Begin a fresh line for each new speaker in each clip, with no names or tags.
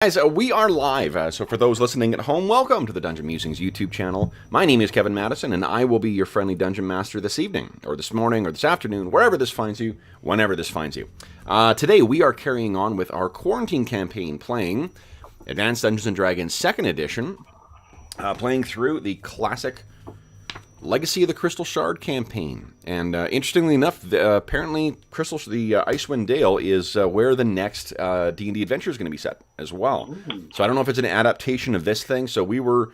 Guys, we are live, so for those listening at home, welcome to the Dungeon Musings YouTube channel. My name is Kevin Madison, and I will be your friendly Dungeon Master this evening, or this morning, or this afternoon, wherever this finds you, whenever this finds you. Today, we are carrying on with our quarantine campaign, playing Advanced Dungeons & Dragons 2nd Edition, playing through the classic Legacy of the Crystal Shard campaign. And interestingly enough, apparently the Icewind Dale is where the next D&D adventure is going to be set as well. Ooh. So I don't know if it's an adaptation of this thing. So we were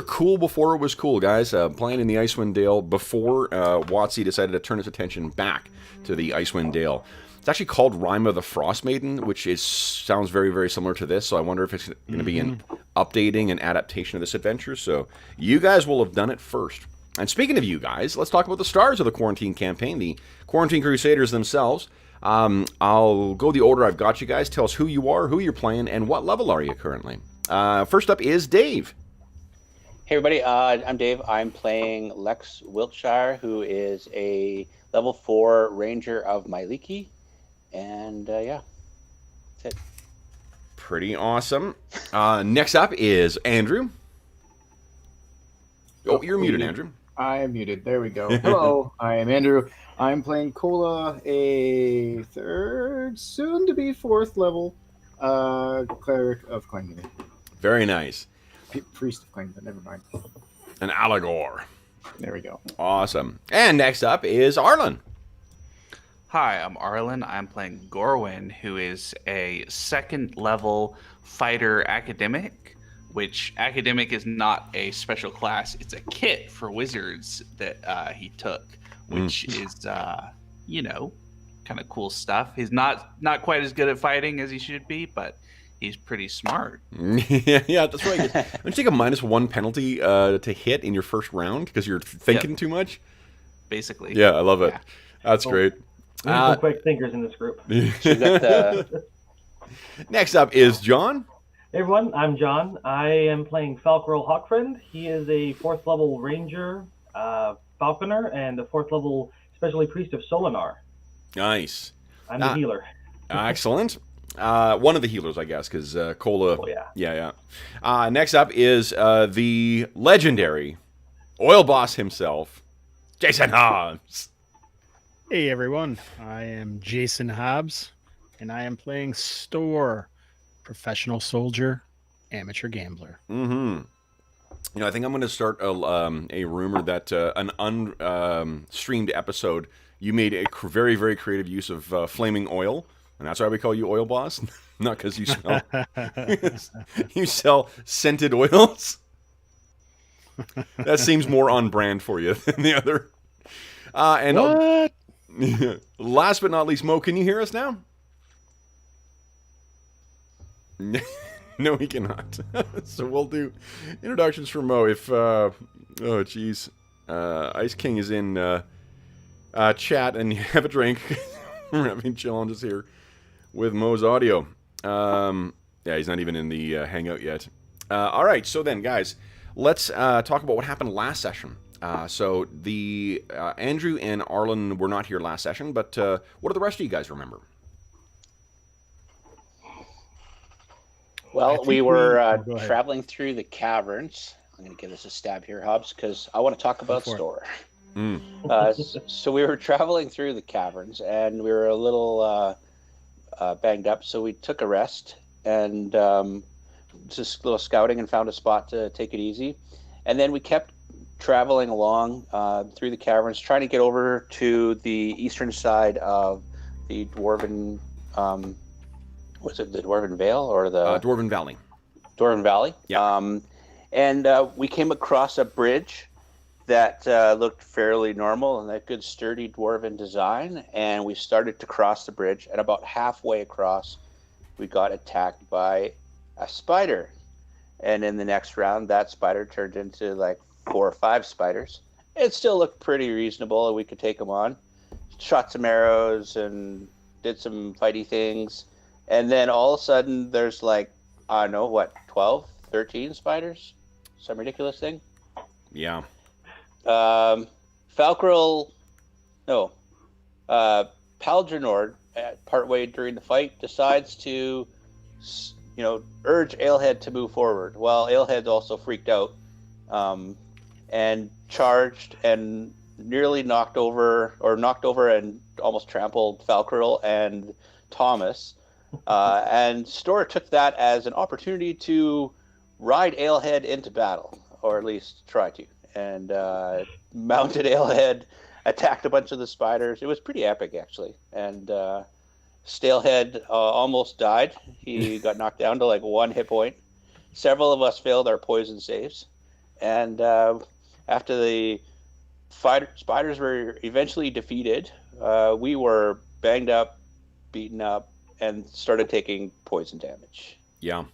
cool before it was cool, guys. Playing in the Icewind Dale before WotC decided to turn its attention back to the Icewind Dale. It's actually called Rime of the Frost Maiden, which sounds very, very similar to this. So I wonder if it's going to be an updating and adaptation of this adventure. So you guys will have done it first. And speaking of you guys, let's talk about the stars of the quarantine campaign, the Quarantine Crusaders themselves. I'll go the order I've got you guys. Tell us who you are, who you're playing, and what level are you currently. First up is Dave.
Hey everybody, I'm Dave. I'm playing Lex Wiltshire, who is a level 4 Ranger of Myliki. And yeah, that's it.
Pretty awesome. Next up is Andrew. Oh, you're muted, Andrew.
I am muted. There we go. Hello, I am Andrew. I'm playing Kola, a 3rd, soon-to-be 4th level cleric of Klingman.
Very nice.
Priest of Klingman, never mind.
An Allegor.
There we go.
Awesome. And next up is Arlen.
Hi, I'm Arlen. I'm playing Gorwyn, who is a 2nd level fighter academic. Which academic is not a special class; it's a kit for wizards that he took, which is kind of cool stuff. He's not quite as good at fighting as he should be, but he's pretty smart.
Yeah, that's right. Don't you take a -1 penalty to hit in your first round because you're thinking too much?
Basically.
Yeah, I love it. Yeah. That's great.
Some quick thinkers in this group.
Next up is John.
Hey everyone, I'm John. I am playing Falkrel Hawkfriend. He is a 4th level Ranger, Falconer, and a 4th level Specialty Priest of Solinar.
Nice.
I'm the healer.
Excellent. One of the healers, I guess, because Kola.
Oh, yeah.
Yeah. Next up is the legendary oil boss himself, Jason Hobbs.
Hey everyone, I am Jason Hobbs, and I am playing Store. Professional soldier, amateur gambler.
I think I'm going to start a rumor that an unstreamed episode, you made a very, very creative use of flaming oil, and that's why we call you Oil Boss, not because you smell you sell scented oils. That seems more on brand for you than the other. And
what?
Last but not least, Mo, can you hear us now? No, he cannot. So we'll do introductions for Mo. If Ice King is in chat and you have a drink. We're having challenges here with Mo's audio. Yeah, he's not even in the hangout yet. All right, so then, guys, let's talk about what happened last session. So the Andrew and Arlen were not here last session, but what do the rest of you guys remember?
Well, we were traveling through the caverns. I'm going to give this a stab here, Hobbs, because I want to talk about Store. So we were traveling through the caverns, and we were a little banged up, so we took a rest and just a little scouting and found a spot to take it easy. And then we kept traveling along through the caverns, trying to get over to the eastern side of the Dwarven... was it the Dwarven Vale or the
Dwarven Valley?
Dwarven Valley.
Yeah.
And we came across a bridge that looked fairly normal and a good sturdy Dwarven design. And we started to cross the bridge, and about halfway across, we got attacked by a spider. And in the next round, that spider turned into like 4 or 5 spiders. It still looked pretty reasonable, and we could take them on. Shot some arrows and did some fighty things. And then all of a sudden, there's like, I don't know, 12, 13 spiders? Some ridiculous thing?
Yeah.
Falkrel, no, Paldrinord, partway during the fight, decides to urge Alehead to move forward. Well, Alehead also freaked out and charged and nearly knocked over and almost trampled Falcril and Thomas. And Store took that as an opportunity to ride Alehead into battle, or at least try to. And mounted Alehead, attacked a bunch of the spiders. It was pretty epic, actually. And Stalehead almost died. He got knocked down to like 1 hit point. Several of us failed our poison saves. And after the spiders were eventually defeated, we were banged up, beaten up, and started taking poison damage.
Yeah.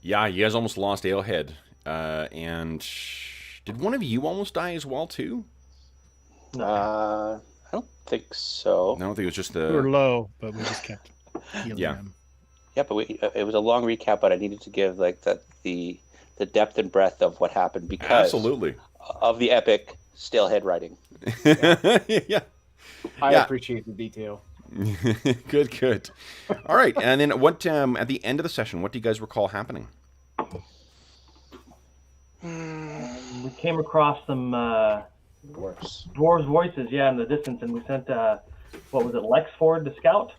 Yeah, you guys almost lost Alehead. And did one of you almost die as well, too?
I don't think so.
I don't think it was just
We were low, but we just kept healing them.
Yeah, but it was a long recap, but I needed to give like the depth and breadth of what happened because
Absolutely.
of the epic Stalehead riding.
Yeah.
I appreciate the detail.
Good. All right, and then what? At the end of the session, what do you guys recall happening?
We came across some
Dwarves'
voices, in the distance, and we sent what was it, Lex forward to scout?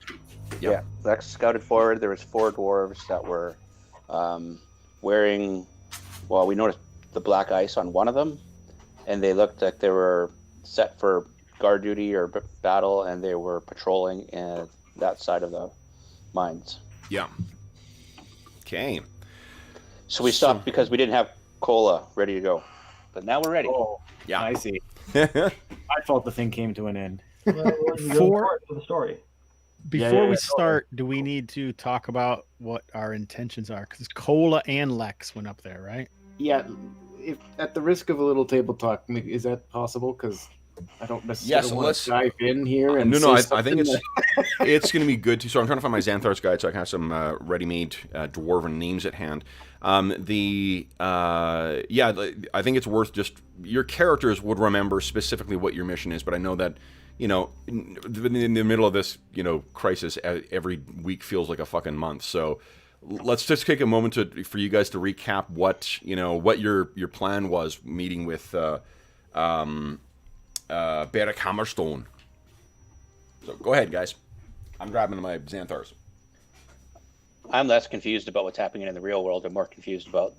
Yep.
Yeah, Lex scouted forward. There was 4 dwarves that were wearing. Well, we noticed the black ice on one of them, and they looked like they were set for guard duty or battle, and they were patrolling in that side of the mines.
Yeah. Okay.
So we stopped because we didn't have cola ready to go, but now we're ready.
Oh,
Yeah.
I see. I thought the thing came to an end.
For the story.
Before we start, do we need to talk about what our intentions are? Because Cola and Lex went up there, right?
Yeah, if at the risk of a little table talk, is that possible? Because I don't necessarily want to dive in here. And
No, I think it's going to be good to. So I'm trying to find my Xanthar's guide, so I can have some ready-made dwarven names at hand. I think it's worth just your characters would remember specifically what your mission is, but I know that in the middle of this crisis, every week feels like a fucking month. So let's just take a moment for you guys to recap what your plan was meeting with Berek Hammerstone. So go ahead, guys. I'm grabbing my Xanthars.
I'm less confused about what's happening in the real world and more confused about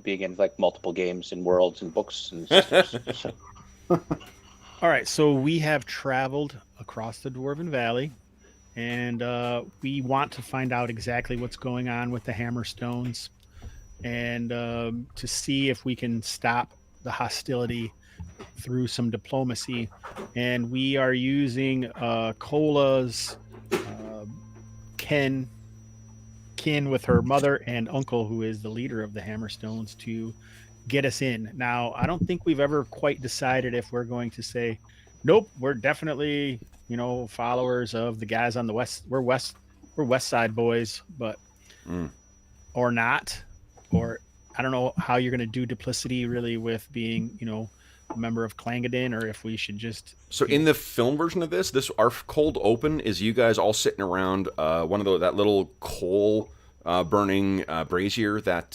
being in like multiple games and worlds and books and systems.
All right, so we have traveled across the Dwarven Valley, and we want to find out exactly what's going on with the Hammerstones, and to see if we can stop the hostility through some diplomacy. And we are using Cola's kin with her mother and uncle, who is the leader of the Hammerstones, to get us in. Now, I don't think we've ever quite decided if we're going to say, nope, we're definitely, followers of the guys on the west. We're west side boys, but or not, or I don't know how you're going to do duplicity really with being, a member of Clangadin, or if we should just.
So in the film version of this our cold open is you guys all sitting around one of that little coal burning brazier that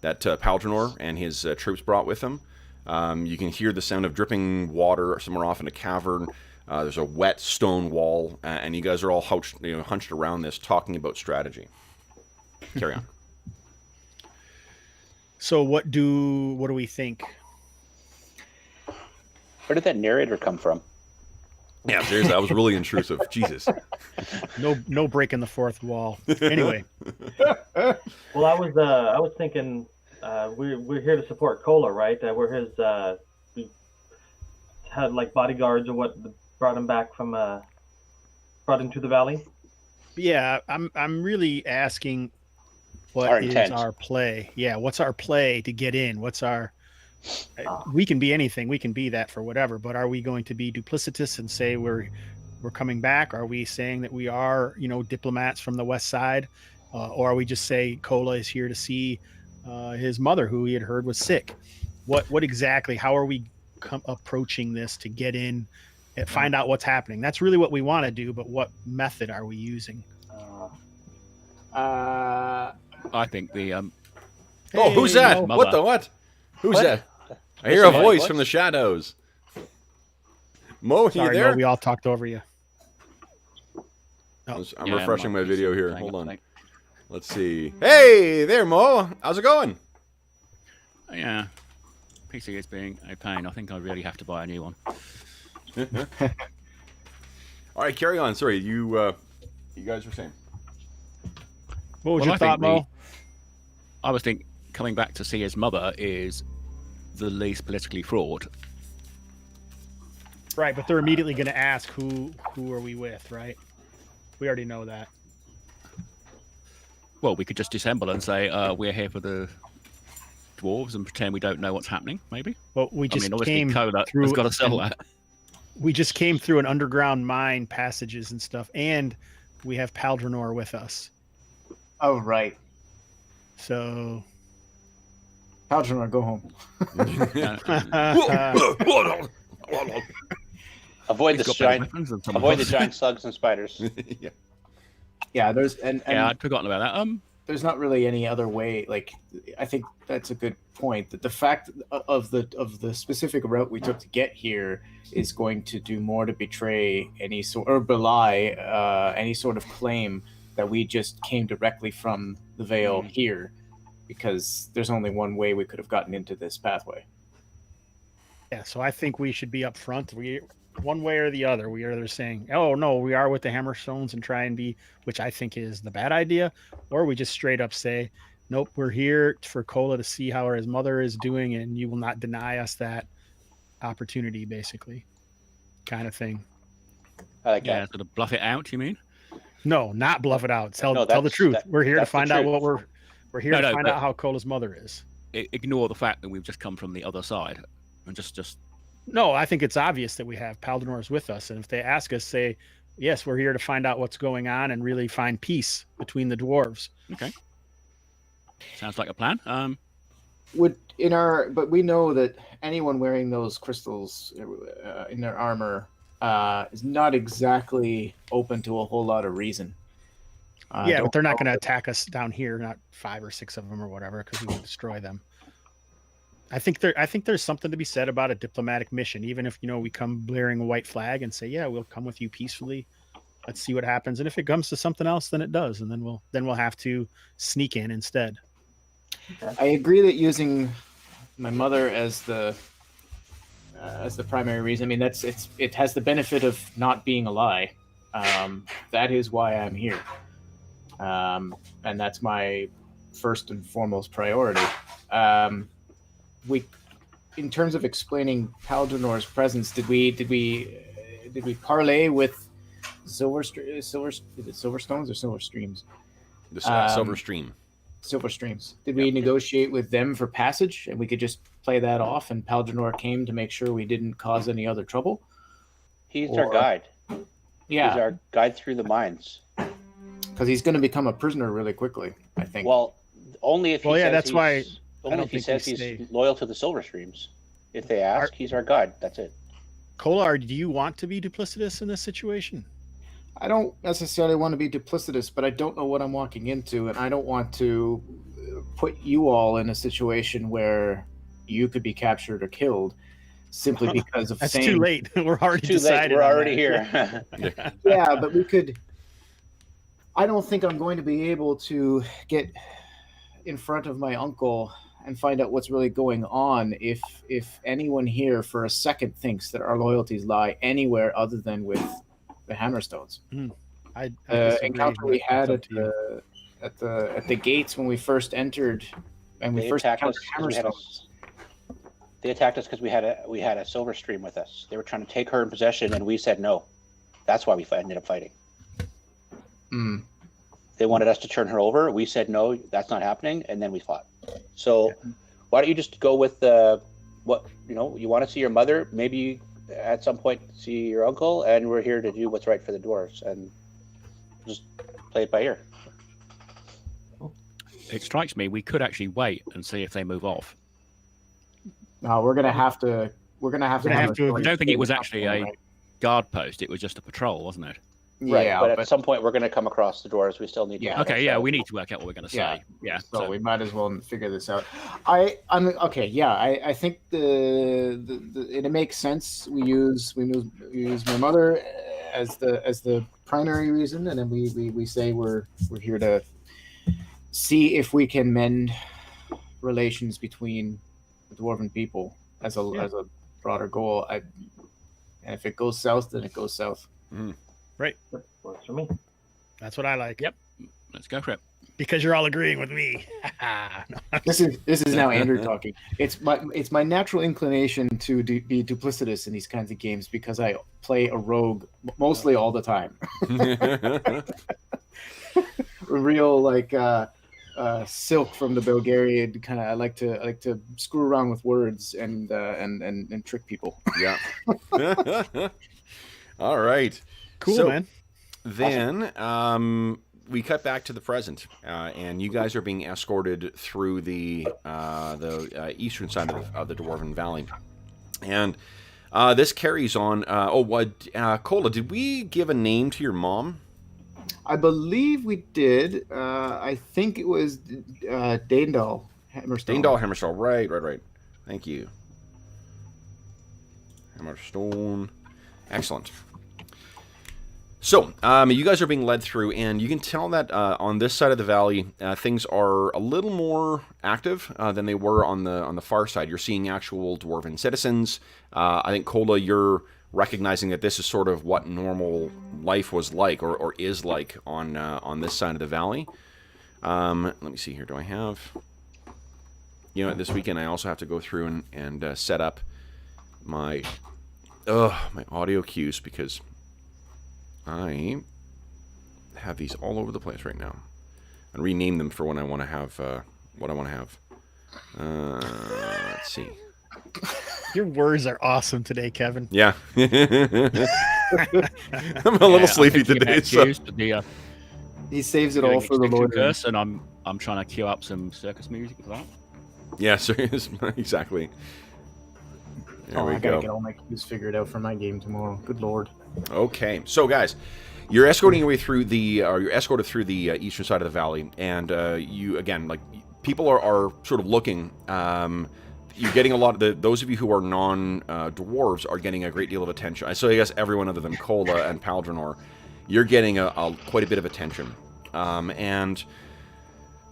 Paldronor and his troops brought with him. You can hear the sound of dripping water somewhere off in a cavern. There's a wet stone wall, and you guys are all hunched around this, talking about strategy. Carry on.
So what do we think?
Where did that narrator come from?
Yeah, seriously, that was really intrusive. Jesus.
No breaking the fourth wall. Anyway.
Well, I was thinking we're here to support Cola, right? We're his. We had like bodyguards or what brought him back from brought him to the valley.
Yeah, I'm really asking what our play. Yeah, what's our play to get in? What's our we can be anything. We can be that for whatever. But are we going to be duplicitous and say we're coming back? Are we saying that we are, diplomats from the west side, or are we just say Cola is here to see his mother, who he had heard was sick? What exactly? How are we approaching this to get in and find out what's happening? That's really what we want to do. But what method are we using?
I think the
Oh, who's that?
Mother.
What the what? Who's
What?
that? I hear a voice from the shadows. Mo,
Sorry,
you there?
Mo, we all talked over you.
I'm
Yeah,
refreshing my
PC
video here.
playing
Hold
up
on.
late.
Let's see. Hey there, Mo. How's it going?
Yeah, PC is being a pain. I think I really have to buy a new one.
All right, carry on. Sorry, you guys were saying.
What was
Well,
your
I
thought,
think
Mo?
I was thinking coming back to see his mother is the least politically fraught.
Right, but they're immediately going to ask who are we with, right? We already know that.
Well, we could just dissemble and say we're here for the dwarves and pretend we don't know what's happening. Maybe.
Well, we just
obviously,
came
Cola
through.
has got to sell that.
We just came through an underground mine passages and stuff, and we have Paldranor with us.
Oh, right.
So,
Paldranor, go home.
Avoid the giant. Avoid the giant slugs and spiders.
Yeah.
Yeah, there's and
Yeah, I'd forgotten about that.
there's not really any other way. Like, I think that's a good point. That the fact of the specific route we took to get here is going to do more to betray any sort or belie any sort of claim that we just came directly from the Vale here, because there's only one way we could have gotten into this pathway.
yeah, so I think we should be up front. One way or the other. We are either saying, "Oh no, we are with the Hammerstones," and try and be, which I think is the bad idea, or we just straight up say, "Nope, we're here for Cola to see how his mother is doing, and you will not deny us that opportunity," basically, kind of thing.
I like
Yeah,
that.
sort of bluff it out. You mean?
No, not bluff it out. Tell the
that's-
truth.
that-
We're here to
that's the
find out
truth.
what we're here
No,
to
no,
find
but-
out how Cola's mother is.
Ignore the fact that we've just come from the other side and just
No, I think it's obvious that we have Paldranors with us, and if they ask us, say, "Yes, we're here to find out what's going on and really find peace between the dwarves."
okay. Sounds like a plan.
But we know that anyone wearing those crystals in their armor is not exactly open to a whole lot of reason.
Yeah, but they're not going to attack us down here, not 5 or 6 of them or whatever, because we will destroy them. I think there's something to be said about a diplomatic mission, even if we come blaring a white flag and say, "Yeah, we'll come with you peacefully. Let's see what happens." And if it comes to something else, then it does, and then we'll have to sneak in instead.
I agree that using my mother as the primary reason. I mean, it has the benefit of not being a lie. That is why I'm here, and that's my first and foremost priority. In terms of explaining Paldranor's presence, did we parlay with Silverstones or Silver Streams?
The Silver Stream.
Silver Streams. Did we negotiate with them for passage, and we could just play that off, and Paldranor came to make sure we didn't cause any other trouble?
He's our guide.
Yeah,
He's our guide through the mines.
because he's going to become a prisoner really quickly, I think.
Well, only if he
Well, yeah,
says
that's
he's,
why
only
don't
if he
think we
says he's
stay.
loyal to the Silver Streams. If they ask, he's our guide. That's it.
Kolar, do you want to be duplicitous in this situation?
I don't necessarily want to be duplicitous, but I don't know what I'm walking into, and I don't want to put you all in a situation where you could be captured or killed simply because of
That's
saying...
too late. We're already
Too late.
decided.
We're
on
already
that.
here.
Yeah, but we could... I don't think I'm going to be able to get in front of my uncle and find out what's really going on if anyone here for a second thinks that our loyalties lie anywhere other than with the Hammerstones.
I disagree,
Encounter
but
we had
it's up to you.
at the gates when we first entered, and we
They
first
attacked
encountered
us 'cause we had a-
Hammerstones.
They attacked us because we had a Silver Stream with us. They were trying to take her in possession, and we said no. That's why we ended up fighting.
Mm.
They wanted us to turn her over. We said no, that's not happening, and then we fought. So why don't you just go with what you want to see your mother? Maybe at some point see your uncle, and we're here to do what's right for the dwarves, and just play it by ear.
It strikes me we could actually wait and see if they move off.
No, we're gonna have to. We're gonna have to.
We're gonna have to
I don't think it was actually a
Right.
guard post. It was just a patrol, wasn't it?
Right,
Yeah,
but at some point we're going to come across the dwarves. We still need to.
Okay, yeah, we need to work out what we're going to say. Yeah,
so we might as well figure this out. I'm okay. Yeah, I think it makes sense. We use my mother as the primary reason, and then we say we're here to see if we can mend relations between the dwarven people as a broader goal. And if it goes south, then it goes south.
Right.
Works for me.
That's what I like.
Yep. Let's go for it.
Because you're all agreeing with me.
This is now Andrew talking. It's my natural inclination to be duplicitous in these kinds of games because I play a rogue mostly all the time. Real like Silk from the Bulgarian kind of. I like to screw around with words and trick people.
Yeah. All right.
Cool,
so,
man.
Then we cut back to the present, and you guys are being escorted through the eastern side of the Dwarven Valley, and this carries on. Kola, did we give a name to your mom?
I believe we did. I think it was Daendal Hammerstone.
Daendal Hammerstone. Right. Thank you. Hammerstone. Excellent. So, you guys are being led through, and you can tell that on this side of the valley, things are a little more active than they were on the far side. You're seeing actual dwarven citizens. I think, Kola, you're recognizing that this is sort of what normal life was like, or is like on this side of the valley. Let me see here. Do I have... this weekend I also have to go through and set up my audio cues, because I have these all over the place right now, and rename them for when I want to have what I want to have. Let's see.
Your words are awesome today, Kevin.
Yeah. I'm a little sleepy today. So.
He saves it all for the Lord.
Curse, and I'm trying to cue up some circus music as well.
Yeah, serious. Exactly. There we
I
go.
gotta get all my cues figured out for my game tomorrow. Good Lord.
Okay, so guys, you're escorting your way through you're escorted through the eastern side of the valley, and you again, like, people are sort of looking. You're getting a lot of those of you who are non-dwarves are getting a great deal of attention. So I guess everyone other than Kola and Paldronor, you're getting quite a bit of attention, and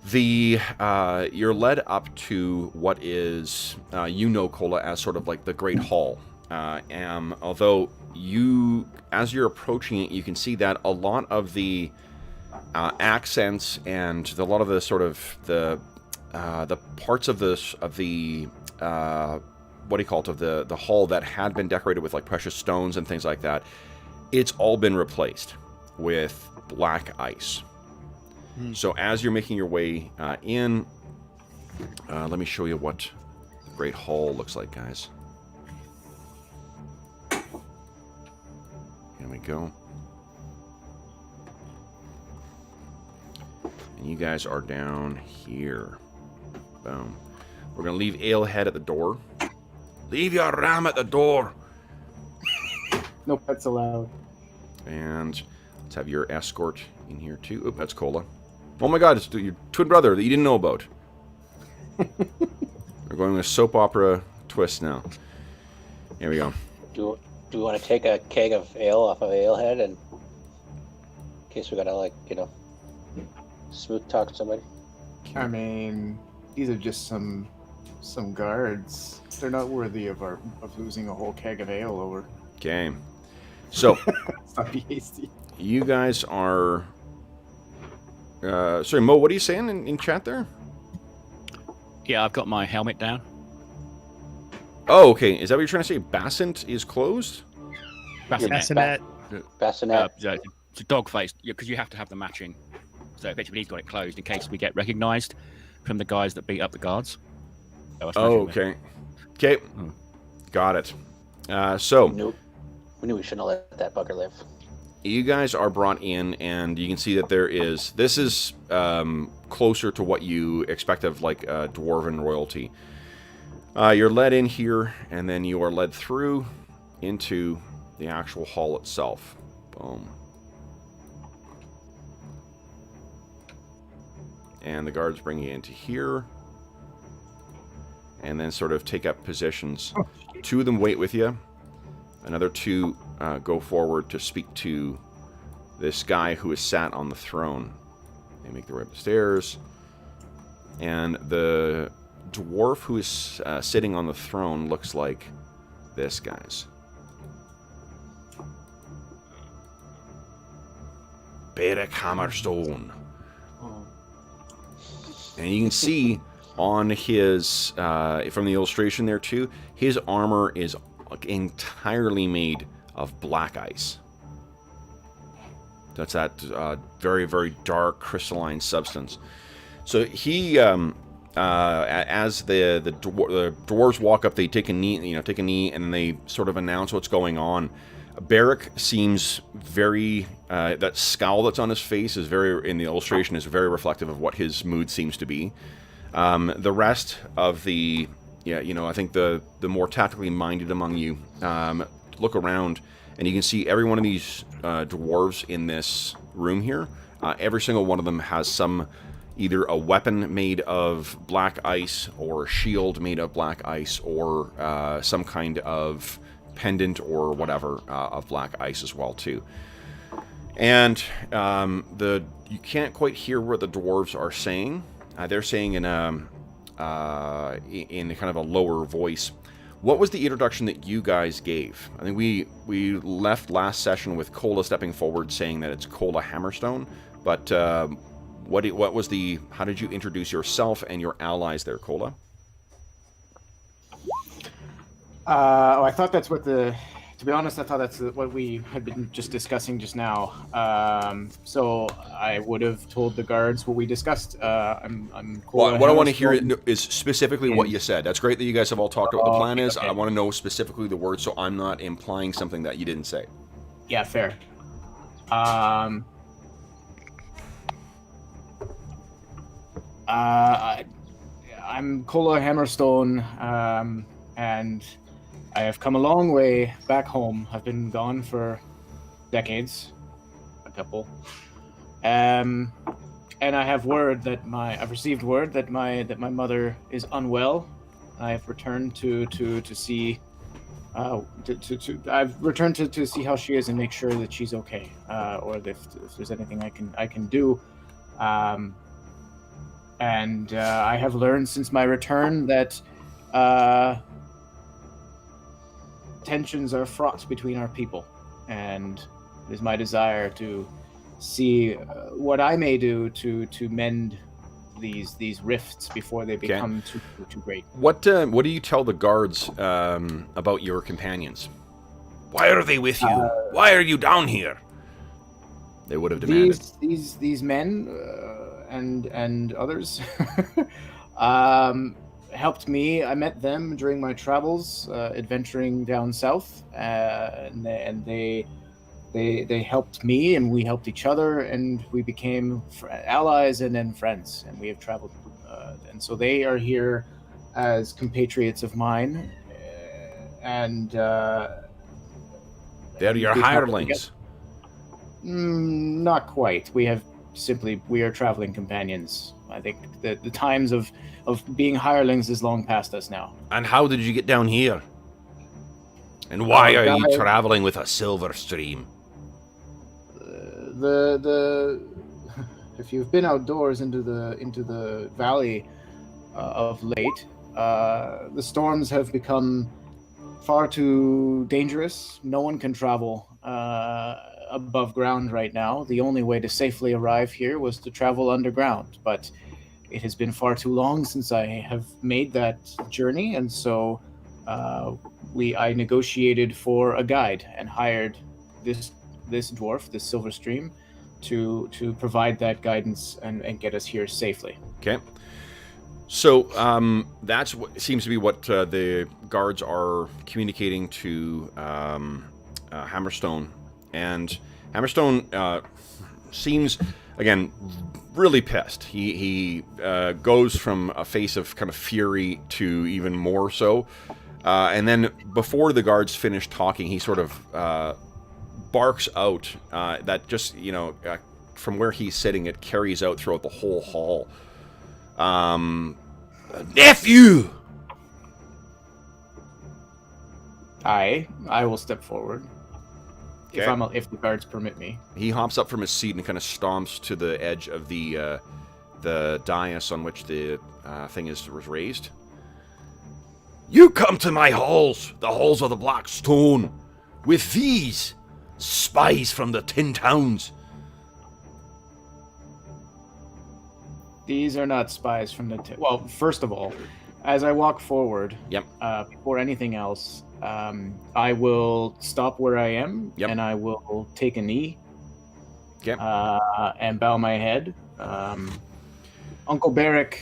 you're led up to what is Kola, as sort of like the Great Hall. Although as you're approaching it, you can see that a lot of the accents and a lot of the sort of the parts of the hall that had been decorated with like precious stones and things like that, it's all been replaced with black ice. So as you're making your way in, let me show you what the Great Hall looks like, guys. Here we go. And you guys are down here. Boom. We're going to leave Alehead at the door. Leave your ram at the door.
No pets allowed.
And let's have your escort in here too. Oop, that's Kola. Oh my god, it's your twin brother that you didn't know about. We're going with a soap opera twist now. Here we go.
Do we want to take a keg of ale off of Alehead in case we gotta smooth talk somebody?
I mean, these are just some guards. They're not worthy of losing a whole keg of ale over.
Okay. So,
let's not be hasty.
You guys are... sorry, Mo, what are you saying in chat there?
Yeah, I've got my helmet down.
Oh, okay. Is that what you're trying to say? Bassint is closed?
Bassinet.
Bassinet.
It's a dog face, because you have to have the matching. So effectively, he's got it closed in case we get recognised from the guys that beat up the guards.
Okay. Okay. Got it. So...
We knew we shouldn't have let that bugger live.
You guys are brought in, and you can see that this is closer to what you expect of like dwarven royalty. You're led in here, and then you are led through into the actual hall itself. Boom. And the guards bring you into here. And then sort of take up positions. 2 of them wait with you. Another 2 go forward to speak to this guy who is sat on the throne. They make their way up the stairs. And the dwarf who is sitting on the throne looks like this, guys. Berek Hammerstone. And you can see on his, from the illustration there too, his armor is entirely made of black ice. That's that very, very dark crystalline substance. So he, as the dwarves walk up, they take a knee, and then they sort of announce what's going on. Berek seems very, that scowl that's on his face is very, in the illustration, is very reflective of what his mood seems to be. The rest of the, I think the more tactically minded among you look around, and you can see every one of these dwarves in this room here. Every single one of them has some, either a weapon made of black ice, or a shield made of black ice, or some kind of pendant or whatever of black ice as well too. And you can't quite hear what the dwarves are saying. They're saying in kind of a lower voice. What was the introduction that you guys gave? I think we left last session with Cola stepping forward saying that it's Cola Hammerstone, but what was the? How did you introduce yourself and your allies there, Cola?
I thought that's what to be honest, I thought that's what we had been just discussing just now. So I would have told the guards what we discussed. I'm Cola.
Well, what I want to hear is specifically what you said. That's great that you guys have all talked about what the plan is. Okay. I want to know specifically the words, so I'm not implying something that you didn't say.
Yeah, fair. I'm Cola Hammerstone, and I have come a long way back home. I've been gone for decades, a couple. And I have word that I've received word that my mother is unwell. I have returned to see I've returned to see how she is and make sure that she's okay, or if there's anything I can do. And I have learned since my return that tensions are fraught between our people, and it is my desire to see what I may do to mend these rifts before they become too great.
What do you tell the guards about your companions? Why are they with you? Why are you down here? They would have demanded.
These men and others helped me. I met them during my travels, adventuring down south, and they helped me, and we helped each other, and we became allies and then friends, and we have traveled. And so they are here as compatriots of mine, and
they're your hirelings.
Not quite. We are traveling companions. I think that the times of being hirelings is long past us now.
And how did you get down here? And why are you traveling with a silver stream?
If you've been outdoors into the valley of late, the storms have become far too dangerous. No one can travel above ground right now. The only way to safely arrive here was to travel underground, but it has been far too long since I have made that journey, and so I negotiated for a guide and hired this dwarf, this silver stream, to provide that guidance and get us here safely.
Okay. So that's what seems to be what the guards are communicating to Hammerstone. And Hammerstone seems, again, really pissed. He goes from a face of kind of fury to even more so. And then before the guards finish talking, he sort of barks out that just, from where he's sitting, it carries out throughout the whole hall. Nephew!
I will step forward.
Okay.
If the guards permit me.
He hops up from his seat and kind of stomps to the edge of the dais on which the thing was raised. You come to my halls, the halls of the Black Stone, with these spies from the 10 towns.
These are not spies from the... Well, first of all, as I walk forward,
Yep.
Before anything else, I will stop where I am,
Yep.
and I will take a knee,
Okay.
and bow my head. Uncle Berek,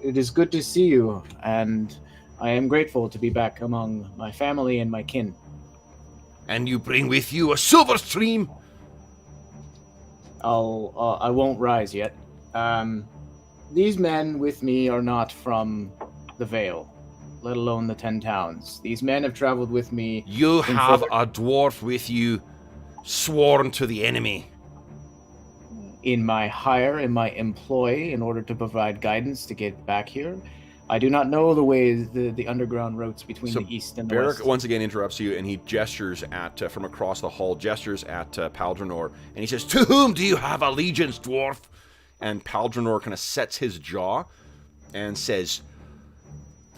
it is good to see you, and I am grateful to be back among my family and my kin.
And you bring with you a silver stream?
I won't rise yet. These men with me are not from the Vale, let alone the 10 towns. These men have traveled with me.
You have a dwarf with you, sworn to the enemy.
In my employ, in order to provide guidance to get back here. I do not know the ways, the underground routes between the east and the
Berek
west.
once again interrupts you, and he gestures at, from across the hall, gestures at Paldranor, and he says, "To whom do you have allegiance, dwarf?" And Paldranor kind of sets his jaw and says,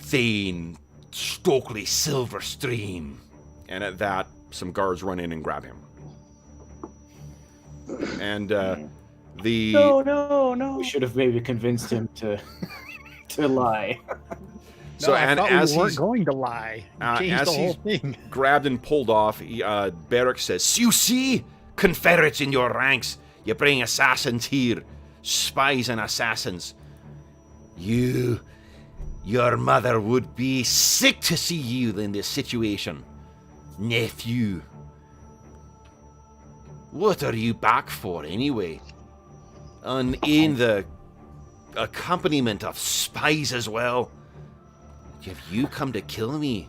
"Thane Stokely Silverstream." And at that, some guards run in and grab him. And
No.
We should have maybe convinced him to to lie.
So,
I
and
thought
as
we weren't
he's
going to lie, change
as
the whole
he's
thing.
grabbed and pulled off, Berek says, "You see, Confederates in your ranks, you bring assassins here, spies and assassins. Your mother would be sick to see you in this situation, nephew. What are you back for, anyway? And in the accompaniment of spies as well. Have you come to kill me?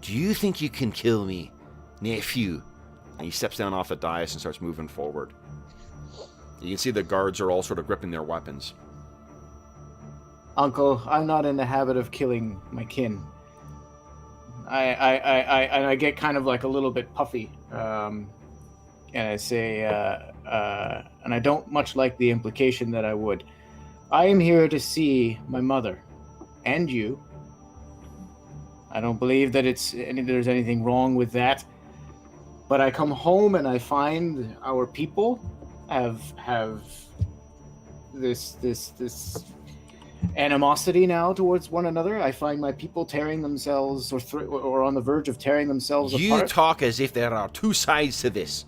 Do you think you can kill me, nephew?" And he steps down off the dais and starts moving forward. You can see the guards are all sort of gripping their weapons.
Uncle, I'm not in the habit of killing my kin. I get kind of like a little bit puffy, and I say, and I don't much like the implication that I would. I am here to see my mother, and you. I don't believe that there's anything wrong with that. But I come home and I find our people have this animosity now towards one another. I find my people tearing themselves or on the verge of tearing themselves apart.
You talk as if there are two sides to this.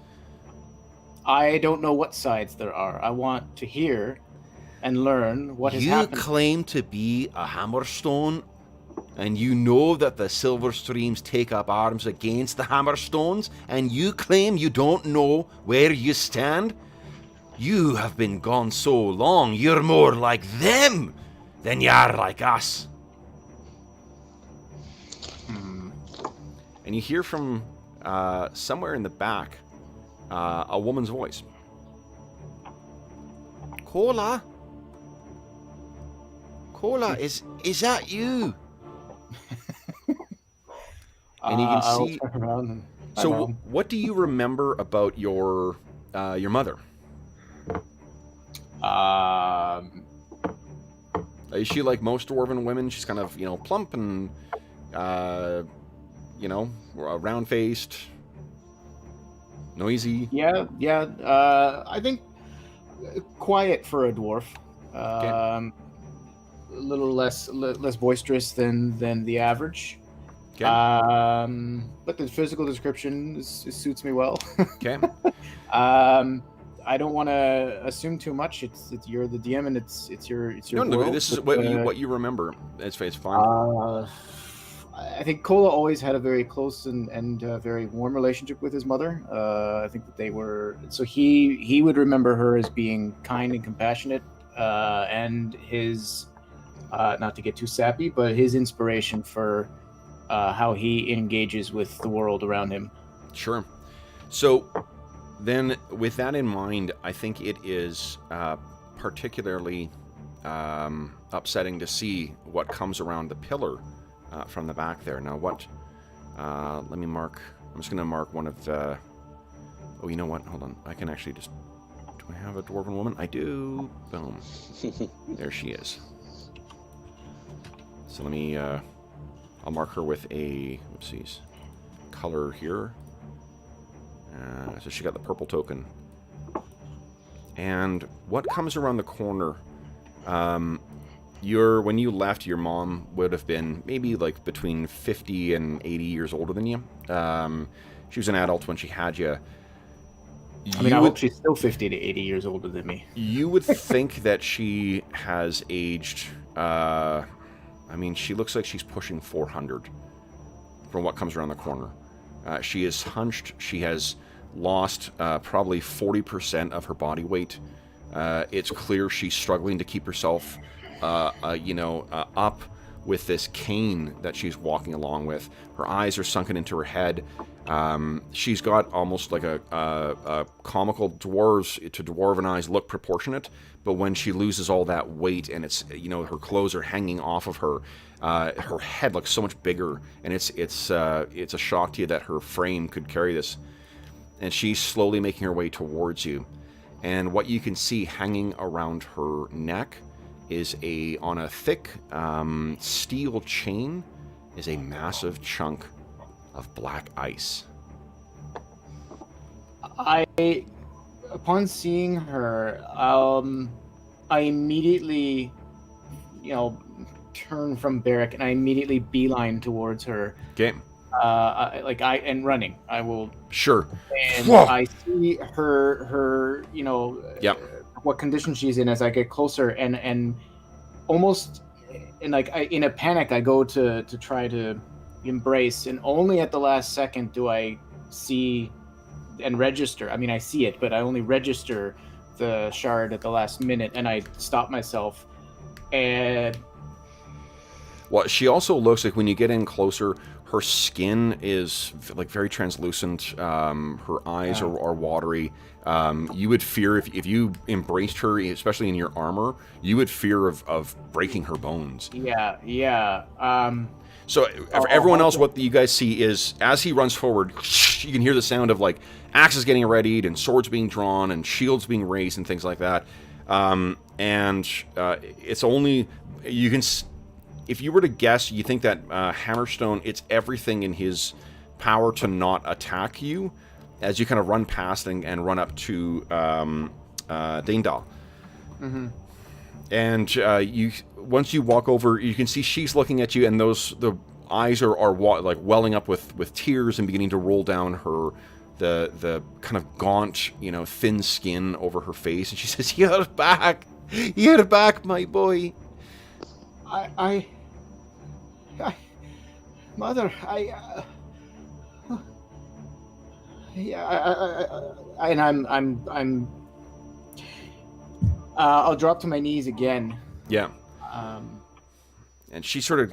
I don't know what sides there are. I want to hear and learn what has happened.
You claim to be a Hammerstone, and you know that the Silverstreams take up arms against the Hammerstones, and you claim you don't know where you stand? You have been gone so long, you're more like them than you are like us. And you hear from somewhere in the back a woman's voice. Cola, is that you? And you can
I'll
see.
turn around and
So, what do you remember about your mother? Is she like most dwarven women? She's kind of, plump and, round-faced, noisy.
Yeah. I think quiet for a dwarf. A little less boisterous than the average.
Okay.
But the physical description suits me well.
Okay.
I don't want to assume too much. It's you're the DM and it's your
No,
world,
this is
but,
what you remember. It's fine.
I think Kola always had a very close and very warm relationship with his mother. I think that they were so he would remember her as being kind and compassionate, and his not to get too sappy, but his inspiration for how he engages with the world around him.
Sure. So, then with that in mind, I think it is particularly upsetting to see what comes around the pillar from the back there. Now, what... let me mark... I'm just going to mark one of the... Oh, you know what? Hold on. I can actually just... Do I have a dwarven woman? I do. Boom. There she is. So let me... I'll mark her with a... Oopsies. Color here. So she got the purple token. And what comes around the corner... when you left, your mom would have been maybe like between 50 and 80 years older than you. She was an adult when she had you.
I mean, I hope she's still 50 to 80 years older than me.
You would think that she has aged. I mean, she looks like she's pushing 400 from what comes around the corner. She is hunched. She has lost probably 40% of her body weight. It's clear she's struggling to keep herself, up with this cane that she's walking along with. Her eyes are sunken into her head. She's got almost like a comical dwarves to dwarven eyes look proportionate, but when she loses all that weight and it's her clothes are hanging off of her, her head looks so much bigger, and it's a shock to you that her frame could carry this. And she's slowly making her way towards you. And what you can see hanging around her neck is on a thick steel chain is a massive chunk of black ice.
Upon seeing her, I immediately, turn from Berek and I immediately beeline towards her.
Okay.
And running. I will.
Sure.
And
Whoa.
I see her,
Yep.
what condition she's in as I get closer, and almost, in a panic, I go to try to embrace, and only at the last second do I see and register. I mean, I see it, but I only register the shard at the last minute, and I stop myself. And
well, she also looks like when you get in closer, her skin is like very translucent. Her eyes are watery. You would fear if you embraced her, especially in your armor, you would fear of breaking her bones.
Yeah.
So for everyone else, what you guys see is as he runs forward, you can hear the sound of like axes getting readied and swords being drawn and shields being raised and things like that. It's only you can. If you were to guess, you think that Hammerstone, it's everything in his power to not attack you as you kind of run past and run up to Dindal.
Mm-hmm.
And once you walk over, you can see she's looking at you, and the eyes are like welling up with tears and beginning to roll down the kind of gaunt, thin skin over her face. And she says, "You're back, my boy."
Mother, I'll drop to my knees again.
Yeah. And she sort of,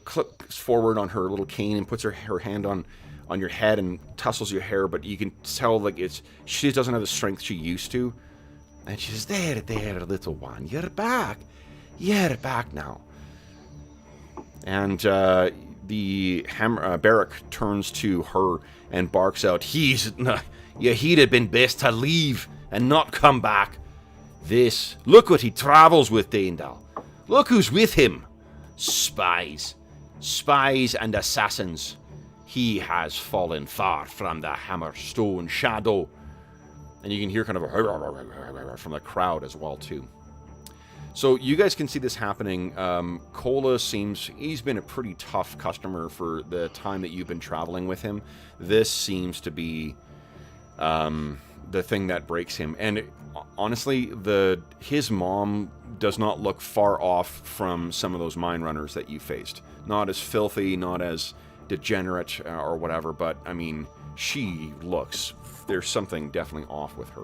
clicks forward on her little cane and puts her hand on your head and tussles your hair, but you can tell like she doesn't have the strength she used to. And she says, there, little one, you're back now. And Berek turns to her and barks out, he'd have been best to leave and not come back. Look what he travels with, Dindal. Look who's with him. Spies and assassins. He has fallen far from the Hammerstone shadow. And you can hear kind of a from the crowd as well, too. So you guys can see this happening. Cola he's been a pretty tough customer for the time that you've been traveling with him. This seems to be the thing that breaks him. And honestly, his mom does not look far off from some of those mine runners that you faced. Not as filthy, not as degenerate or whatever, but I mean, there's something definitely off with her.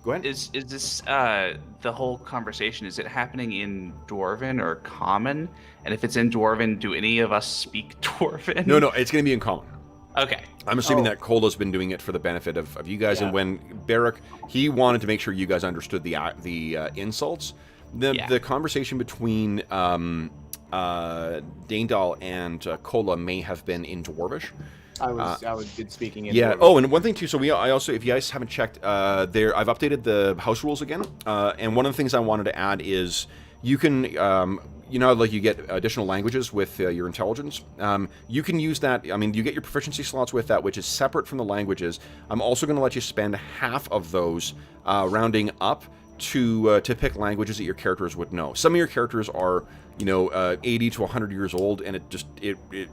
Go ahead.
Is this the whole conversation? Is it happening in Dwarven or Common? And if it's in Dwarven, do any of us speak Dwarven?
No, it's going to be in Common.
Okay.
I'm assuming that Cola's been doing it for the benefit of you guys, and when Berek, he wanted to make sure you guys understood the insults. The conversation between Daendal and Cola may have been in Dwarvish.
I was been speaking in
Dwarvish.
Oh,
and one thing too. So I also, if you guys haven't checked, I've updated the house rules again. And one of the things I wanted to add is you can, like you get additional languages with your intelligence. You can use that. I mean, you get your proficiency slots with that, which is separate from the languages. I'm also going to let you spend half of those rounding up to pick languages that your characters would know. Some of your characters are 80 to 100 years old, and it's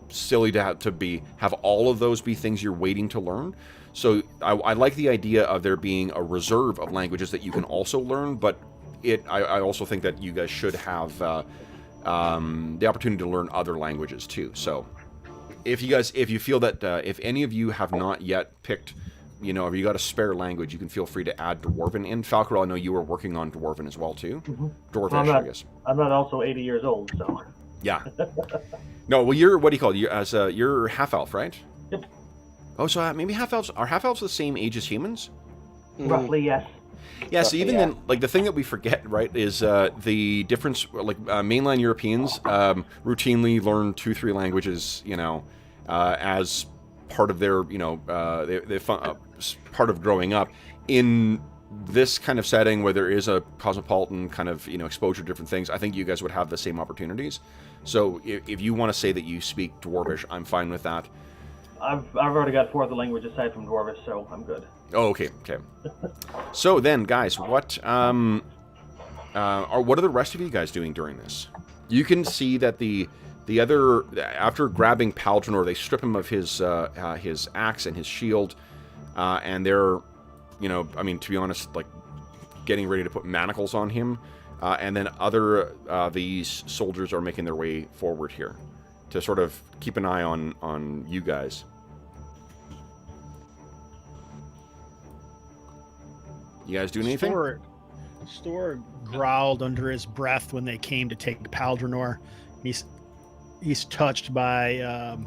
silly to have all of those be things you're waiting to learn. So I like the idea of there being a reserve of languages that you can also learn, but I also think that you guys should have the opportunity to learn other languages too. So if you feel that if any of you have not yet picked, if you got a spare language, you can feel free to add Dwarven in. Falcarel, I know you were working on Dwarven as well too. Dwarvish, I guess.
I'm not also 80 years old, so.
Yeah. No, well, what do you call it? You're half elf, right?
Yep.
Oh, so maybe half elves are the same age as humans?
Roughly, yes.
Yeah, so even then, like, the thing that we forget, right, is the difference, like, mainland Europeans routinely learn 2-3 languages, as part of their, part of growing up. In this kind of setting where there is a cosmopolitan kind of, exposure to different things, I think you guys would have the same opportunities. So if you want to say that you speak Dwarvish, I'm fine with that.
I've already got 4 other languages aside from Dwarvish, so I'm good.
Oh, okay. So then, guys, what are the rest of you guys doing during this? You can see that the other, after grabbing Paldronor, they strip him of his axe and his shield, and they're, to be honest, like getting ready to put manacles on him, and then these soldiers are making their way forward here to sort of keep an eye on you guys. You guys doing anything?
Stor growled under his breath when they came to take Paldronor. He's touched by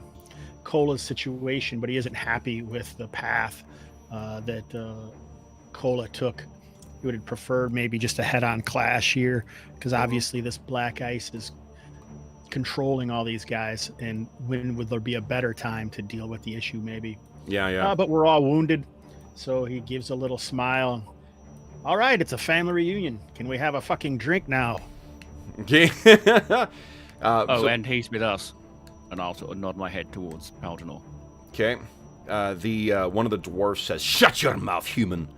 Cola's situation, but he isn't happy with the path that Cola took. He would have preferred maybe just a head-on clash here, because obviously this black ice is controlling all these guys, and when would there be a better time to deal with the issue, maybe?
Yeah.
But we're all wounded, so he gives a little smile. All right, it's a family reunion. Can we have a fucking drink now?
Okay.
And he's with us. And I'll sort of nod my head towards Paldronor.
Okay. One of the dwarves says, "Shut your mouth, human."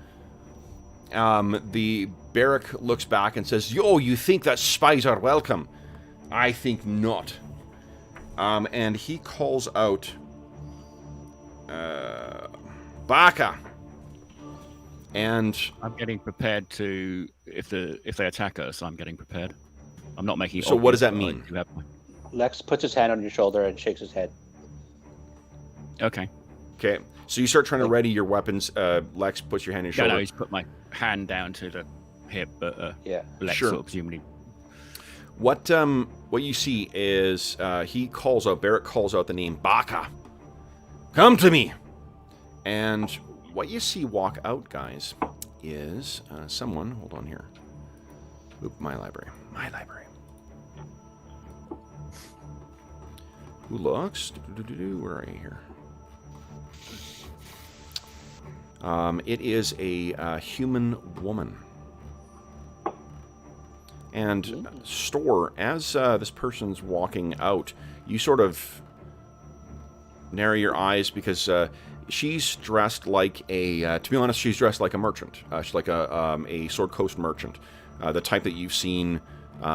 The Berek looks back and says, "Yo, you think that spies are welcome? I think not." And he calls out, "Baka." And
I'm getting prepared to, if they attack us, I'm getting prepared. I'm not making it.
So what does that mean?
Lex puts his hand on your shoulder and shakes his head.
Okay.
So you start trying to ready your weapons. Lex puts your hand on your shoulder.
No, he's put my hand down to the hip, but Lex
sure.
sort of presumably.
What you see is Berek calls out the name Baka. Come to me. And what you see walk out, guys, is someone. Hold on here. Oop, my library. Who looks? Where are you here? It is a human woman. And Stor, as this person's walking out, you sort of narrow your eyes because she's dressed like to be honest, she's dressed like a merchant. She's like a Sword Coast merchant, the type that you've seen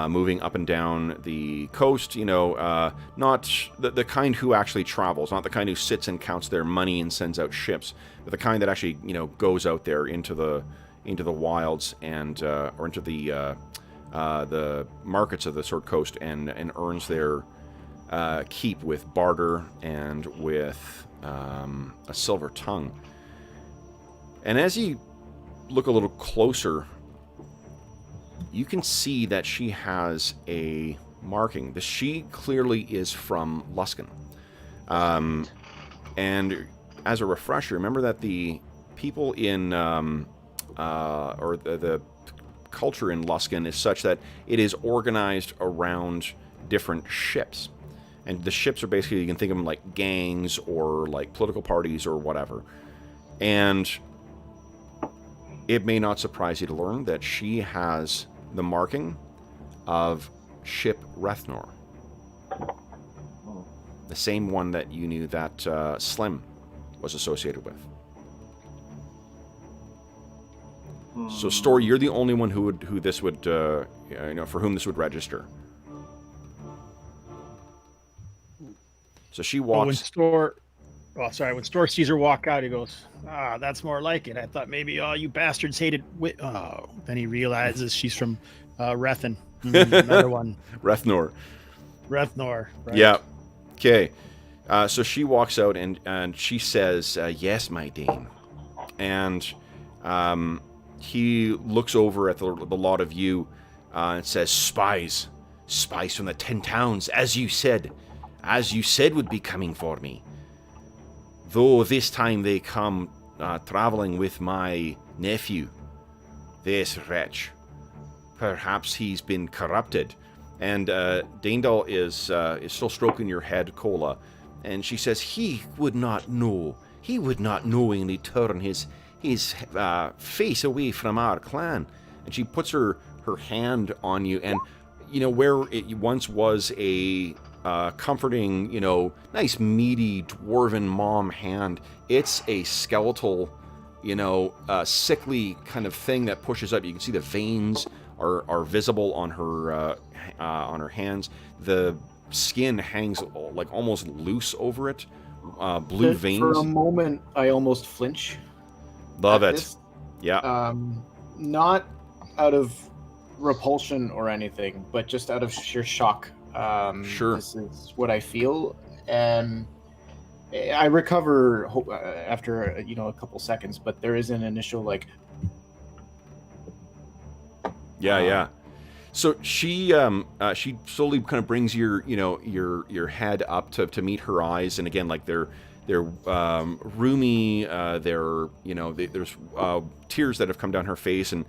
moving up and down the coast. Not the kind who actually travels, not the kind who sits and counts their money and sends out ships, but the kind that actually goes out there into the wilds and or into the markets of the Sword Coast and earns their keep with barter and with a silver tongue. And as you look a little closer, you can see that she has a marking. She clearly is from Luskan. And as a refresher, remember that the people in, or the culture in Luskan is such that it is organized around different ships. And the ships are basically, you can think of them like gangs or like political parties or whatever. And it may not surprise you to learn that she has the marking of ship Rethnor. The same one that you knew that Slim was associated with. So, Story, you're the only one who this would, for whom this would register. So she walks.
When Store sees her walk out, he goes, that's more like it. I thought maybe, you bastards hated. Then he realizes she's from Rethen. Another one.
Rethnor.
Right?
Yeah. Okay. So she walks out and she says, yes, my dame. And he looks over at the lot of you and says, spies from the 10 towns, as you said would be coming for me. Though this time they come traveling with my nephew, this wretch. Perhaps he's been corrupted. And Daendal is still stroking your head, Cola, and she says he would not know. He would not knowingly turn his face away from our clan. And she puts her hand on you, and where it once was a comforting, nice meaty dwarven mom hand, hand—it's a skeletal, sickly kind of thing that pushes up. You can see the veins are visible on her hands. The skin hangs like almost loose over it. Blue veins.
For a moment, I almost flinch.
Love it.
This.
Yeah.
Not out of repulsion or anything, but just out of sheer shock.
Sure.
This is what I feel, and I recover after a couple seconds. But there is an initial
Yeah. So she slowly kind of brings your head up to meet her eyes, and again, like they're roomy. There's tears that have come down her face, and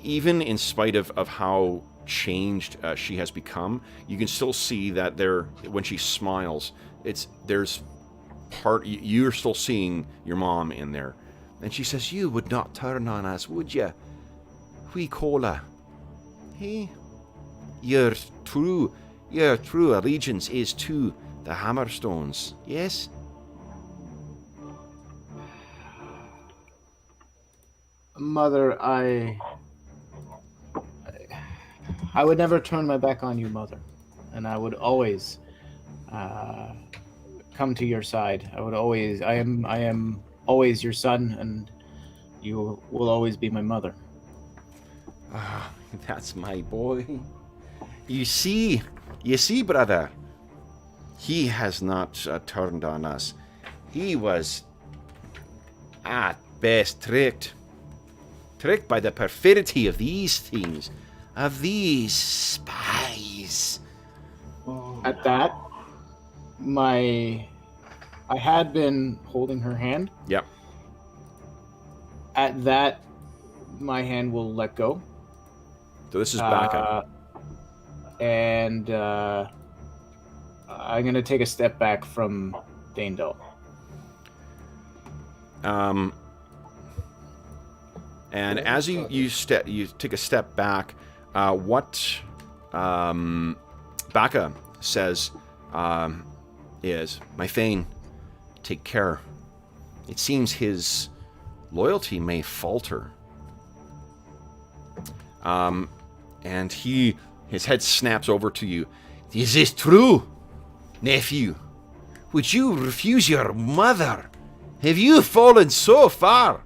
even in spite of how changed she has become, you can still see that when she smiles, you're still seeing your mom in there, and she says, "You would not turn on us, would you? We Cola. Hey, your true allegiance is to the Hammerstones, yes?"
Mother, I would never turn my back on you, Mother, and I would always come to your side. I am always your son, and you will always be my mother.
Ah, that's my boy. You see, brother, he has not turned on us. He was at best tricked by the perfidy of these things, of these spies.
At that, I had been holding her hand.
Yep.
At that, my hand will let go.
So this is Baka.
And I'm going to take a step back from Daendal.
And as you take a step back, what Baka says is, "My Thane, take care. It seems his loyalty may falter." And his head snaps over to you. "Is this true, nephew? Would you refuse your mother? Have you fallen so far?"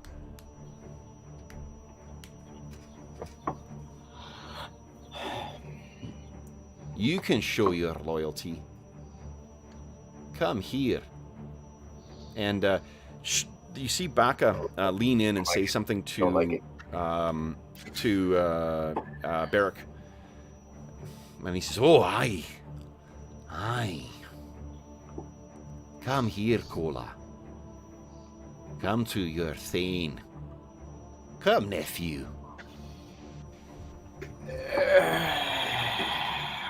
You can show your loyalty. Come here. And you see Baka lean in and say something to Berek. And he says, "Oh, aye. Come here, Cola. Come to your Thane. Come, nephew.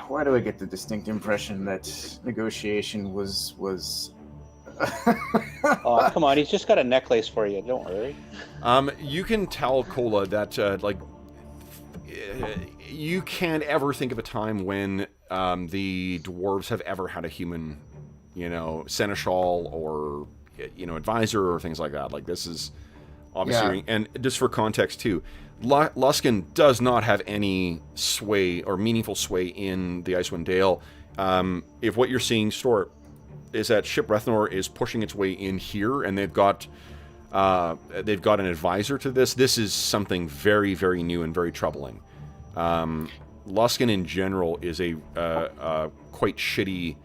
Why do I get the distinct impression that negotiation was
Oh, come on. He's just got a necklace for you. Don't worry.
You can tell, Cola, that, you can't ever think of a time when the dwarves have ever had a human, seneschal or, advisor or things like that. Like, this is obviously... Yeah. And just for context, too, Luskan does not have any sway or meaningful sway in the Icewind Dale. If what you're seeing, Stuart, is that Ship Rethnor is pushing its way in here, and they've got an advisor to this. This is something very, very new and very troubling. Luskan in general is a quite shitty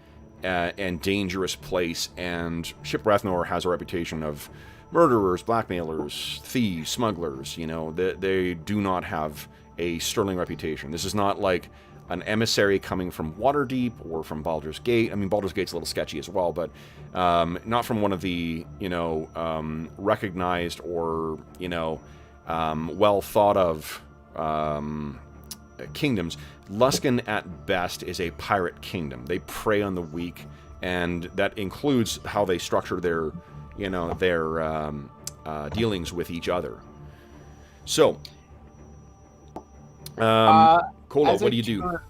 and dangerous place, and Ship Rethnor has a reputation of murderers, blackmailers, thieves, smugglers. They do not have a sterling reputation. This is not like an emissary coming from Waterdeep or from Baldur's Gate. I mean, Baldur's Gate's a little sketchy as well, but not from one of the, recognized or, well thought of kingdoms. Luskan, at best, is a pirate kingdom. They prey on the weak, and that includes how they structure their dealings with each other. So, Cola, what do you do?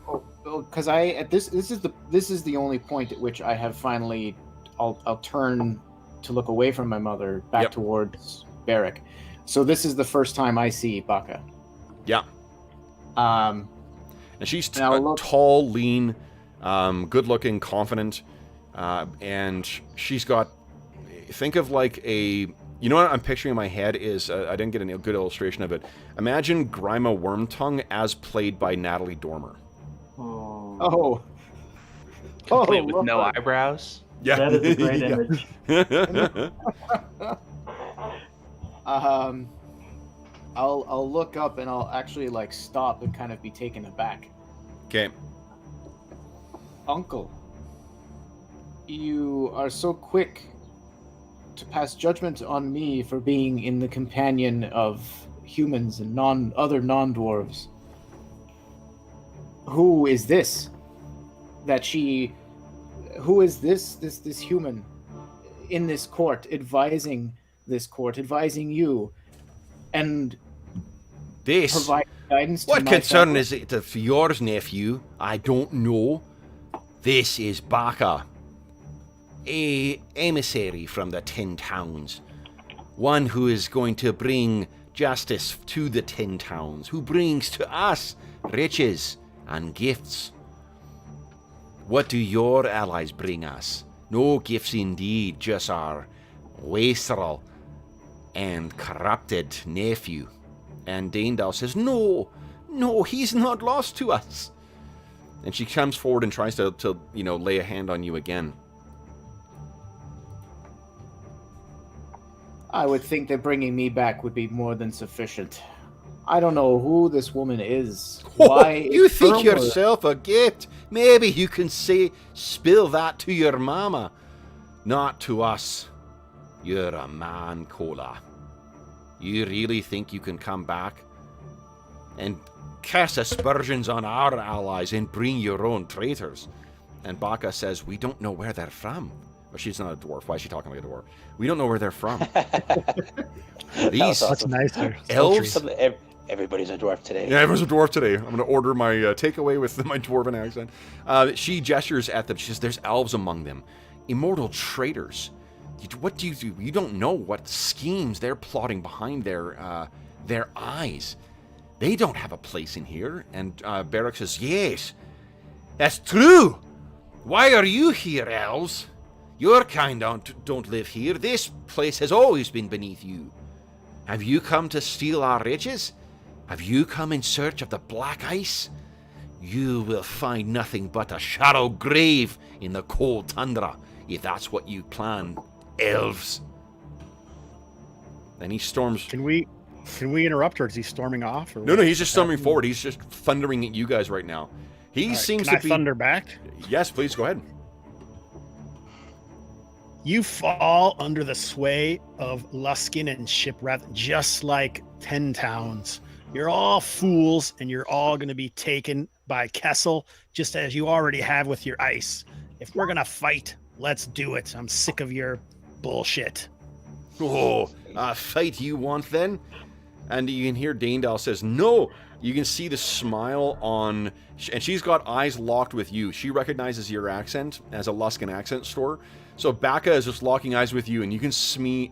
Because this is the only point at which I have finally I'll turn to look away from my mother back towards Berek. So this is the first time I see Baka.
Yeah. And she's tall, lean, good-looking, confident, and she's got. Think of like a. You know what I'm picturing in my head is, I didn't get a good illustration of it. Imagine Grima Wormtongue as played by Natalie Dormer.
Oh.
Complete with no eyebrows.
Yeah.
That is a great image.
I'll look up and I'll actually stop and kind of be taken aback.
Okay.
Uncle, you are so quick to pass judgment on me for being in the companion of humans and other non-dwarves. Who is this? Who is this human in this court, advising you, and provide guidance to
what
my
concern
family?
is it of yours, nephew? I don't know. This is Baka, a emissary from the 10 Towns, one who is going to bring justice to the 10 Towns, who brings to us riches and gifts. What do your allies bring us? No gifts indeed, just our wastrel and corrupted nephew. And Daendal says, no, he's not lost to us. And she comes forward and tries to lay a hand on you again.
I would think that bringing me back would be more than sufficient. I don't know who this woman is. Why?
You think yourself a gift? Maybe you can spill that to your mama. Not to us. You're a man, Cola. You really think you can come back and cast aspersions on our allies and bring your own traitors? And Baka says, we don't know where they're from. Well, she's not a dwarf. Why is she talking like a dwarf? We don't know where they're from. These
That's nicer.
elves.
Everybody's a dwarf today.
Yeah, everyone's a dwarf today. I'm going to order my takeaway with my dwarven accent. She gestures at them. She says, there's elves among them. Immortal traitors. What do you do? You don't know what schemes they're plotting behind their eyes. They don't have a place in here. And Berek says, yes, that's true. Why are you here, elves? Your kind don't live here. This place has always been beneath you. Have you come to steal our riches? Have you come in search of the black ice? You will find nothing but a shallow grave in the cold tundra, if that's what you plan, elves. Then he storms...
Can we interrupt, or is he storming off? Or
No, he's just storming forward. He's just thundering at you guys right now. He seems
Can
to be...
thunder back?
Yes, please, go ahead.
You fall under the sway of Luskin and Shipwrath, just like 10 towns. You're all fools, and you're all going to be taken by Kessel, just as you already have with your ice. If we're going to fight, let's do it. I'm sick of your bullshit.
Oh, a fight you want then? And you can hear Daendal says, no. You can see the smile on, and she's got eyes locked with you. She recognizes your accent as a Luskin accent store. So Baka is just locking eyes with you, and you can see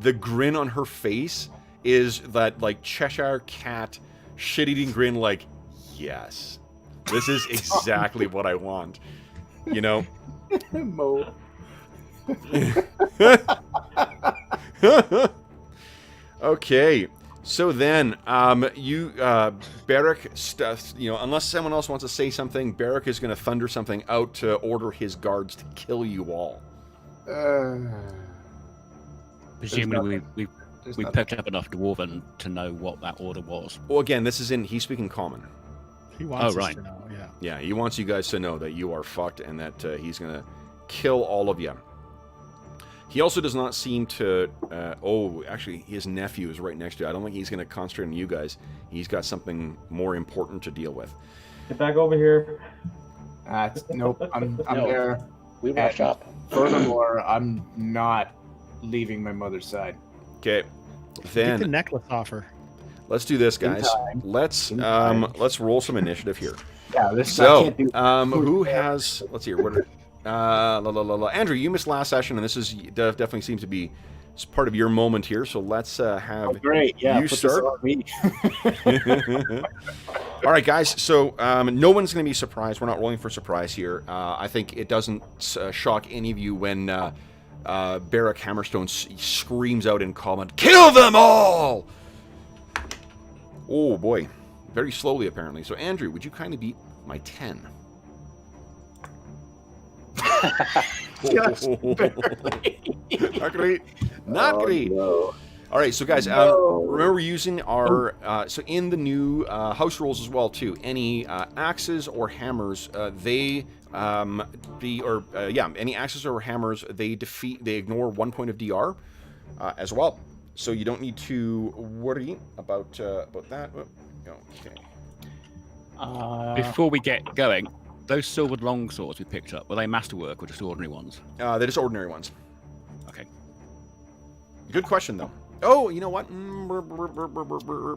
the grin on her face is that like Cheshire cat shit-eating grin, like, yes, this is exactly what I want. You know?
Mo.
Okay. So then, Berek, unless someone else wants to say something, Berek is going to thunder something out to order his guards to kill you all.
Presumably, we picked up enough Dwarven to know what that order was.
Well, again, he's speaking common.
He wants us to know, yeah.
Yeah, he wants you guys to know that you are fucked and that he's going to kill all of you. He also does not seem to... actually, his nephew is right next to you. I don't think he's going to concentrate on you guys. He's got something more important to deal with.
Get back over here.
Nope, I'm there.
We rush up.
Furthermore, I'm not leaving my mother's side.
Okay,
Get
then
the necklace off her.
let's do this, guys. Let's roll some initiative here.
Yeah, this
So, who has... Let's see here. What Andrew, you missed last session, and this is definitely seems to be part of your moment here. So let's have
great. Yeah,
you start. All right, guys. So no one's going to be surprised. We're not rolling for surprise here. I think it doesn't shock any of you when Berek Hammerstone screams out in comment, "Kill them all!" Oh boy, very slowly apparently. So Andrew, would you kindly beat my 10?
Just
Not great. Not great.
No.
All right, so guys, remember we're using our so in the new house rules as well too. Any axes or hammers, any axes or hammers, they ignore 1 point of DR as well. So you don't need to worry about that. Okay.
Before we get going, those silvered longswords we picked up, were they masterwork or just ordinary ones?
They're just ordinary ones.
Okay.
Good question, though. Oh, you know what?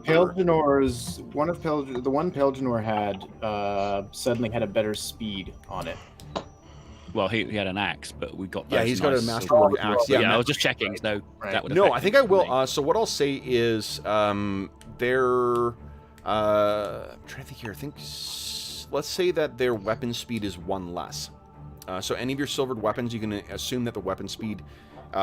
Pelgenor's the one Pelgenor had suddenly had a better speed on it.
Well, he had an axe, but we got.
Yeah, he's got a masterwork axe.
Yeah, I was just checking. So that would.
No, I think I will. So what I'll say is, they're. I'm trying to think here. I think. Let's say that their weapon speed is 1 less. So any of your silvered weapons, you can assume that the weapon speed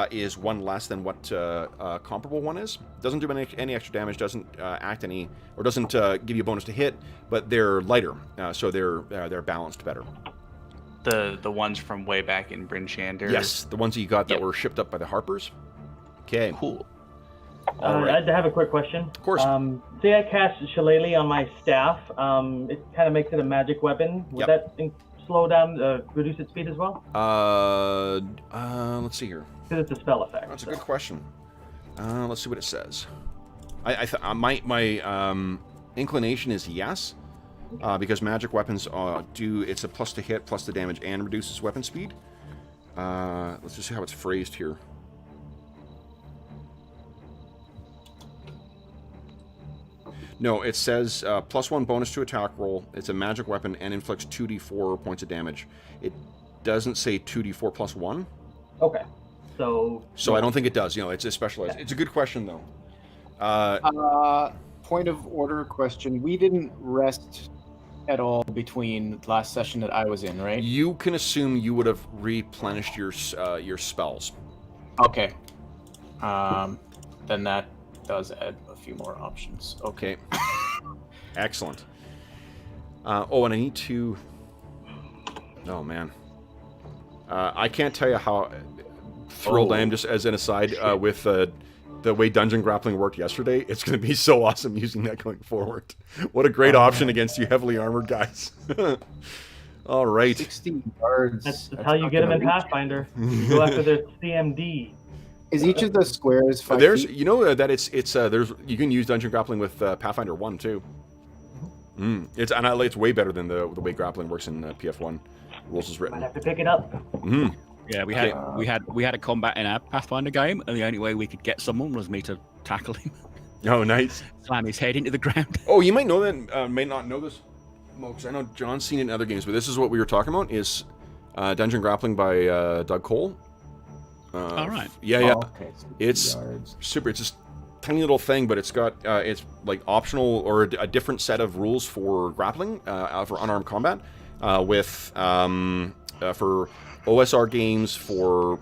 is 1 less than what a comparable one is. Doesn't do any extra damage, doesn't doesn't give you a bonus to hit, but they're lighter, so they're balanced better.
The ones from way back in Bryn Shander.
Yes, the ones that you got that were shipped up by the Harpers. Okay.
Cool.
I have a quick question.
Of course.
Say I cast Shillelagh on my staff. It kind of makes it a magic weapon. Would that slow down, reduce its speed as well?
Let's see here.
Because it's a spell effect.
That's a good question. Let's see what it says. My inclination is yes, because magic weapons it's a plus to hit, plus the damage, and reduces weapon speed. Let's just see how it's phrased here. No, it says +1 bonus to attack roll. It's a magic weapon and inflicts 2d4 points of damage. It doesn't say 2d4 plus 1.
Okay. So
I don't think it does. It's a specialized. It's a good question though.
Point of order question. We didn't rest at all between last session that I was in, right?
You can assume you would have replenished your spells.
Okay. Then that does add a few more options.
Okay. Excellent. And I need to... Oh, man. I can't tell you how thrilled I am, just as an aside, with the way dungeon grappling worked yesterday. It's going to be so awesome using that going forward. What a great option against you heavily armored guys. All right.
60 yards.
That's how you get them in Pathfinder. You go after their CMD.
Is each of the squares 5
There's,
feet?
you know, that it's there's you can use dungeon grappling with Pathfinder 1 too. It's way better than the way grappling works in PF1. Rules is written.
Might have to pick it up.
Yeah, we had a combat in our Pathfinder game, and the only way we could get someone was me to tackle him,
Oh, nice.
slam his head into the ground.
Oh, you might know that. May not know this, because I know John's seen it in other games, but this is what we were talking about: is dungeon grappling by Doug Cole.
All right.
Yeah, yeah.
Oh, okay. 60
It's
yards.
super. It's just tiny little thing, but it's got it's like optional or a different set of rules for grappling for unarmed combat with for OSR games, for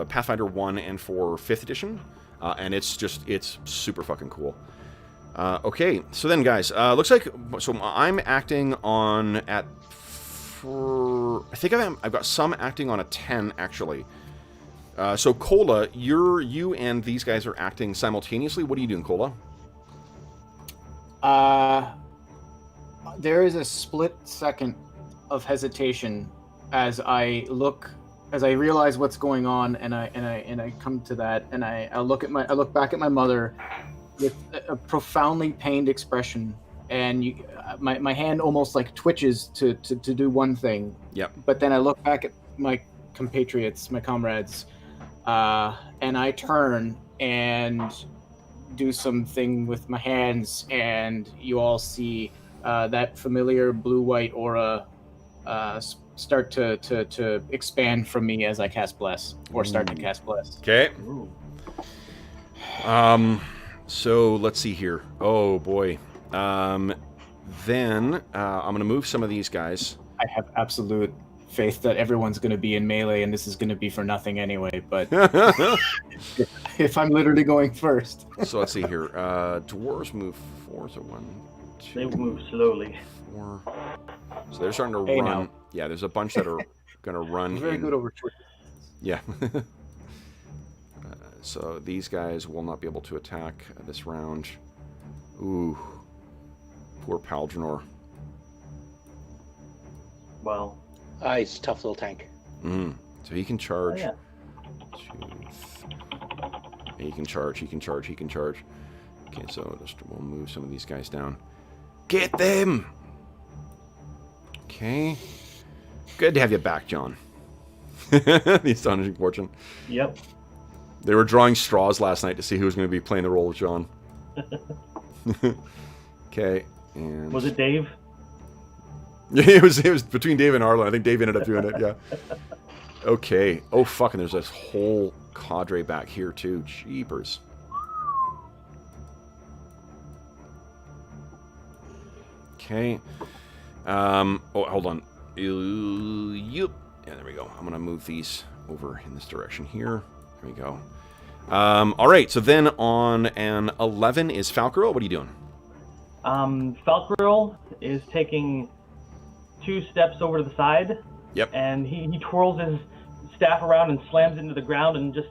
Pathfinder 1 and for 5th edition, and it's super fucking cool. Okay, so then guys, looks like I'm acting on I think I've got some acting on a 10 actually. So Cola, you and these guys are acting simultaneously. What are you doing, Cola?
There is a split second of hesitation as I realize what's going on, and I come to that, and I look back at my mother with a profoundly pained expression, and my hand almost like twitches to do one thing.
Yep.
But then I look back at my compatriots, my comrades, and I turn and do something with my hands, and you all see that familiar blue-white aura start to expand from me as I cast Bless, or start to cast Bless.
Okay. So let's see here. Oh boy. Then I'm gonna move some of these guys.
I have absolute faith that everyone's going to be in melee, and this is going to be for nothing anyway. But if I'm literally going first,
So let's see here. Dwarves move 4, so 1, 2.
They move slowly.
4. So they're starting to
Hey,
run.
now.
Yeah, there's a bunch that are gonna run.
I'm very
in-
good over Twitter.
Yeah. So these guys will not be able to attack this round. Ooh. Poor Paldranor.
Well,
He's a tough little tank.
So he can charge.
yeah.
He can charge. Okay, so we'll move some of these guys down. Get them! Okay. Good to have you back, John. The Astonishing Fortune.
Yep.
They were drawing straws last night to see who was going to be playing the role of John. Okay, and
Was it Dave?
Yeah, it was between Dave and Arlen. I think Dave ended up doing it. Yeah. Okay. Oh fuck! And there's this whole cadre back here too. Jeepers. Okay. Oh, hold on. Yep. Yeah, there we go. I'm gonna move these over in this direction here. There we go. All right. So then on an 11 is Falcarel. What are you doing?
Falcarel is taking 2 steps over to the side.
Yep.
And he twirls his staff around and slams it into the ground, and just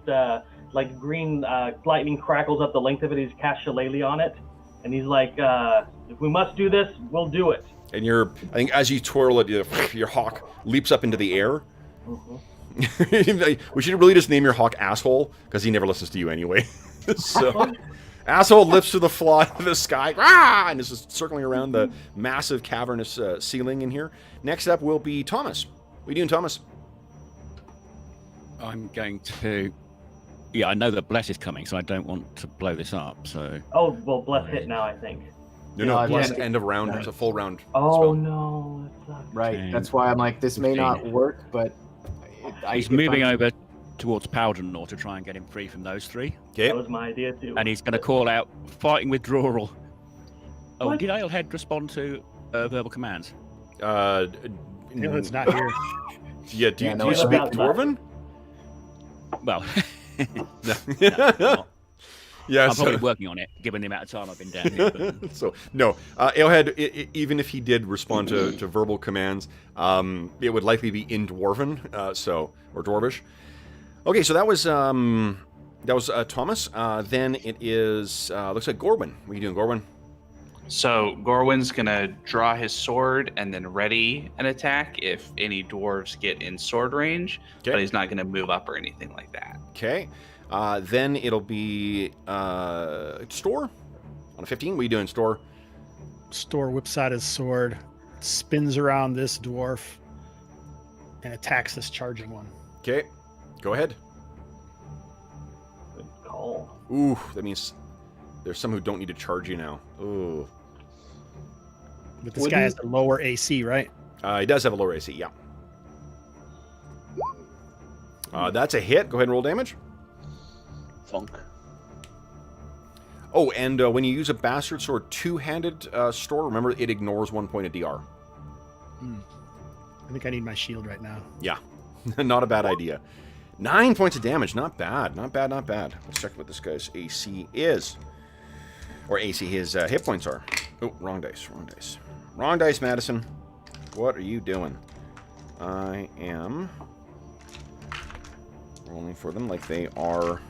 like green lightning crackles up the length of it. He's cast Shillelagh on it, and he's like, if we must do this, we'll do it.
And I think as you twirl it, your hawk leaps up into the air. We should really just name your hawk Asshole, because he never listens to you anyway. So, Asshole lifts to the sky, rah, and is just circling around the massive cavernous ceiling in here. Next up will be Thomas. What are you doing, Thomas?
I'm going to. Yeah, I know that Bless is coming, so I don't want to blow this up. So.
Oh, well, Bless hit now, I think.
No,
Yeah,
plus
yeah.
end of round. It's a full round.
Oh,
spell.
no. That sucks.
Right.
Okay.
That's why I'm like, this may not work, but
He's moving over towards Paldranor to try and get him free from those 3.
Okay.
That was my idea, too.
And he's going to call out, fighting withdrawal. Oh,
What?
did Alehead respond to verbal commands?
It's not here.
Yeah. Do
Yeah,
you
no, it's
speak
not.
Dwarven?
Well,
No. Yeah.
I'm
so-
probably working on it, given the amount of time I've been down here. But
So no, Alehead, even if he did respond to verbal commands, it would likely be in Dwarven, or Dwarvish. Okay, so that was Thomas. Then it is looks like Gorwin. What are you doing, Gorwin?
So Gorwin's gonna draw his sword and then ready an attack if any dwarves get in sword range, but he's not gonna move up or anything like that.
Okay. Then it'll be Store on a 15. What are you doing, Store?
Store whips out his sword, spins around this dwarf, and attacks this charging one.
Okay. Go ahead.
Good call.
Ooh, that means there's some who don't need to charge you now. Ooh.
But this guy has a lower AC, right?
He does have a lower AC, yeah. That's a hit. Go ahead and roll damage.
Funk.
Oh, and when you use a Bastard Sword two-handed Store, remember it ignores 1 point of DR.
I think I need my shield right now.
Yeah, not a bad idea. 9 points of damage, not bad, not bad, not bad. Let's check what this guy's AC is. Or AC, his hit points are. Oh, wrong dice, wrong dice. Wrong dice, Madison. What are you doing? I am rolling for them like they are.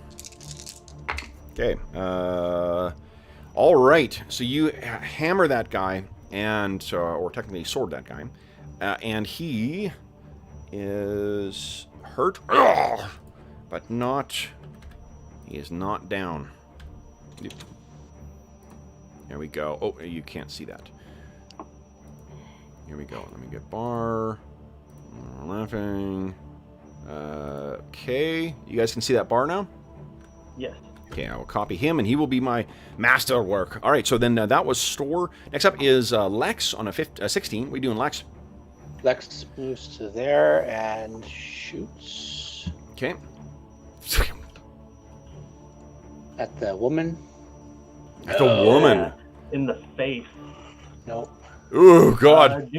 Okay. All right. So you hammer that guy, and or technically sword that guy, and he is hurt, but not. He is not down. There we go. Oh, you can't see that. Here we go. Let me get bar. Laughing. Okay. You guys can see that bar now?
Yes.
Okay, I will copy him, and he will be my masterwork. All right, so then that was Store. Next up is Lex on a 16. What are you doing, Lex?
Lex moves to there and shoots.
Okay.
At the woman.
At the woman.
In the face.
Nope.
Oh, God.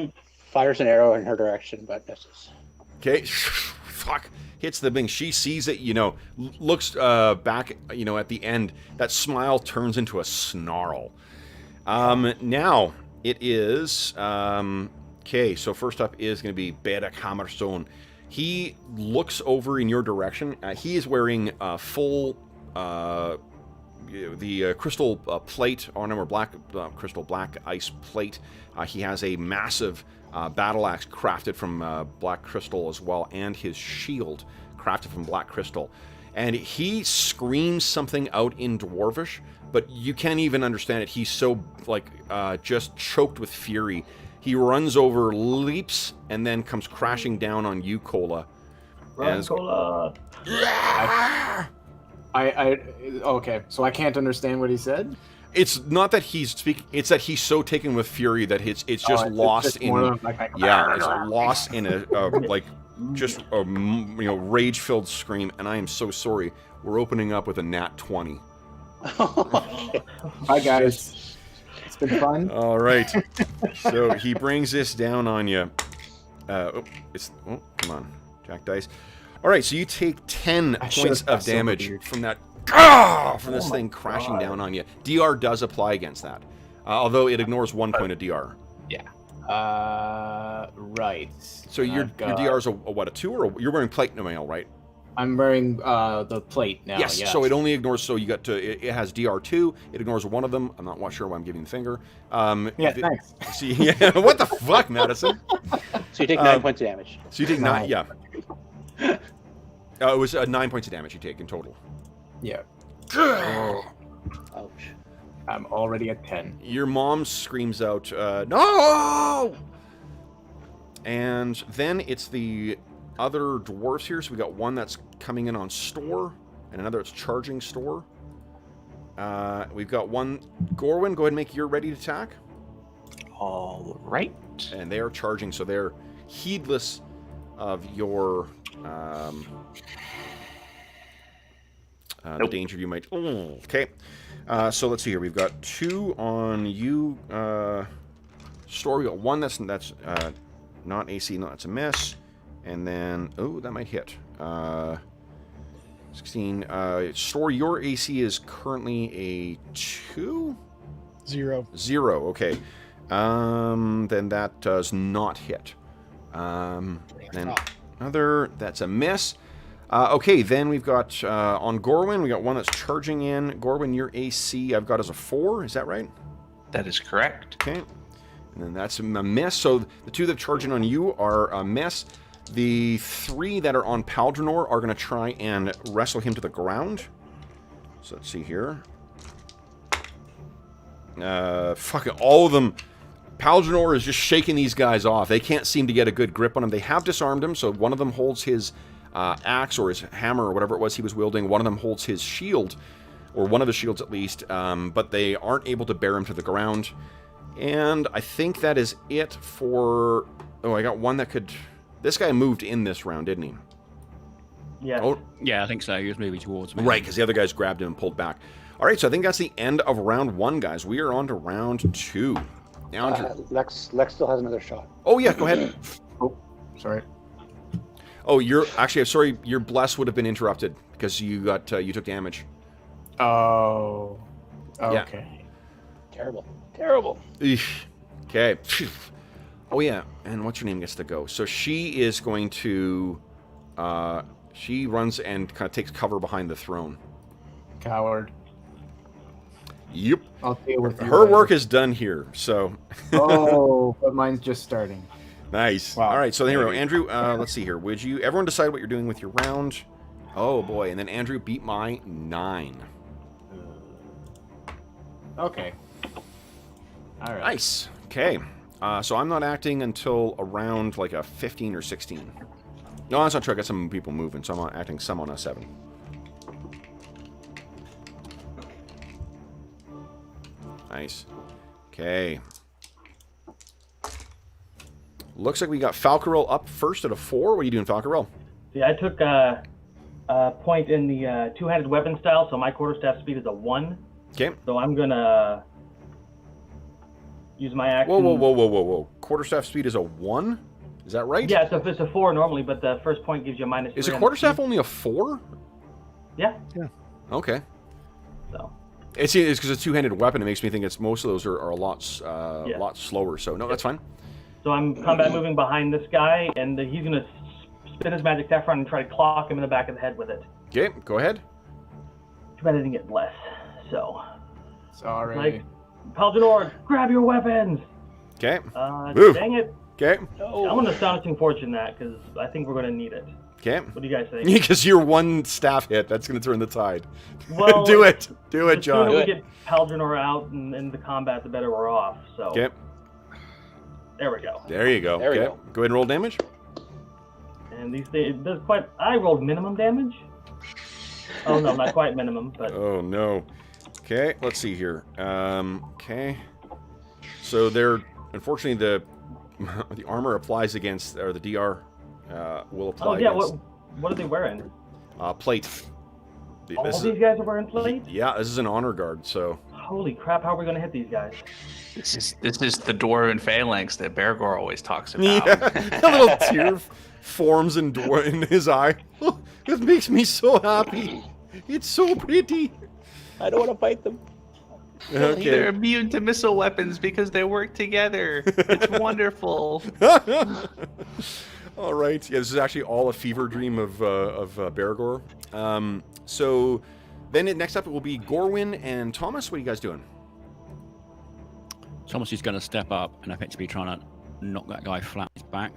Fires an arrow in her direction, but misses.
Okay. Fuck. Hits the thing. She sees it, looks back, at the end. That smile turns into a snarl. Now, it is... okay, so first up is going to be Berek Hammerstone. He looks over in your direction. He is wearing full... the crystal plate on him, or black crystal black ice plate. He has a massive battle axe crafted from black crystal as well, and his shield crafted from black crystal. And he screams something out in Dwarvish, but you can't even understand it. He's so just choked with fury. He runs over, leaps, and then comes crashing down on you, Cola.
Run, Cola.
Okay, so I can't understand what he said.
It's not that he's speaking; it's that he's so taken with fury that it's just lost in it's lost in a rage-filled scream. And I am so sorry. We're opening up with a nat 20.
Bye, guys. It's been fun.
All right. So he brings this down on you. Come on, Jack dice. All right, so you take 10 points of damage from that. From this thing crashing down on you. DR does apply against that, although it ignores 1 point of DR.
Yeah. Right.
So your DR is a 2, or you're wearing plate mail, right?
I'm wearing the plate now.
Yes. So it only ignores. So you got to. It has DR2. It ignores one of them. I'm not sure why I'm giving the finger.
Thanks.
See, yeah. What the fuck, Madison?
So you take 9 points of damage.
So you take 9. Yeah. It was 9 points of damage you take in total.
Yeah.
Ouch.
I'm already at 10.
Your mom screams out, no! And then it's the other dwarves here. So we got one that's coming in on Store, and another that's charging Store. We've got one. Gorwin, go ahead and make your ready to attack.
All right.
And they are charging, so they're heedless of your... the danger you might... Okay. So let's see here. We've got 2 on you, Store. We got 1 that's not AC. No, that's a miss. And then... Oh, that might hit. 16. Store, your AC is currently a 2?
0.
0, okay. Then that does not hit. Then another... That's a miss. Okay, then we've got, on Gorwin, we got one that's charging in. Gorwin, your AC I've got as a 4, is that right?
That is correct.
Okay. And then that's a miss. So the 2 that charge in on you are a miss. The 3 that are on Paldronor are going to try and wrestle him to the ground. So let's see here. Fucking all of them. Paldronor is just shaking these guys off. They can't seem to get a good grip on him. They have disarmed him, so one of them holds his axe or his hammer or whatever it was he was wielding. One of them holds his shield, or one of the shields at least, but they aren't able to bear him to the ground. And I think that is it for... Oh, I got one that could... This guy moved in this round, didn't he?
Yeah.
Oh,
Yeah, I think so. He was moving towards me.
right, because the other guys grabbed him and pulled back. All right, so I think that's the end of round 1, guys. We are on to round 2. Now,
Lex still has another shot.
oh, yeah, go ahead.
Oh, sorry.
Oh, you're... Actually, I'm sorry, your bless would have been interrupted because you got you took damage.
Oh.
Yeah.
Okay.
Terrible. Terrible.
Eesh. Okay. Oh, yeah, and what's your name gets to go? So she is going to... she runs and kind of takes cover behind the throne.
Coward.
Yep.
I'll deal with you
Her
later.
work is done here, so...
Oh, but mine's just starting.
Nice.
Wow.
All right, so here we go. Andrew, let's see here. Would you... Everyone decide what you're doing with your round. Oh, boy. And then Andrew beat my 9.
Okay. All right.
Nice. Okay. So I'm not acting until around like a 15 or 16. No, that's not true. I got some people moving, so I'm not acting some on a 7. Nice. Okay. Looks like we got Falcarel up first at a 4. What are you doing, Falcarel?
See, I took a point in the two-handed weapon style, so my quarterstaff speed is a 1.
Okay.
So I'm gonna use my action.
Whoa. Quarterstaff speed is a 1? Is that right?
Yeah, so it's a 4 normally, but the first point gives you a -3.
Is a
on the
quarterstaff
speed.
only a 4?
Yeah.
Okay.
So.
It's because it's a two-handed weapon. It makes me think it's most of those are a lot slower. So no, that's fine.
So I'm combat moving behind this guy, and he's gonna spin his magic staff around and try to clock him in the back of the head with it.
Okay, go ahead.
Too bad I didn't get bless. So.
Sorry.
Like, Paldronor, grab your weapons.
Okay.
Move. Dang it.
Okay.
I'm gonna astonishing fortune that because I think we're gonna need it.
Okay.
What do you guys think?
Because you're one staff hit, that's going to turn the tide.
Well,
do it,
The
John.
sooner we get Paldronor out and in the combat, the better we're off. So.
Okay.
There we go.
There you go.
There we
okay.
go.
Go ahead and roll damage.
And these things, it does quite. I rolled minimum damage. Oh no, not quite minimum, but.
Oh no. Okay, let's see here. Okay. So they're unfortunately the armor applies against, or the DR will apply.
Oh yeah,
against,
what are they wearing?
plate.
All these guys are wearing plate?
Yeah, this is an honor guard. So.
Holy crap! How are we gonna hit these guys?
This is the dwarven phalanx that Bergor always talks about.
Yeah, a little tear forms in his eye. Oh, it makes me so happy. It's so pretty.
I don't want to fight them.
They're
Okay.
immune to missile weapons because they work together. It's wonderful.
All right. Yeah, this is actually all a fever dream of Bergor. So then next up it will be Gorwin and Thomas. What are you guys doing?
Thomas is going to step up and effectively trying to knock that guy flat on his back.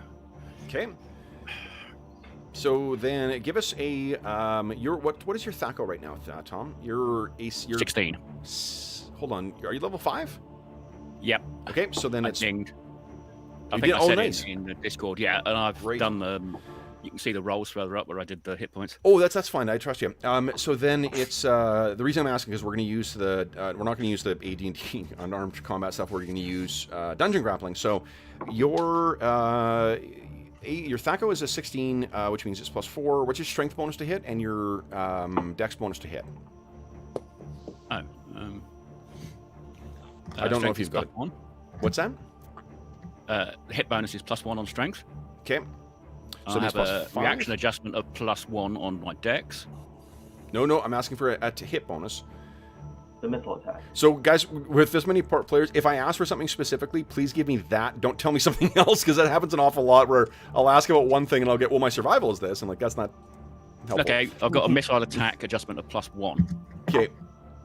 Okay. So then give us a your what is your THAC0 right now, Tom? You're
16.
Hold on. Are you level 5?
Yep.
Okay, so then
I
it's
dinged. I
You
think
did?
I
Oh,
said
nice.
in the Discord, yeah, and I've
Great.
done the. You can see the rolls further up where I did the hit points.
Oh, that's fine. I trust you. So then it's the reason I'm asking is we're going to use the we're not going to use the AD&D unarmed combat stuff. We're going to use dungeon grappling. So your THAC0 is a 16, which means it's +4. What's your strength bonus to hit and your dex bonus to hit?
Oh.
I don't know if
strength
you've
is
got it.
+1.
What's that?
The hit bonus is +1 on strength.
Okay.
So I
that's
have a
+5?
reaction adjustment of +1 on my dex.
No, I'm asking for a hit bonus.
The missile attack.
So, guys, with this many players, if I ask for something specifically, please give me that. Don't tell me something else, because that happens an awful lot where I'll ask about one thing and I'll get, well, my survival is this. I'm like, that's not helpful.
Okay, I've got a missile attack adjustment of +1.
Okay.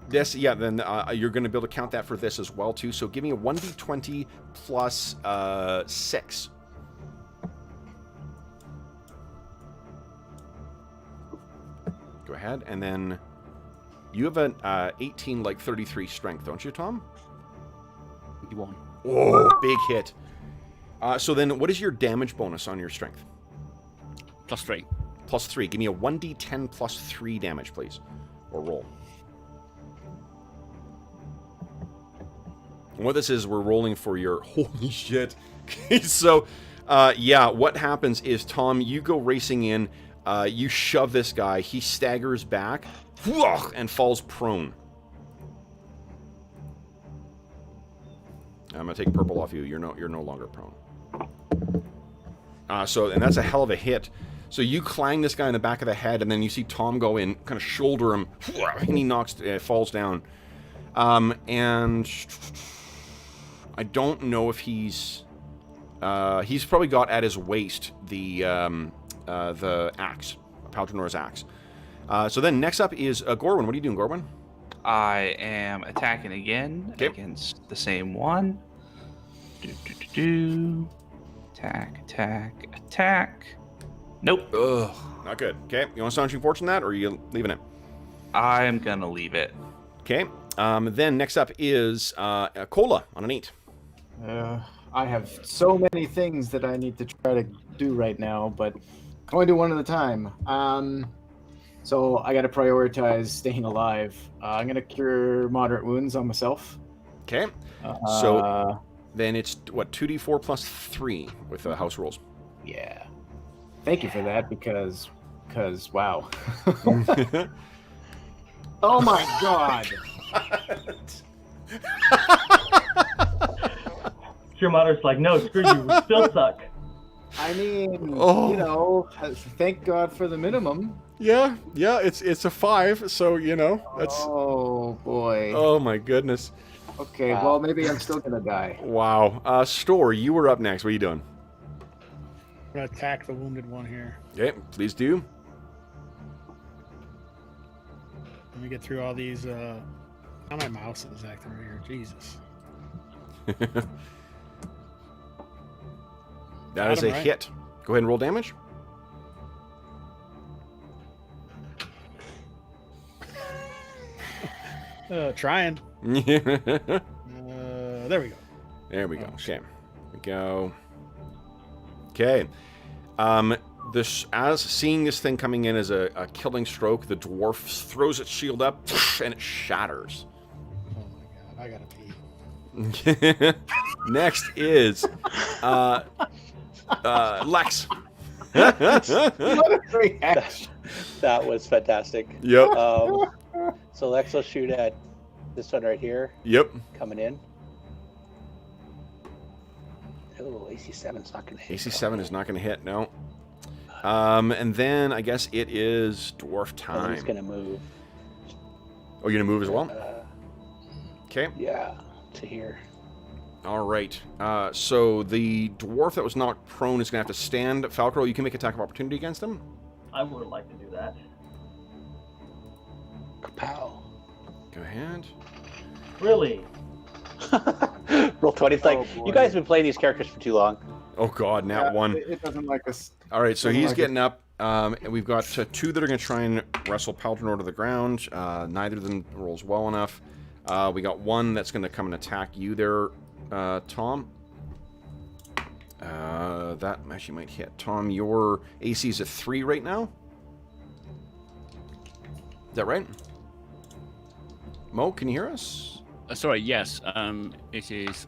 Yes, yeah, then you're going to be able to count that for this as well, too. So give me a 1d20 plus 6. Go ahead, and then you have an 18, like 33 strength, don't you, Tom?
51.
Oh, big hit. So then what is your damage bonus on your strength?
+3.
+3. Give me a 1d10 plus 3 damage, please. Or roll. And what this is, we're rolling for your... Holy shit. Okay, so, yeah, what happens is, Tom, you go racing in, you shove this guy, he staggers back, and falls prone. I'm going to take purple off you. You're no longer prone. And that's a hell of a hit. So you clang this guy in the back of the head, and then you see Tom go in, kind of shoulder him, and he falls down. And I don't know if he's probably got at his waist the axe, Paltronor's axe. So then next up is Gorwin. What are you doing, Gorwin?
I am attacking again against the same one. Attack. Nope.
Ugh, not good. Okay, you want to Astonishing Fortune that, or are you leaving it?
I'm gonna leave it.
Okay. Then next up is Cola on an 8.
I have so many things that I need to try to do right now, but I can only do one at a time. So I got to prioritize staying alive. I'm going to cure moderate wounds on myself.
Okay. So then it's, what, 2d4 plus 3 with the house rules.
Yeah. Thank you for that, because wow. Oh my god.
Cure Moderate's like, no, screw you, we still suck.
I mean, you know, thank God for the minimum.
Yeah, it's a 5, so, you know, that's...
Oh, boy.
Oh, my goodness.
Okay, well, maybe I'm still gonna die.
Wow. Store, you were up next. What are you doing?
I'm going to attack the wounded one here.
Okay, please do.
Let me get through all these, Now my mouse is acting weird. Jesus.
That is a hit. Go ahead and roll damage.
Trying. There we go.
There we go. Okay. There we go. Okay. As seeing this thing coming in as a killing stroke, the dwarf throws its shield up and it shatters.
Oh my god, I gotta pee.
Next is Lex.
That was fantastic.
Yep.
So Lex will shoot at this one right here.
Yep.
Coming in. Oh, AC7's not going to hit.
AC7 is not going to hit, no. And then I guess it is dwarf time.
He's going to move.
Oh, you're going to move as well? Okay.
Yeah, to here.
All right. So the dwarf that was knocked prone is going to have to stand. Falcro, you can make attack of opportunity against him.
I would like to do that.
Kapow.
Go ahead.
Really?
Roll 20. It's like, you guys have been playing these characters for too long.
Oh, God, nat 1.
It doesn't like us.
All right, so he's getting up. And we've got 2 that are going to try and wrestle Paltrinor to the ground. Neither of them rolls well enough. We got 1 that's going to come and attack you there, Tom. That actually might hit. Tom, your AC is a 3 right now? Is that right? Mo, can you hear us?
Sorry, yes. It is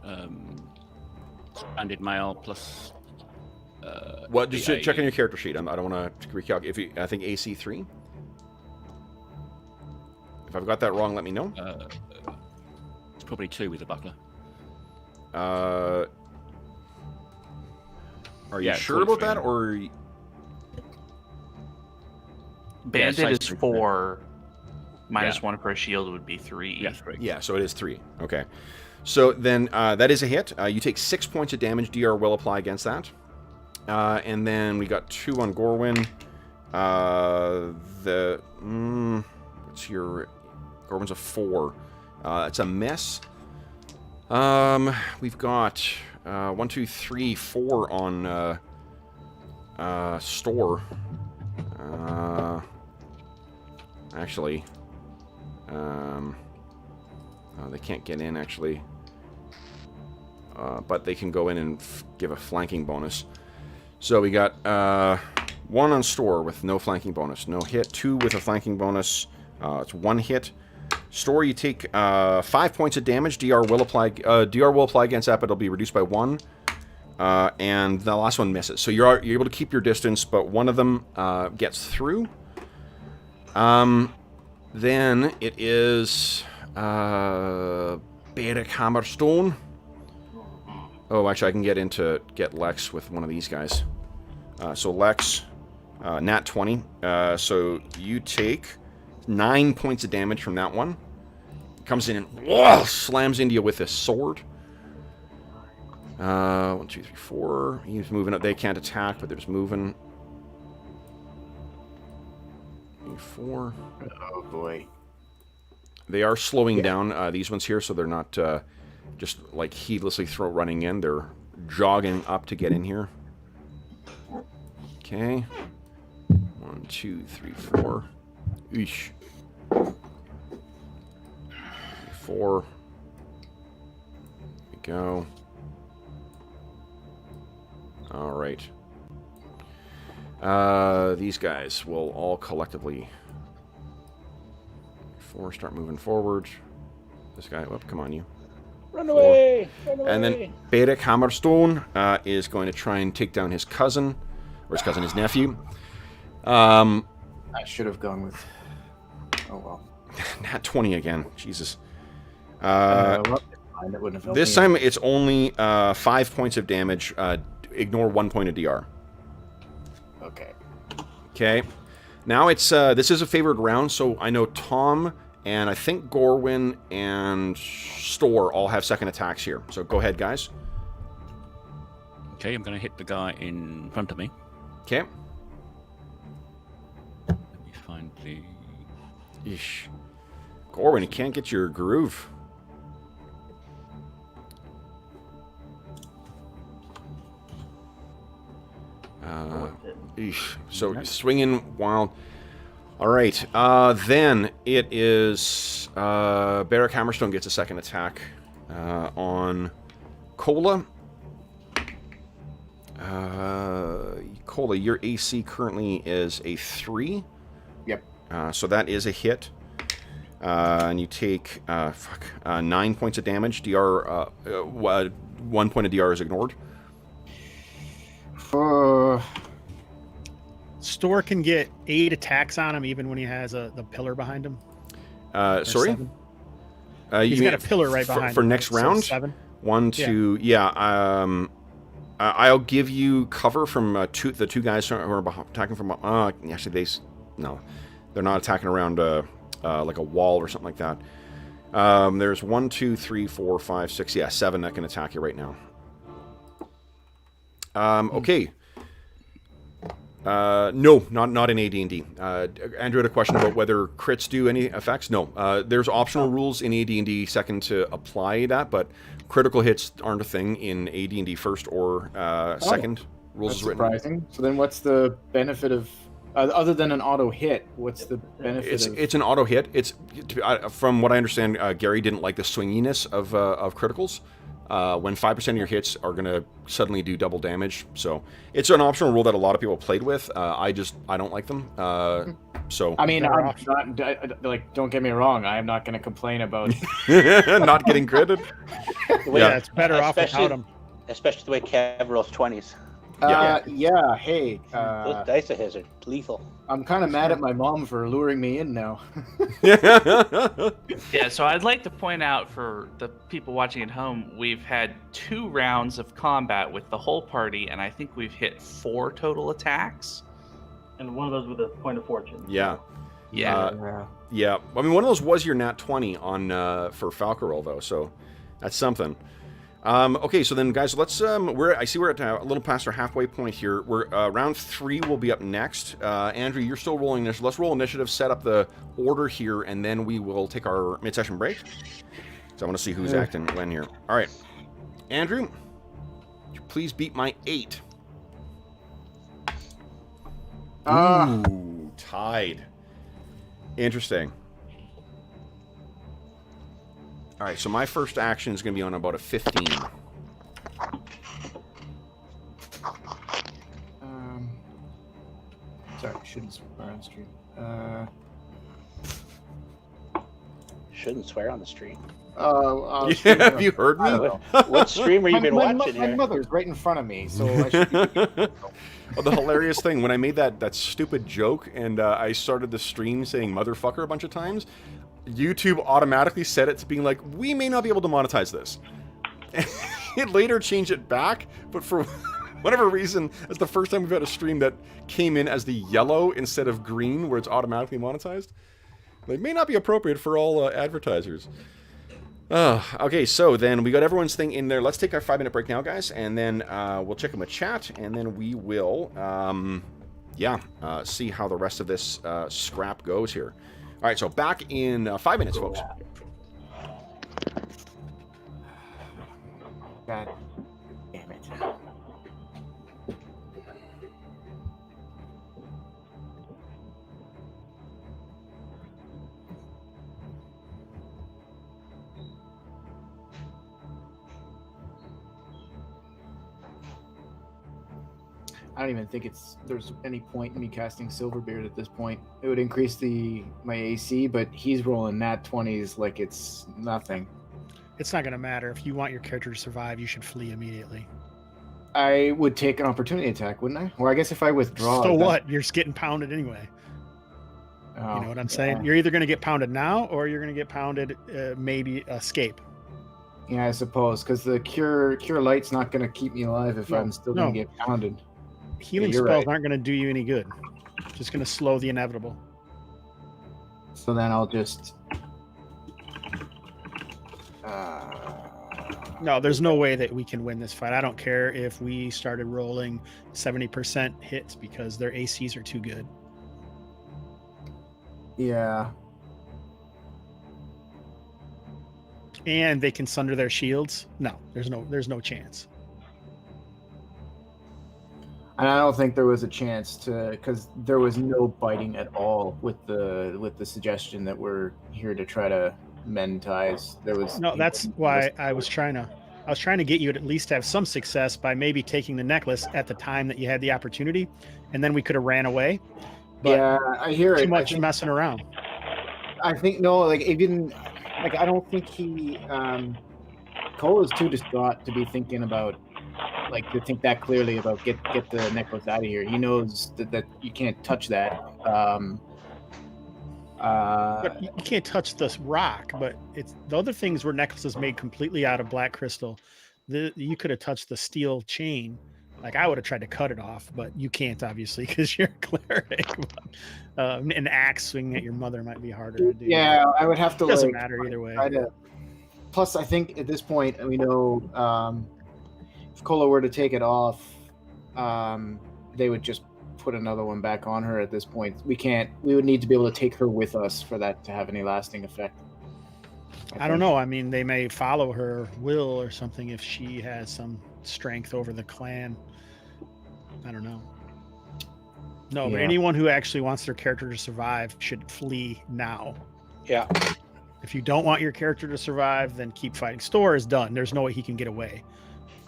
standard male plus.
Well, just check on your character sheet. I don't want to recalculate. I think AC 3. If I've got that wrong, let me know.
It's probably 2 with the buckler.
Are you sure about that, or?
Bandit is 4. Minus 1 for a shield would be 3.
Yeah, 3.
Yeah, so it is 3. Okay. So then that is a hit. You take 6 points of damage. DR will apply against that. And then we got 2 on Gorwin. What's your... Gorwin's a 4. It's a miss. We've got 1, 2, 3, 4 on store. Actually, they can't get in actually, but they can go in and give a flanking bonus. So we got 1 on store with no flanking bonus, no hit. 2 with a flanking bonus. It's 1 hit. Store, you take 5 points of damage. DR will apply against that, but it'll be reduced by 1. And the last one misses. So you're able to keep your distance, but one of them gets through. Then it is Berek Hammerstone. Oh, actually, I can get Lex with one of these guys. So Lex, nat 20. So you take 9 points of damage from that one. Comes in and slams into you with his sword. 1, 2, 3, 4. He's moving up. They can't attack, but they're just moving. 4.
Oh boy.
They are slowing down these ones here, so they're not just like heedlessly running in. They're jogging up to get in here. Okay. 1, 2, 3, 4. Eesh. 4. There we go. All right. These guys will all collectively 4 start moving forward. This guy, come on, you.
Run away! Run away!
And then Berek Hammerstone is going to try and take down his cousin, or his nephew.
I should have gone with. Oh well.
Nat 20 again. Jesus.
Well,
this time it's only 5 points of damage. Ignore 1 point of DR.
Okay.
Okay. Now it's this is a favored round, so I know Tom and I think Gorwin and Store all have second attacks here. So go ahead, guys.
Okay, I'm going to hit the guy in front of me.
Okay.
Let me find the...
Eesh. Gorwin, you can't get your groove. So swinging wild. All right. Then it is Berek Hammerstone gets a second attack on Cola. Cola, your AC currently is a 3.
Yep.
So that is a hit. And you take 9 points of damage. DR 1 point of DR is ignored.
Store can get 8 attacks on him even when he has the pillar behind him.
Sorry?
He's got a pillar right behind him.
For next round?
7?
1, 2, yeah. I'll give you cover from the 2 guys who are attacking from... actually, they're not attacking around like a wall or something like that. There's 1, 2, 3, 4, 5, 6, 7 that can attack you right now. Okay. No, not in AD&D. Andrew had a question about whether crits do any effects. No, there's optional rules in AD&D second to apply that, but critical hits aren't a thing in AD&D first or second. Rules
That's
is written.
surprising. So then, what's the benefit of other than an auto hit? What's the benefit?
It's an auto hit. It's from what I understand, Gary didn't like the swinginess of criticals. When 5% of your hits are going to suddenly do double damage. So it's an optional rule that a lot of people played with. I don't like them. So
I mean, I'm not, like, don't get me wrong. I am not going to complain about
not getting critted.
Yeah, it's better off without them.
Especially the way Kev rolls 20s.
Yeah. Hey,
those dice of his are lethal.
I'm kind of mad at my mom for luring me in now.
Yeah, so I'd like to point out for the people watching at home, we've had 2 rounds of combat with the whole party, and I think we've hit 4 total attacks.
And one of those with a point of fortune.
Yeah.
Yeah.
Yeah. I mean, one of those was your nat 20 on for Falcarol, though, so that's something. Okay, so then, guys, let's. I see we're at a little past our halfway point here. We're round 3 will be up next. Andrew, you're still rolling initiative. Let's roll initiative, set up the order here, and then we will take our mid-session break. So I want to see who's acting when here. All right, Andrew, would you please beat my 8. Ooh, tied. Interesting. All right, so my first action is going to be on about a 15.
Sorry, shouldn't swear on stream.
Shouldn't swear on the stream.
Have you heard me?
What stream have you been watching
my
here?
mother's right in front of me, so I should be...
Oh, the hilarious thing, when I made that stupid joke and I started the stream saying motherfucker a bunch of times, YouTube automatically set it to being like, we may not be able to monetize this. It later changed it back, but for whatever reason, it's the first time we've had a stream that came in as the yellow instead of green, where it's automatically monetized. It may not be appropriate for all advertisers. Okay, so then we got everyone's thing in there. Let's take our 5-minute break now, guys, and then we'll check in with chat, and then we will, see how the rest of this scrap goes here. All right, so back in 5 minutes, folks.
God damn it. I don't even think there's any point in me casting Silverbeard at this point. It would increase my AC, but he's rolling nat 20s like it's nothing.
It's not going to matter. If you want your character to survive, you should flee immediately.
I would take an opportunity attack, wouldn't I? Or I guess if I withdraw...
So what? You're just getting pounded anyway.
Oh,
you know what I'm saying? You're either going to get pounded now, or you're going to get pounded, maybe escape.
Yeah, I suppose, because the cure light's not going to keep me alive if I'm still going to get pounded.
Healing spells aren't going to do you any good. Just going to slow the inevitable.
So then I'll just...
No, there's no way that we can win this fight. I don't care if we started rolling 70% hits because their ACs are too good.
Yeah.
And they can sunder their shields. No, there's no chance.
And I don't think there was a chance because there was no biting at all with the suggestion that we're here to try to mend ties. There was
no. That's why I was trying to get you to at least have some success by maybe taking the necklace at the time that you had the opportunity, and then we could have ran away. But
yeah, I hear it.
Too much messing around.
I think no, like even like I don't think he Cole is too distraught to be thinking about. Like to think that clearly about get the necklace out of here. He knows that you can't touch that.
But you can't touch this rock. But it's the other things were necklaces made completely out of black crystal. You could have touched the steel chain. Like I would have tried to cut it off, but you can't obviously because you're a cleric. An axe swing at your mother might be harder to do.
Yeah, I would have to.
It doesn't matter either way.
Plus, I think at this point we know. If Kola were to take it off, they would just put another one back on her at this point. We would need to be able to take her with us for that to have any lasting effect.
I don't know. I mean, they may follow her will or something if she has some strength over the clan. I don't know. No, but anyone who actually wants their character to survive should flee now.
Yeah.
If you don't want your character to survive, then keep fighting. Store is done. There's no way he can get away.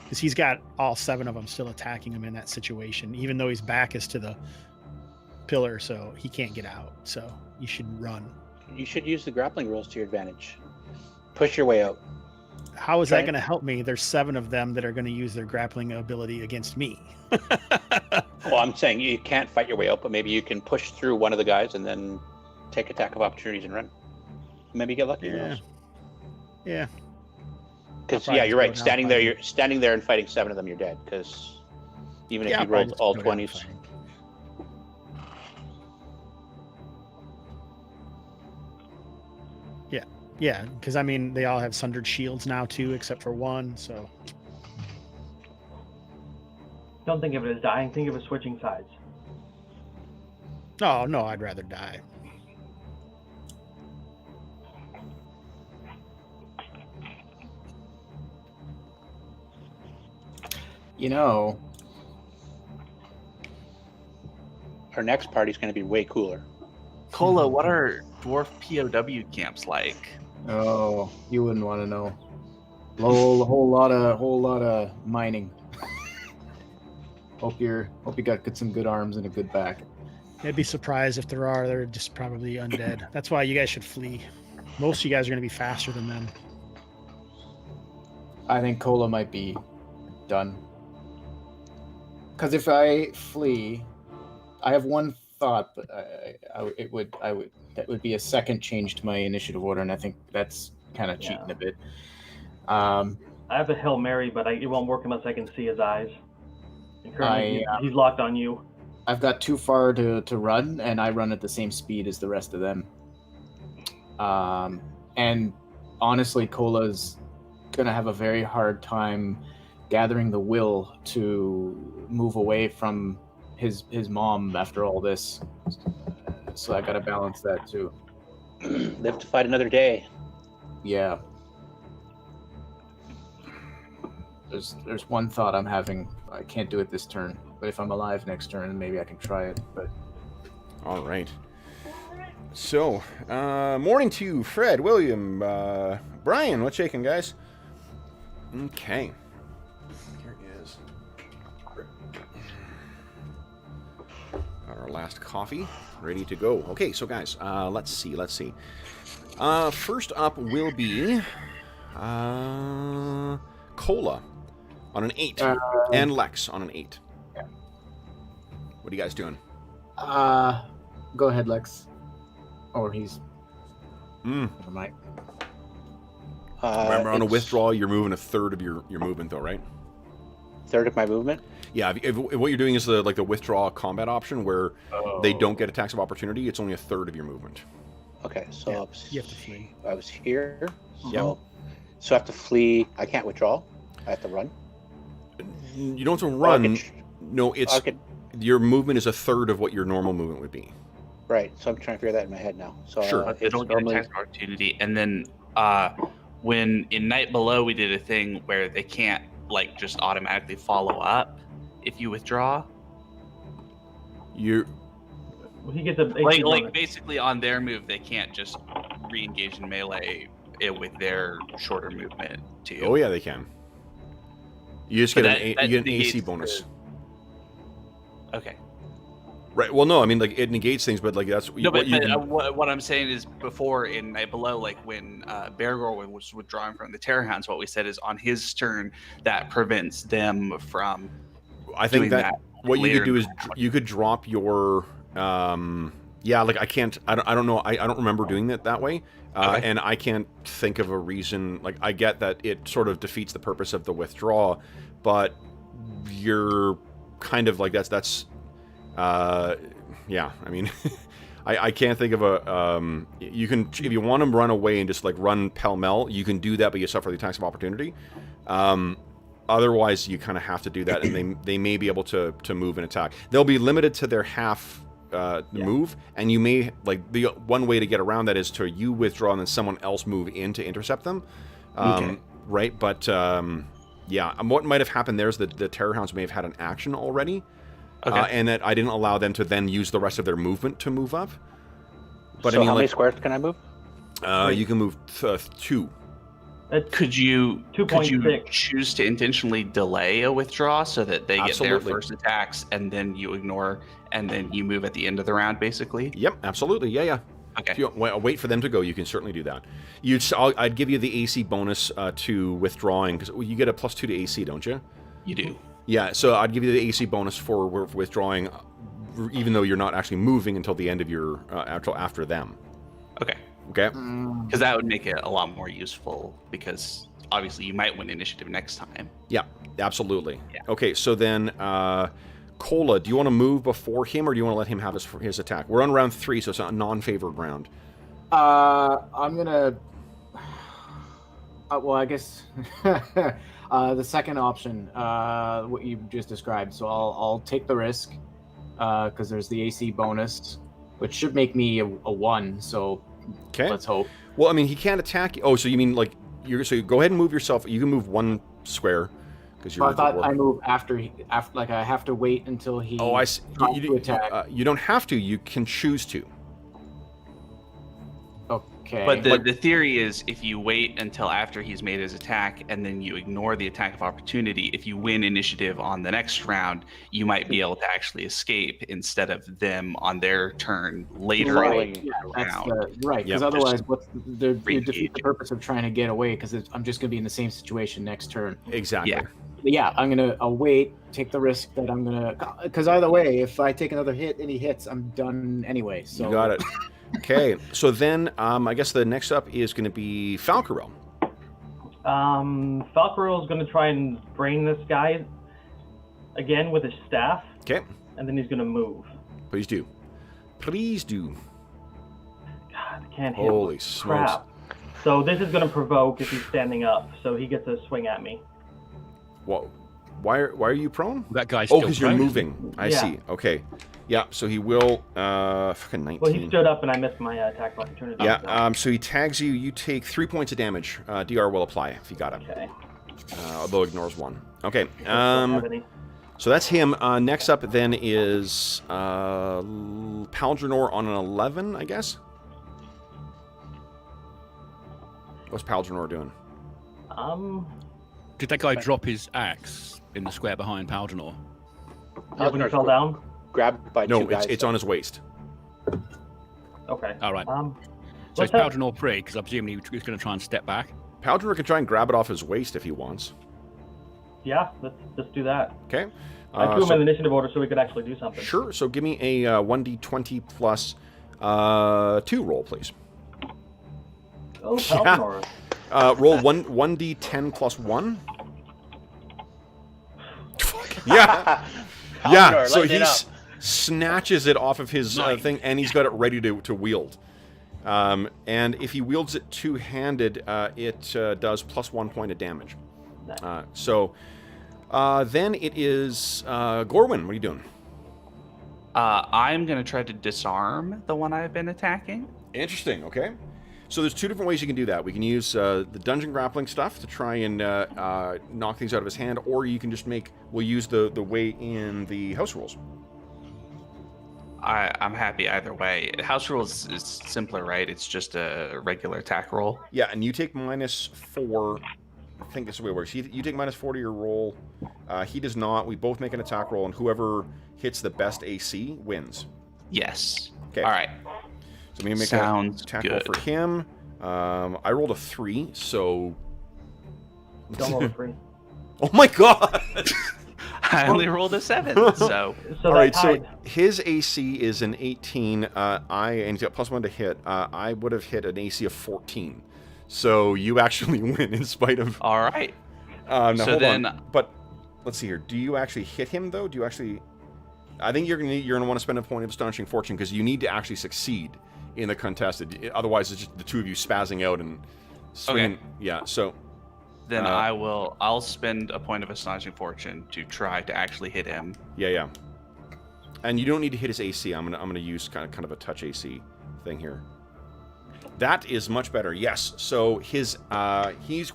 Because he's got all 7 of them still attacking him in that situation, even though his back is to the pillar, so he can't get out. So you should run.
You should use the grappling rules to your advantage. Push your way out.
How is that going to help me? There's 7 of them that are going to use their grappling ability against me.
Well, I'm saying you can't fight your way out, but maybe you can push through one of the guys and then take attack of opportunities and run. Maybe get lucky.
Yeah.
Because you're right. Standing there and fighting 7 of them, you're dead. Because even if you rolled all 20s.
Yeah, Yeah, because I mean they all have sundered shields now too, except for one. So
Don't think of it as dying. Think of it as switching sides.
no, I'd rather die.
You know,
Our next party's going to be way cooler.
Cola, what are dwarf POW camps like?
oh, you wouldn't want to know. Whole lot of mining. Hope you got some good arms and a good back.
I'd be surprised if there are. They're just probably undead. That's why you guys should flee. Most of you guys are going to be faster than them.
I think Cola might be done. Because if I flee, I have one thought, but that would be a second change to my initiative order, and I think that's kind of cheating a bit.
I have a Hail Mary, but it won't work unless I can see his eyes. And currently, he's locked on you.
I've got too far to run, and I run at the same speed as the rest of them. And honestly, Cola's gonna have a very hard time gathering the will to move away from his mom after all this. So I gotta balance that too.
Live to fight another day.
Yeah. There's one thought I'm having. I can't do it this turn, but if I'm alive next turn, maybe I can try it. But
all right. So, morning to you, Fred, William, Brian. What's shaking, guys? Okay. Here is our last coffee, ready to go. Okay, so guys, let's see. First up will be Cola on an 8, and Lex on an 8.
Yeah.
What are you guys doing?
Go ahead, Lex. Or he's. Never mind.
Remember, on a withdrawal, you're moving a third of your movement, though, right?
Third of my movement?
Yeah, if what you're doing is the withdraw combat option, where they don't get attacks of opportunity, it's only a third of your movement.
Okay, so
Yeah, you have to flee.
I was here.
Yeah.
So I have to flee. I can't withdraw. I have to run.
You don't have to run. No, it's
I could,
your movement is a third of what your normal movement would be.
right, so I'm trying to figure that in my head now. So
Sure.
But they don't get
normally-
attack of opportunity. And then when in Night Below, we did a thing where they can't just automatically follow up if you withdraw.
You
He gets a AC bonus.
Basically on their move, they can't just re-engage in melee with their shorter movement too.
Oh yeah, they can. You just
But
get
that
you get an AC
negates
bonus.
Okay.
Right. Well, no, I mean it negates things, but that's
No,
what
but,
you
but
can,
what I'm saying is before in Night Below, when Berek was withdrawing from the Terror Hounds, what we said is on his turn that prevents them from.
I think
doing
that what you
later
could do
in
is
the round.
you could drop your I can't I don't know I don't remember doing it that way.
Okay.
And I can't think of a reason. I get that it sort of defeats the purpose of the withdraw, but you're kind of that's yeah. I mean, I can't think of a you can, if you want to run away and just run pell-mell, you can do that, but you suffer the attacks of opportunity. Otherwise, you kind of have to do that, and they may be able to move and attack. They'll be limited to their half move, and you may the one way to get around that is to you withdraw and then someone else move in to intercept them.
Okay.
Right, but yeah, what might have happened there is that the Terror Hounds may have had an action already.
Okay.
And that I didn't allow them to then use the rest of their movement to move up. But
so
I mean,
how many squares can I move?
you can move 2.
Could you
2.6.
choose to intentionally delay a withdraw so that they get their
Absolutely.
first attacks and then you ignore and then you move at the end of the round, basically?
Yep, absolutely. Yeah.
Okay.
If you wait for them to go, you can certainly do that. I'd give you the AC bonus to withdrawing, because you get a +2 to AC, don't you?
You do.
Yeah, so I'd give you the AC bonus for withdrawing, even though you're not actually moving until the end of your after them.
Okay.
Okay.
Because that would make it a lot more useful, because obviously you might win initiative next time.
Yeah, absolutely.
Yeah.
Okay, so then Cola, do you want to move before him, or do you want to let him have his attack? We're on round 3, so it's a non-favored round.
I'm gonna Well, I guess the second option, what you just described. So I'll take the risk because there's the AC bonus, which should make me a 1. So let's hope.
Well, I mean, he can't attack you. Oh, so you mean like so you go ahead and move yourself. You can move 1 square because you're.
I thought I move after like I have to wait until he.
Oh, I see. You
attack.
You don't have to. You can choose to.
Okay.
But the theory is if you wait until after he's made his attack and then you ignore the attack of opportunity, if you win initiative on the next round, you might be able to actually escape instead of them on their turn later in the round.
Right, because otherwise you defeat the purpose of trying to get away because I'm just going to be in the same situation next turn.
Exactly.
Yeah, I'll wait, take the risk that I'm going to... Because either way, if I take another hit and he hits, I'm done anyway. So.
You got it. Okay, so then I guess the next up is going to be Falcarel.
Falcarel is going to try and brain this guy again with his staff.
Okay.
And then he's going to move.
Please do. Please do.
God, I can't hit him.
Holy smokes.
Crap. So this is going to provoke if he's standing up, so he gets a swing at me.
Whoa. Why are you prone?
That guy's
Oh,
still
because you're
prone.
moving. I see. Okay. Yeah, so he will, fucking 19.
Well, he stood up and I missed my attack of opportunity.
Yeah, so he tags you. You take 3 points of damage. DR will apply if you got it.
Okay.
Although ignores 1. Okay. So that's him. Next up then is Paldranor on an 11, I guess. What's Paldranor doing?
Did that guy drop his axe in the square behind Paldranor?
When he fell down?
Grabbed by two guys.
No, it's on his waist.
Okay.
All right. So is Paldranor free? Because I presume he's going to try and step back.
Paldranor can try and grab it off his waist if he wants.
Yeah, let's just do that.
Okay.
I threw him in initiative order so we could actually do something.
Sure. So give me a 1d20 plus 2 roll, please.
Oh, Paldranor.
Roll 1d10 plus 1. Yeah. Yeah. So he snatches it off of his thing, and he's got it ready to wield. And if he wields it two-handed, it does plus 1 point of damage.
Nice.
Then it is Gorwin. What are you doing?
I'm going to try to disarm the one I've been attacking.
Interesting. Okay. So there's 2 different ways you can do that. We can use the dungeon grappling stuff to try and knock things out of his hand, or you can just we'll use the way in the house rules.
I'm happy either way. House rules is simpler, right? It's just a regular attack roll.
Yeah, and you take -4. I think this is the way it works. You take -4 to your roll. He does not. We both make an attack roll, and whoever hits the best AC wins.
Yes.
Okay.
All right.
So I'm going to make
Sounds
an attack
good.
roll for him. I rolled a 3, so...
Don't roll a 3.
Oh my god!
I only rolled a 7, so...
All right, so his AC is an 18. And he's got +1 to hit. I would have hit an AC of 14. So you actually win in spite of...
All right.
Now,
so
hold
then...
on. But let's see here. Do you actually hit him, though? Do you actually... I think you're gonna want to spend a point of Astonishing Fortune, because you need to actually succeed in the contest. Otherwise, it's just the two of you spazzing out and swinging. Okay. Yeah, so...
Then I'll spend a point of Astonishing Fortune to try to actually hit him.
Yeah. And you don't need to hit his AC. I'm gonna use kind of a touch AC thing here. That is much better. Yes. So he's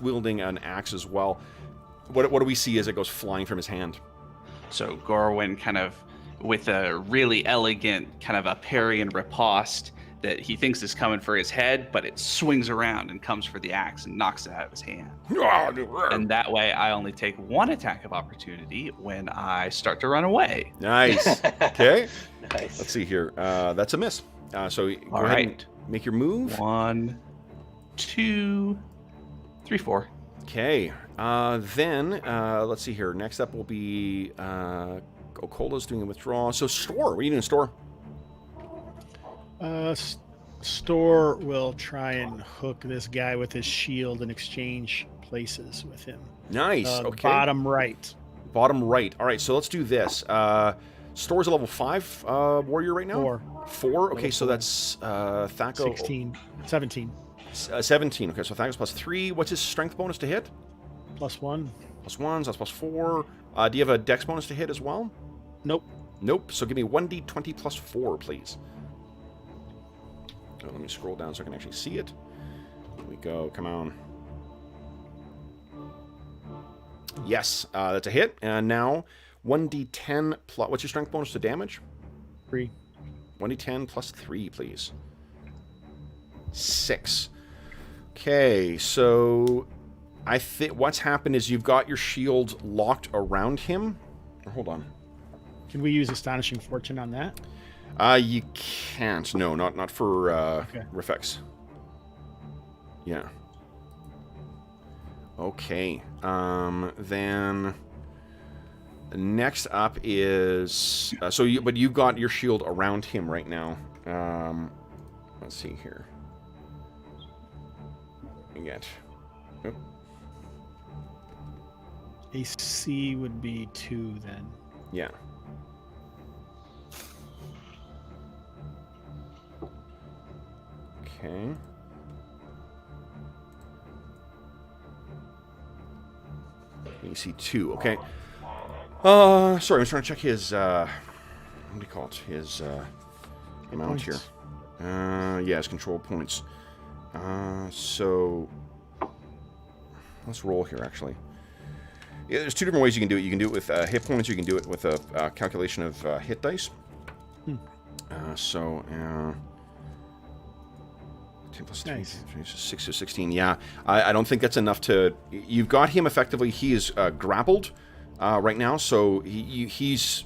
wielding an axe as well. What do we see as it goes flying from his hand?
So Gorwin kind of with a really elegant kind of a parry and riposte that he thinks is coming for his head, but it swings around and comes for the axe and knocks it out of his hand. And that way I only take 1 attack of opportunity when I start to run away.
Nice. Okay.
Nice.
Let's see here. That's a miss. So go
All
ahead
right.
and make your move.
1, 2, 3, 4.
Okay. Then let's see here. Next up will be Okola's doing a withdrawal. So Store, what are you doing, Store?
Store will try and hook this guy with his shield and exchange places with him.
Nice. Okay.
Bottom right.
Bottom right. All right, so let's do this. Store's a level 5 warrior right now?
4.
4? Okay, so that's Thako.
16. 17.
17. Okay, so Thagos plus 3. What's his strength bonus to hit?
+1.
+1, so that's +4. Do you have a dex bonus to hit as well?
Nope.
Nope. So give me 1d20 plus 4, please. Oh, let me scroll down so I can actually see it. Here we go. Come on. Yes, that's a hit. And now 1d10 plus... What's your strength bonus to damage?
3.
1d10 plus 3, please. 6. Okay, so I think what's happened is you've got your shield locked around him. Hold on.
Can we use Astonishing Fortune on that?
You can't. No, not for
Okay.
Reflex. Yeah. Okay. Then next up is but you've got your shield around him right now. Let's see here. You get. Oh.
AC would be 2 then.
Yeah. Okay. AC 2. Okay. Sorry, I'm trying to check his what do you call it? His amount here. Yeah, his control points. So let's roll here actually. Yeah, there's 2 different ways you can do it. You can do it with hit points, or you can do it with a calculation of hit dice. 10 plus 3,
Nice.
6 to 16. Yeah, I don't think that's enough to... You've got him effectively. He is grappled right now, so he's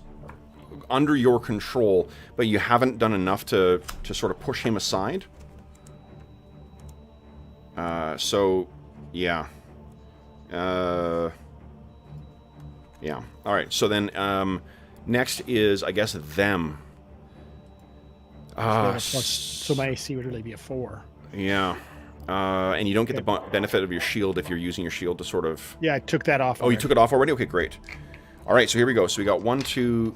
under your control, but you haven't done enough to sort of push him aside. So, yeah. Yeah. All right, so then next is, I guess, them.
So my AC would really be a 4.
Yeah. And you don't get the benefit of your shield if you're using your shield to sort of...
Yeah, I took that off.
Oh, you took it off already? Okay, great. All right, so here we go. So we got 1, 2,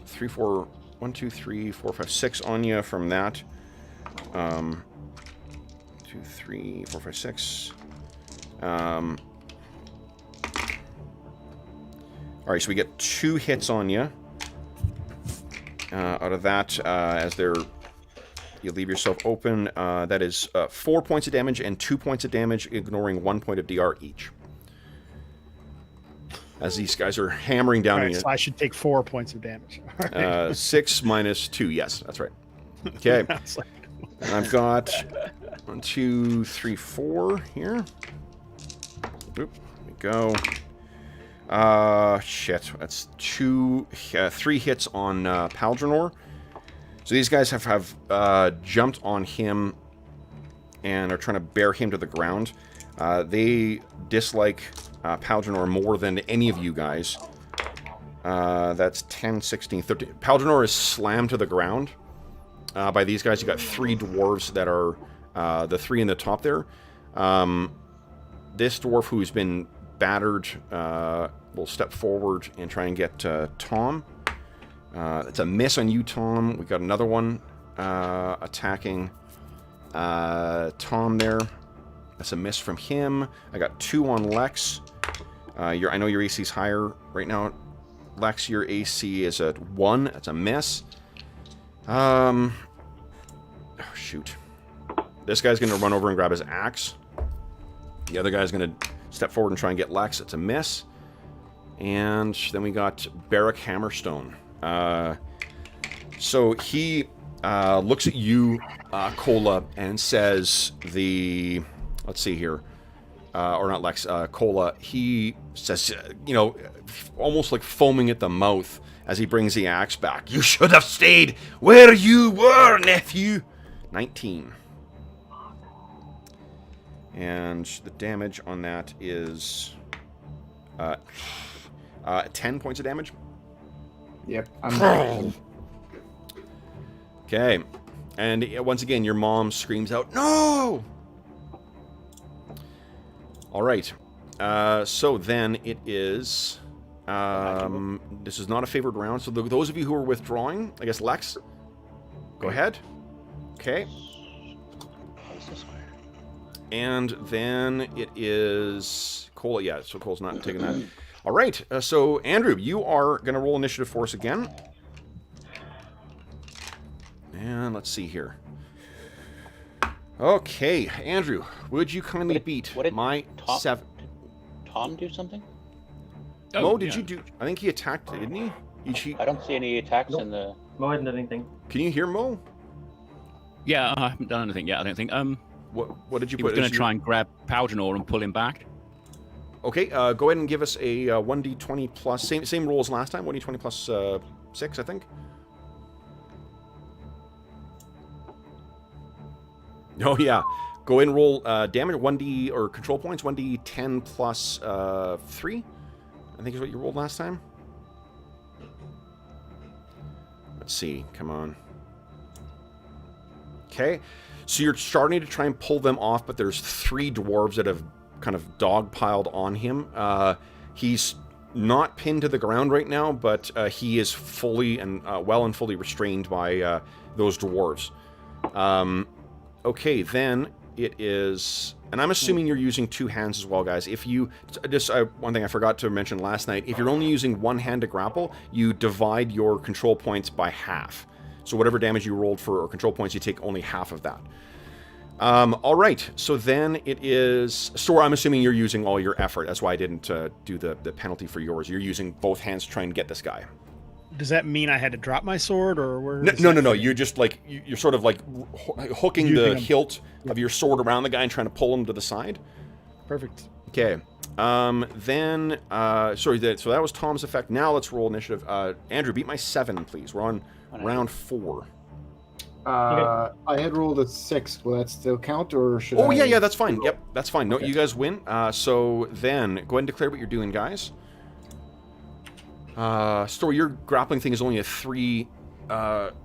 3, 4... 1, 2, 3, 4, 5, 6 on you from that. 2, 3, 4, 5, 6. All right, so we get 2 hits on you. Out of that, as they're... You leave yourself open. That is 4 points of damage and 2 points of damage, ignoring 1 point of DR each. As these guys are hammering down on you.
So I should take 4 points of damage. All right.
6 minus 2. Yes, that's right. Okay. And I've got 1, 2, 3, 4 here. Oop, there we go. Shit. That's 3 hits on Paldronor. So these guys have jumped on him and are trying to bear him to the ground. They dislike Paldronor more than any of you guys. That's 10, 16, 13. Paldronor is slammed to the ground by these guys. You got 3 dwarves that are the 3 in the top there. This dwarf who's been battered will step forward and try and get Tom. It's a miss on you, Tom. We got another one attacking Tom there. That's a miss from him. I got 2 on Lex. I know your AC is higher right now. Lex, your AC is at 1. That's a miss. Oh, shoot. This guy's going to run over and grab his axe. The other guy's going to step forward and try and get Lex. It's a miss. And then we got Berek Hammerstone. So he looks at you, Cola, and says let's see here, or not Lex, Cola, he says, almost like foaming at the mouth as he brings the axe back. You should have stayed where you were, nephew. 19. And the damage on that is 10 points of damage.
Yep. I'm
Okay. And once again, your mom screams out, "No!" All right. So then it is... this is not a favored round. So those of you who are withdrawing, I guess Lex, go ahead. Okay. And then it is Cole. Yeah, so Cole's not taking that. All right. So Andrew, you are going to roll initiative for us again. And let's see here. Okay, Andrew, would you kindly beat my 7?
Did Tom do something?
Mo, did you do? I think he attacked, didn't he?
I don't see any attacks in the.
Mo hasn't done anything.
Can you hear Mo?
Yeah, I haven't done anything yet. I don't think.
What did you
He
put?
was going to try and grab Paldanor and pull him back.
Okay, go ahead and give us a 1d20 plus same roll as last time. 1d20 plus 6, I think. Oh yeah, go ahead and roll damage 1d or control points 1d10 plus 3. I think is what you rolled last time. Let's see. Come on. Okay, so you're starting to try and pull them off, but there's 3 dwarves that have kind of dogpiled on him. He's not pinned to the ground right now, but he is fully and well and fully restrained by those dwarves. Okay, then it is, and I'm assuming you're using 2 hands as well, guys. If you just one thing I forgot to mention last night, if you're only using 1 hand to grapple, you divide your control points by half. So whatever damage you rolled for control points, you take only half of that. All right, so then it is Store. I'm assuming you're using all your effort. That's why I didn't do the penalty for yours. You're using both hands to try and get this guy.
Does that mean I had to drop my sword, or where?
No. You're just like you're sort of like hooking the hilt of your sword around the guy and trying to pull him to the side.
Perfect.
Okay. Then sorry. So that was Tom's effect. Now let's roll initiative. Andrew, beat my 7, please. We're on round 4.
I had rolled a 6. Will that still count, or should I?
Oh yeah, that's fine. Yep, that's fine. No, you guys win. So then go ahead and declare what you're doing, guys. Story, your grappling thing is only a 3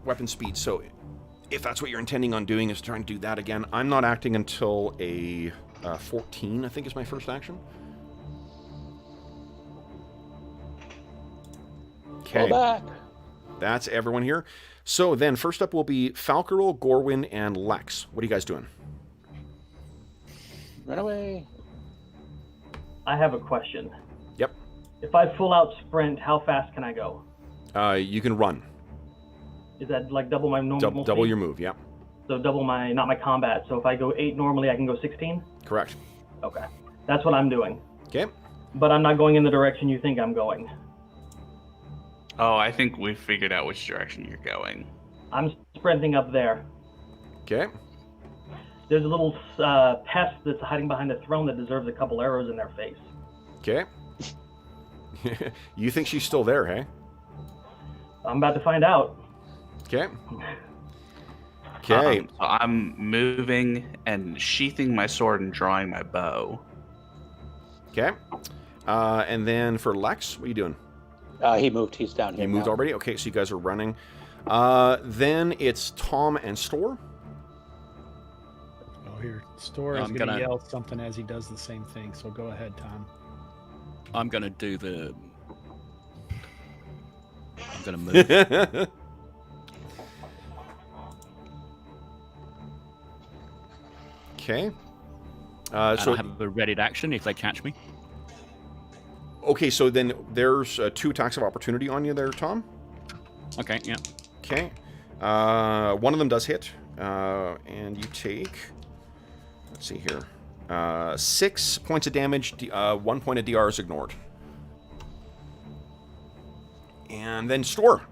weapon speed, so if that's what you're intending on doing is trying to do that again, I'm not acting until a 14, I think is my first action. Okay.
Back.
That's everyone here. So then, first up will be Falcarol, Gorwin, and Lex. What are you guys doing?
Run away.
I have a question.
Yep.
If I full out sprint, how fast can I go?
You can run.
Is that like double my normal
Double
speed?
your move, yeah.
So double my, not my combat. So if I go 8 normally, I can go 16?
Correct.
Okay. That's what I'm doing.
Okay.
But I'm not going in the direction you think I'm going.
Oh, I think we figured out which direction you're going.
I'm sprinting up there.
Okay.
There's a little pest that's hiding behind a throne that deserves a couple arrows in their face.
Okay. You think she's still there, hey?
I'm about to find out.
Okay. Okay.
So I'm moving and sheathing my sword and drawing my bow.
Okay. And then for Lex, what are you doing?
He moved. He's down here.
You moved
now.
already? Okay, so you guys are running. Then it's Tom and Store.
Oh, here. Store is going to yell something as he does the same thing, so go ahead, Tom.
I'm going to do the... I'm going to move.
Okay.
So I have a readied action if they catch me.
Okay, so then there's 2 attacks of opportunity on you there, Tom.
Okay, yeah.
Okay. One of them does hit, and you take... Let's see here. 6 points of damage. 1 point of DR is ignored. And then Store.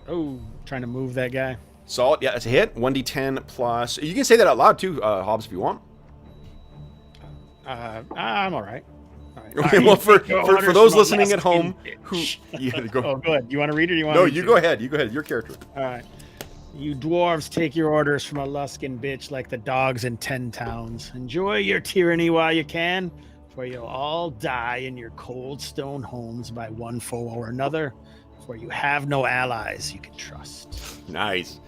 Oh, trying to move that guy.
Solid. Yeah, it's a hit. 1d10 plus... You can say that out loud, too, Hobbs, if you want.
I'm all right.
Okay, well, for those listening at home, who... Yeah, go.
Oh, good. You want to read it or you want
No,
me
you
to?
go ahead. You go ahead. Your character.
All right. You dwarves take your orders from a Luskin bitch like the dogs in 10 towns. Enjoy your tyranny while you can, for you'll all die in your cold stone homes by one foe or another, for you have no allies you can trust.
Nice.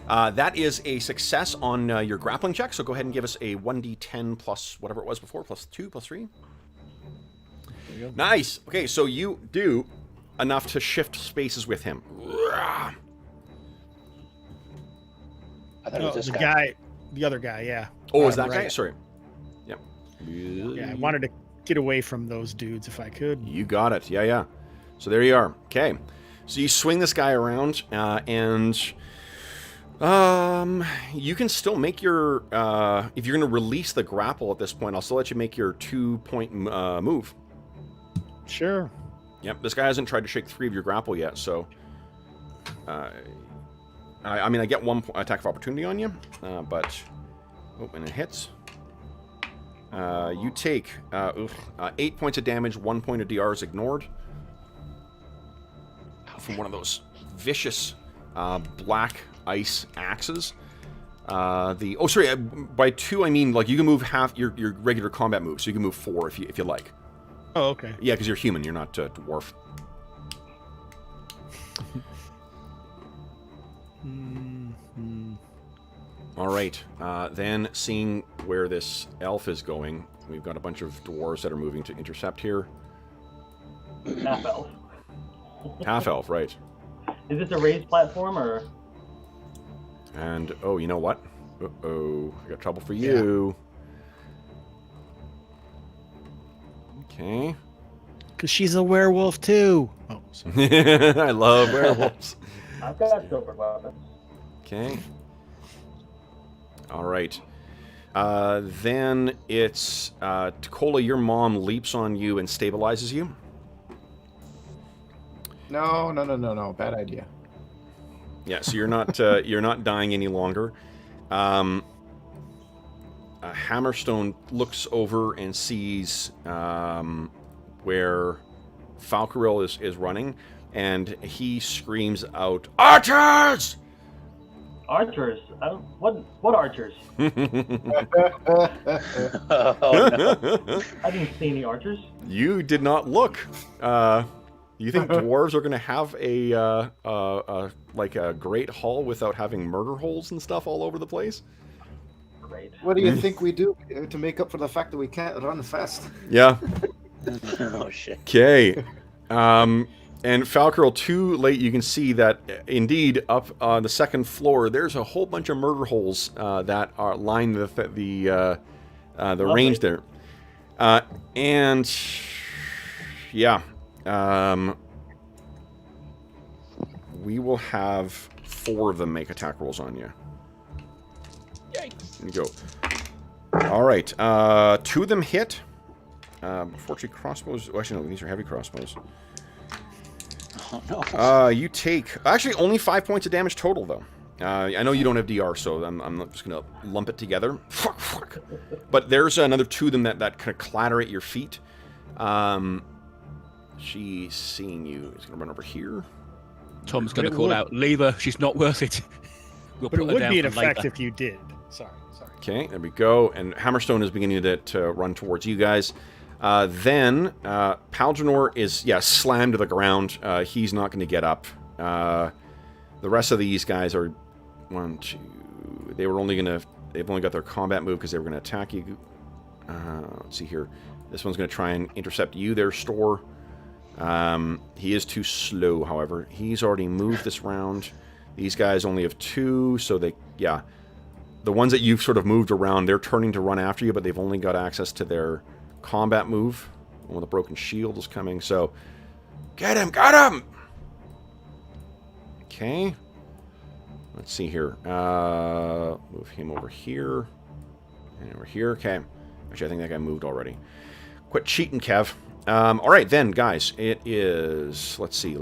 That is a success on your grappling check, so go ahead and give us a 1d10 plus whatever it was before, plus 2, plus 3. Nice. Okay, so you do enough to shift spaces with him.
I thought it was this
the The other guy, yeah.
Oh, is that
right.
guy? Sorry. Yep.
Yeah, I wanted to get away from those dudes if I could.
You got it. Yeah. So there you are. Okay. So you swing this guy around, and you can still make your if you're going to release the grapple at this point, I'll still let you make your 2-point move.
Sure.
Yep. This guy hasn't tried to shake 3 of your grapple yet, so I mean, I get 1 attack of opportunity on you, but and it hits. You take 8 points of damage. 1 point of DR is ignored from one of those vicious black ice axes. By 2 I mean like you can move half your regular combat move, so you can move 4 if you like.
Oh, okay.
Yeah, because you're human, you're not dwarf. All right. Then, seeing where this elf is going, we've got a bunch of dwarves that are moving to intercept here.
Half elf.
Half elf, right.
Is this a raised platform or?
And, oh, you know what? Uh-oh, I got trouble for you. Okay.
Because she's a werewolf, too. Oh, sorry.
I love werewolves.
I've got silver weapons.
Okay. All right. Then it's Takola, your mom leaps on you and stabilizes you.
No. Bad idea.
Yeah, so you're not dying any longer. Hammerstone looks over and sees where Falcaril is running, and he screams out, "Archers!"
Archers? What archers?
Oh, no.
I didn't see any archers.
You did not look. You think dwarves are going to have a great hall without having murder holes and stuff all over the place?
Great.
What do you think we do to make up for the fact that we can't run fast?
Yeah.
Oh, shit.
Okay. And Falcaril, too late, you can see that indeed up on the second floor, there's a whole bunch of murder holes that are line the range there. And yeah, we will have 4 of them make attack rolls on you.
Yikes.
There you go. All right, 2 of them hit. Unfortunately, crossbows. Well, actually, no, these are heavy crossbows.
Oh, no.
You take actually only 5 points of damage total, though. I know you don't have DR, so I'm not just gonna lump it together. Fuck. But there's another 2 of them that kind of clatter at your feet. She's seeing you. He's gonna run over here.
Tom's going to call out, "Leave her. She's not worth it." We'll
But it
put her
would
down
be an
for
effect
later.
if you did. Sorry.
Okay, there we go. And Hammerstone is beginning to run towards you guys. Then Paljanor is slammed to the ground. He's not going to get up. The rest of these guys are 1, 2. They've only got their combat move because they were going to attack you. Let's see here. This one's going to try and intercept you, their store. He is too slow, however. He's already moved this round. These guys only have 2, so the ones that you've sort of moved around, they're turning to run after you, but they've only got access to their combat move. One with a broken shield is coming, so get him! Okay. Let's see here. Move him over here. And over here. Okay. Actually, I think that guy moved already. Quit cheating, Kev. All right, then, guys. It is... Let's see.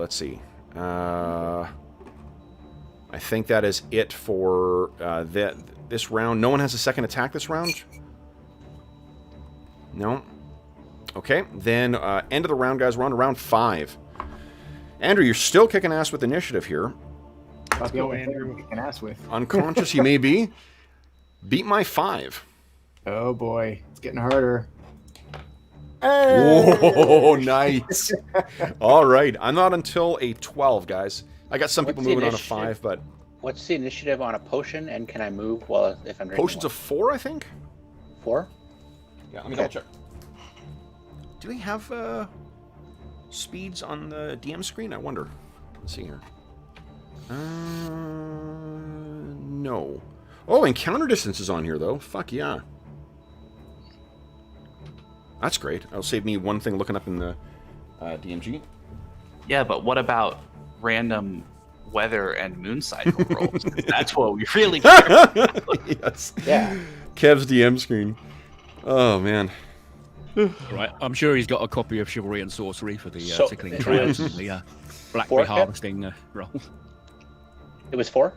I think that is it for this round. No one has a second attack this round? No? Okay, then end of the round, guys. We're on to round 5. Andrew, you're still kicking ass with initiative here.
Let's go, Andrew. Kicking ass with.
Unconscious you may be. Beat my 5.
Oh boy, it's getting harder.
Whoa, nice. All right, I'm not until a 12, guys. I got some people moving on a 5, but...
What's the initiative on a potion, and can I move if I'm drinking
Potions
one?
of 4, I think?
4?
Yeah, let me double check. Do they have speeds on the DM screen? I wonder. Let's see here. No. Oh, encounter distance is on here, though. Fuck yeah. That's great. That'll save me one thing looking up in the DMG.
Yeah, but what about random weather and moon cycle rolls? That's what we really care about.
Yes.
Yeah.
Kev's DM screen. Oh, man.
Right, I'm sure he's got a copy of Chivalry and Sorcery for the
So,
Tickling
it
Trials
was
and the Blackberry
four, Kev?
Harvesting roll.
It was 4?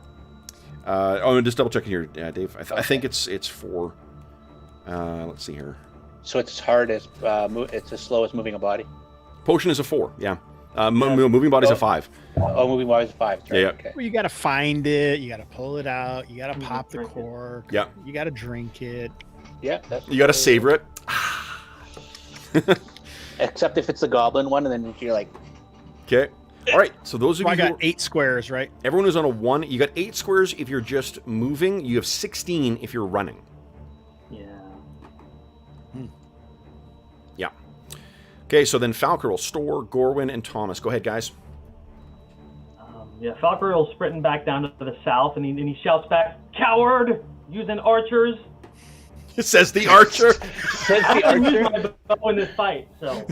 I'm just double checking here, Dave. I
Okay.
think it's 4. Let's see here.
So it's as hard as it's as slow as moving a body.
Potion is a 4. Yeah. Moving body's a 5.
Oh, moving body is 5. Right?
Yeah.
Okay.
Well, you got to find it. You got to pull it out. You got to pop the
Drink it.
cork.
Yeah.
You got to drink it.
Yeah. That's
You got to savor it.
Except if it's the goblin one, and then you're like,
Okay. All right. So those of
So I
you,
got 8 squares, right?
everyone who's on a 1, you got 8 squares if you're just moving. You have 16 if you're running.
Yeah.
Yeah. Okay. So then Falcarel, Store, Gorwin, and Thomas. Go ahead, guys.
Yeah, Falcarel's sprinting back down to the south, and he shouts back, "Coward! Using archers!"
It says the archer.
says
I
the
can use
archer.
my bow in this fight, so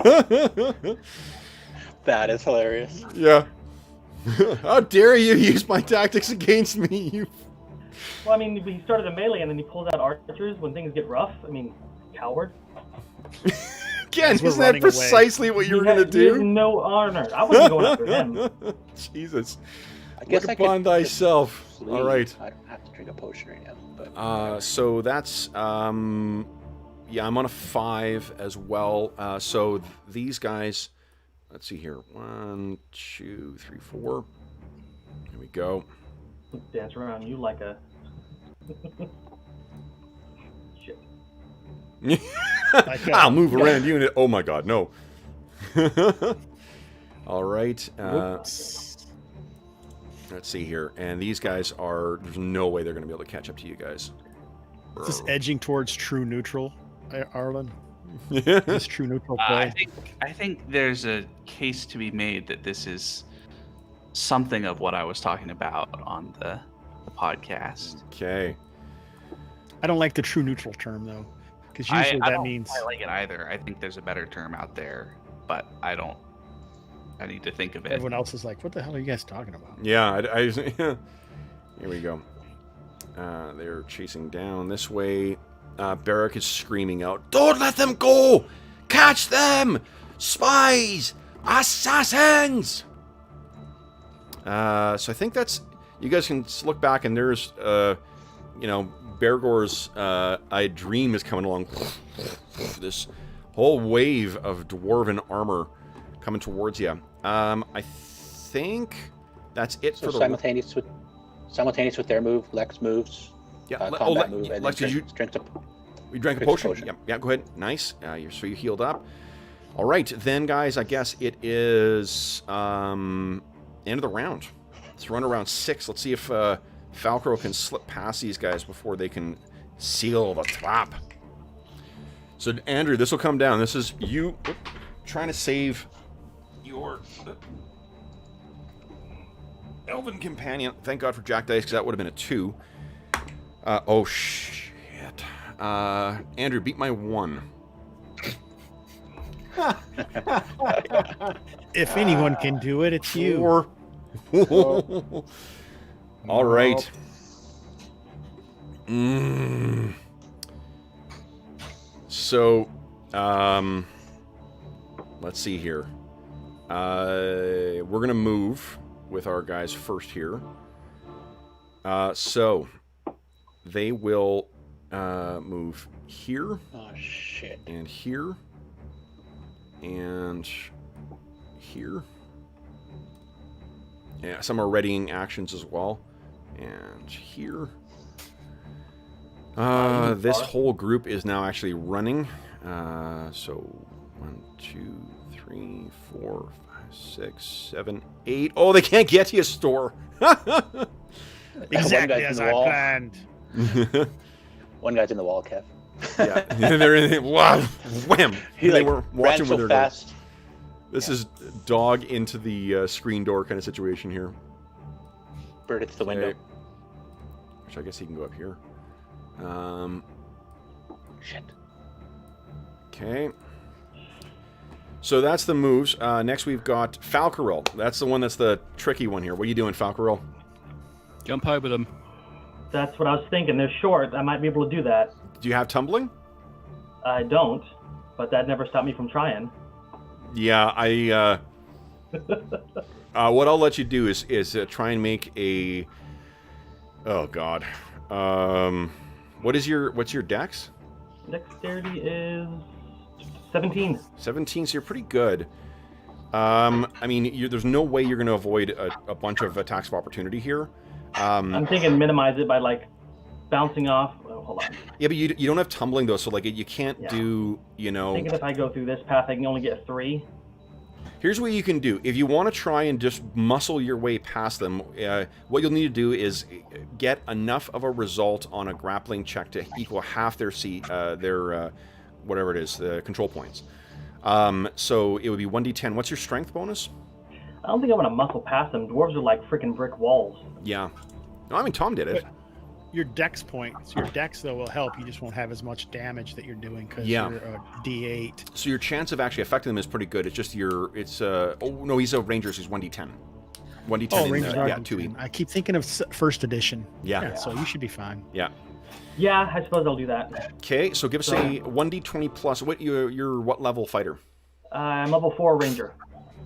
That is hilarious.
Yeah. How dare you use my tactics against me? You.
well, I mean, he started a melee and then he pulls out archers when things get rough. I mean, coward.
Again,
we're
isn't that
running away.
precisely what you were
He
gonna
has
do?
no honor. I wasn't going after him.
Jesus.
I guess
Look
I
upon
could
thyself.
just
All
leave.
right.
I don't have to drink a potion right now. But
So that's yeah, I'm on a 5 as well. So these guys, let's see here. 1, 2, 3, 4. Here we go.
Dance around you like a shit.
Like,
I'll move around you. Oh my God, no. All right.
Whoops.
Let's see here. And these guys are. There's no way they're going to be able to catch up to you guys.
Is this edging towards true neutral, Arlen?
Yeah.
This true neutral
I
play?
think there's a case to be made that this is something of what I was talking about on the podcast.
Okay.
I don't like the true neutral term though, because
I
usually that
don't
means
like it either. I think there's a better term out there, but I don't. I need to think of it.
everyone else is like, "What the hell are you guys talking about?"
Yeah. Here we go. They're chasing down this way. Berek is screaming out, "Don't let them go! Catch them! Spies! Assassins!" So I think that's... You guys can look back and there's, Bergor's I Dream is coming along. This whole wave of dwarven armor coming towards you. I think that's it
so
for the...
simultaneous with their move, Lex moves.
Yeah,
Combat move, and
Lex,
then
did you...
drinks a
You drank a
Drinks a
potion?
potion.
Yeah, go ahead. Nice. So you healed up. All right, then, guys, I guess it is end of the round. Let's run around 6. Let's see if Falcro can slip past these guys before they can seal the trap. So, Andrew, this will come down. This is you trying to save your elven companion. Thank God for Jack Dice, because that would have been a 2. Oh, shit. Andrew, beat my 1.
If anyone can do it, it's you.
4. All right. So, let's see here. We're going to move with our guys first here. So, they will move here.
Oh shit!
And here. And here. Yeah, some are readying actions as well. And here. This whole group is now actually running. So 1, 2, 3, 4, 5, 6, 7, 8. Oh, they can't get to your store.
Exactly as I planned.
One guy's in the wall, Kev.
Yeah, they're in. Wow, wham!
He
they
like
were watching
ran
where
so
they're
fast.
going. This is dog into the screen door kind of situation here.
Bird hits the window.
which I guess he can go up here.
Shit.
Okay. So that's the moves. Next we've got Falcarel. That's the one that's the tricky one here. What are you doing, Falcarel?
Jump over them.
That's what I was thinking. They're short. I might be able to do that.
Do you have tumbling?
I don't, but that never stopped me from trying.
Yeah, what I'll let you do is try and make a... Oh, God. What's your dex?
Dexterity is 17.
17, so you're pretty good. I mean, there's no way you're going to avoid a bunch of attacks of opportunity here.
I'm thinking minimize it by, like, bouncing off. Oh, hold on.
Yeah, but you don't have tumbling, though, so, like, you can't do, you know...
I'm thinking if I go through this path, I can only get 3.
Here's what you can do. If you want to try and just muscle your way past them, what you'll need to do is get enough of a result on a grappling check to equal half their whatever it is, the control points. So it would be 1d10. What's your strength bonus?
I don't think I'm going to muscle past them. Dwarves are like freaking brick walls.
Yeah. No, I mean, Tom did it.
But your dex points, your dex, though, will help. You just won't have as much damage that you're doing because you're a D8.
So your chance of actually affecting them is pretty good. It's just oh, no, he's a ranger, so he's 1d10. 1d10
Oh,
in
Rangers are
2e.
I keep thinking of first edition.
Yeah.
So you should be fine.
Yeah.
Yeah, I suppose I'll do that.
Okay, so give us a 1d20 plus. You're what level fighter?
I'm level 4 ranger.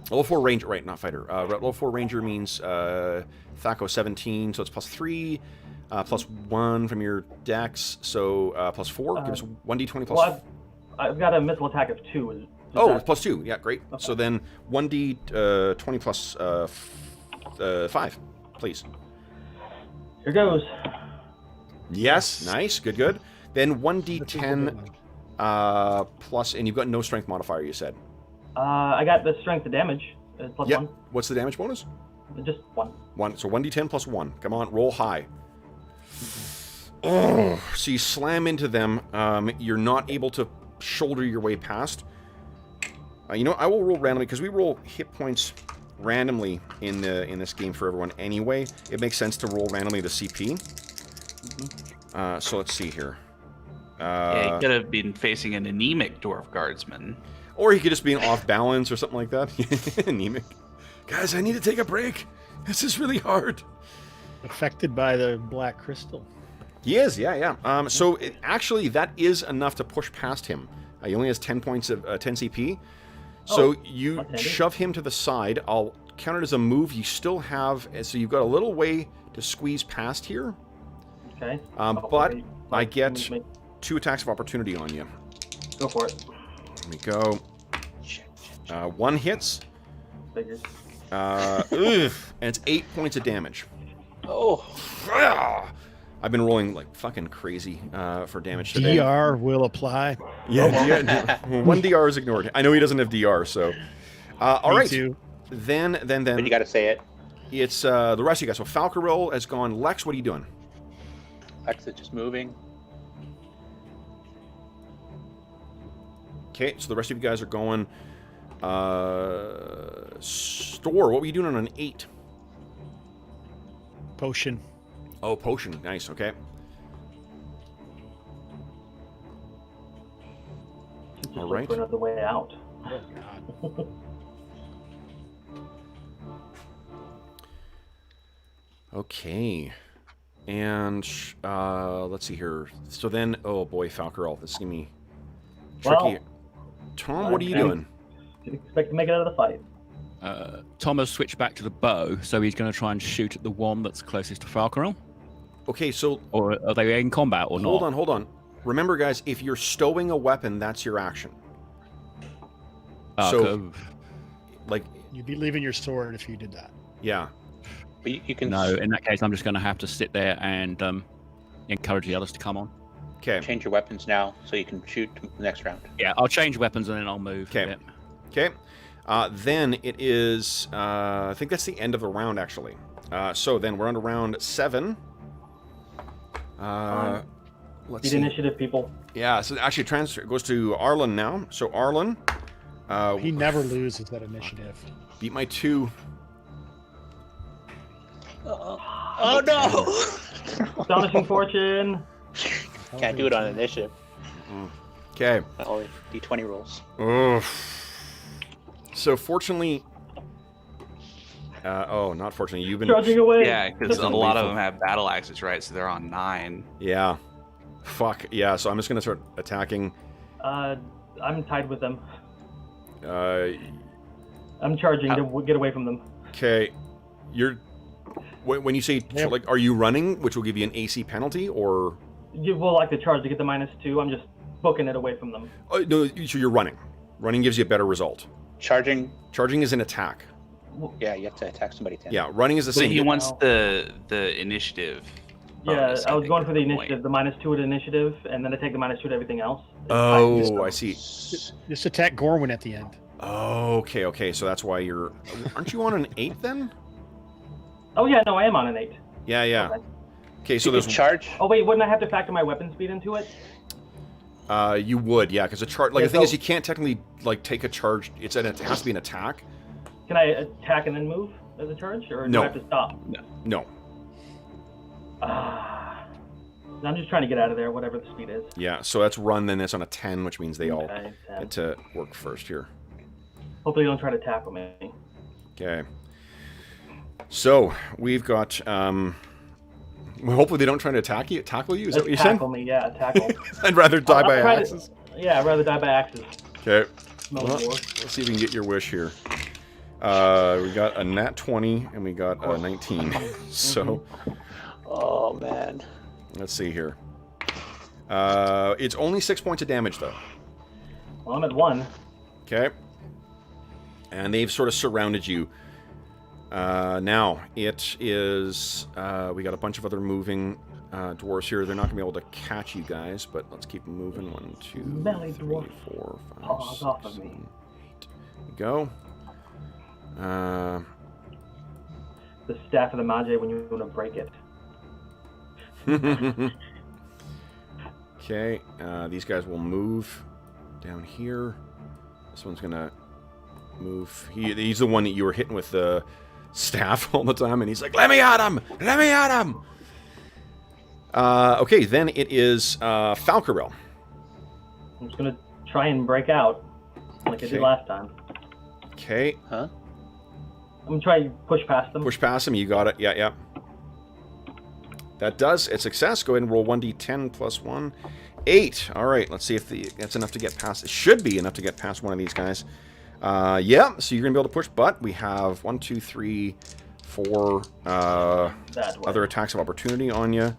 Level 4 ranger, right, not fighter. Level 4 ranger means Thaco 17, so it's plus 3, plus 1 from your dex, so plus 4. Give us 1d20 plus...
Well, I've got a missile attack of 2.
It's plus 2. Yeah, great. Okay. So then 1d20 plus 5, please.
Here goes.
Yes, nice, good. Then 1d10 plus, and you've got no strength modifier, you said.
I got the strength of damage. Plus 1.
What's the damage bonus?
Just 1.
1. So 1d10 plus 1. Come on, roll high. Oh, so you slam into them. You're not able to shoulder your way past. You know, I will roll randomly because we roll hit points randomly in this game for everyone anyway. It makes sense to roll randomly the CP. So let's see here.
Yeah, he could have been facing an anemic dwarf guardsman.
Or he could just be off balance or something like that. Anemic. Guys, I need to take a break. This is really hard.
Affected by the black crystal.
He is, yeah. So actually, that is enough to push past him. He only has 10 points of 10 CP. So you shove him to the side. I'll count it as a move. You still have, so you've got a little way to squeeze past here.
Okay.
But I get 2 attacks of opportunity on you.
Go for it.
There we go. 1 hits.
Figures.
And it's 8 points of damage.
Oh.
I've been rolling like fucking crazy for damage today.
DR will apply.
Yeah, 1 DR is ignored. I know he doesn't have DR, so. All right.
Too.
Then.
But you got to say it.
It's the rest of you guys. So Falcarel has gone. Lex, what are you doing?
Lex is just moving.
Okay, so the rest of you guys are going. Store, what were you doing on an 8?
Potion.
Oh, potion. Nice, okay.
Just
All
look
right.
for another way out.
Oh, God.
Okay. And let's see here. So then, oh boy, Falcarel, this is going to be tricky.
Well,
Tom, what are you doing?
Didn't expect to make it out of the fight.
Tom has switched back to the bow, so he's going to try and shoot at the one that's closest to Falcarel.
Okay, so...
Or are they in combat or not?
Hold on. Remember, guys, if you're stowing a weapon, that's your action. So, like...
You'd be leaving your sword if you did that.
Yeah.
But you can...
No, in that case, I'm just going to have to sit there and encourage the others to come on.
Okay.
Change your weapons now so you can shoot the next round.
Yeah, I'll change weapons and then I'll move.
Okay. Okay. Then it is... I think that's the end of the round, actually. So then we're on to round 7. Let's
Beat
see.
initiative, people.
Yeah, so actually transfer goes to Arlen now. So Arlen...
He never loses that initiative.
beat my 2.
Oh no!
Astonishing fortune.
Can't do it on initiative.
Okay.
Only D20 rolls.
So fortunately, not fortunately, you've been
Charging away.
Yeah, because a lot of them have battle axes, right? So they're on 9.
Yeah. Fuck. Yeah. So I'm just gonna start attacking.
I'm tied with them. I'm charging to get away from them.
Okay. You're. When you say like, are you running, which will give you an AC penalty, or?
You will like to charge to get the -2. I'm just booking it away from them.
Oh, no, so you're running. Running gives you a better result.
Charging.
Charging is an attack.
Yeah, you have to attack somebody. 10.
Yeah, running is the
So
same.
he wants the initiative.
Yeah,
bonus,
I was
think,
going for the
at that
initiative,
point.
the -2 to initiative, and then I take the -2 to everything else.
Oh, I see.
Just attack Gorwin at the end.
Okay. So that's why you're. Aren't you on an 8 then?
Oh yeah, no, I am on an 8.
Yeah. Okay, so
You can
there's.
charge.
Oh wait, wouldn't I have to factor my weapon speed into it?
You would, yeah, because a charge. Like
Yeah,
the thing is,
so-
you can't technically like take a charge. It has to be an attack.
Can I attack and then move as a charge, or do
No.
I have to stop?
No.
I'm just trying to get out of there, whatever the speed is.
Yeah, so that's run. Then that's on a 10, which means they all
Okay, 10.
get to work first here.
Hopefully, you don't try to tackle me.
Okay. So we've got. Well, hopefully they don't try to tackle you. Is that what you said?
Tackle me, yeah, tackle.
I'd rather die by
I'll try to-
axes.
Yeah, I'd rather die by axes.
Okay.
No
Well,
war.
let's see if we can get your wish here. We got a nat 20 and we got a 19. So
Oh man.
let's see here. It's only 6 points of damage though.
Well, I'm at 1.
Okay. And they've sort of surrounded you. Now it is. We got a bunch of other moving dwarves here. They're not gonna be able to catch you guys, but let's keep them moving. 1, 2,
Smelly
3,
dwarf.
4, 5,
Paws
6,
off of
7,
me.
8. Go.
The staff of the Magi when you want to break it.
Okay, these guys will move down here. This one's gonna move. He's the one that you were hitting with the staff all the time, and he's like, "Let me at him! Let me at him!" Okay, then it is Falcarel.
I'm just gonna try and break out, like I
Okay.
did last time.
Okay,
Huh?
I'm gonna try and push past them.
push past him. You got it. Yeah. That does. It's success. Go ahead and roll 1d10 plus 1. 8. All right, let's see if that's enough to get past. It should be enough to get past one of these guys. Yeah, so you're going to be able to push, but we have 1, 2, 3, 4
That way.
other attacks of opportunity on you.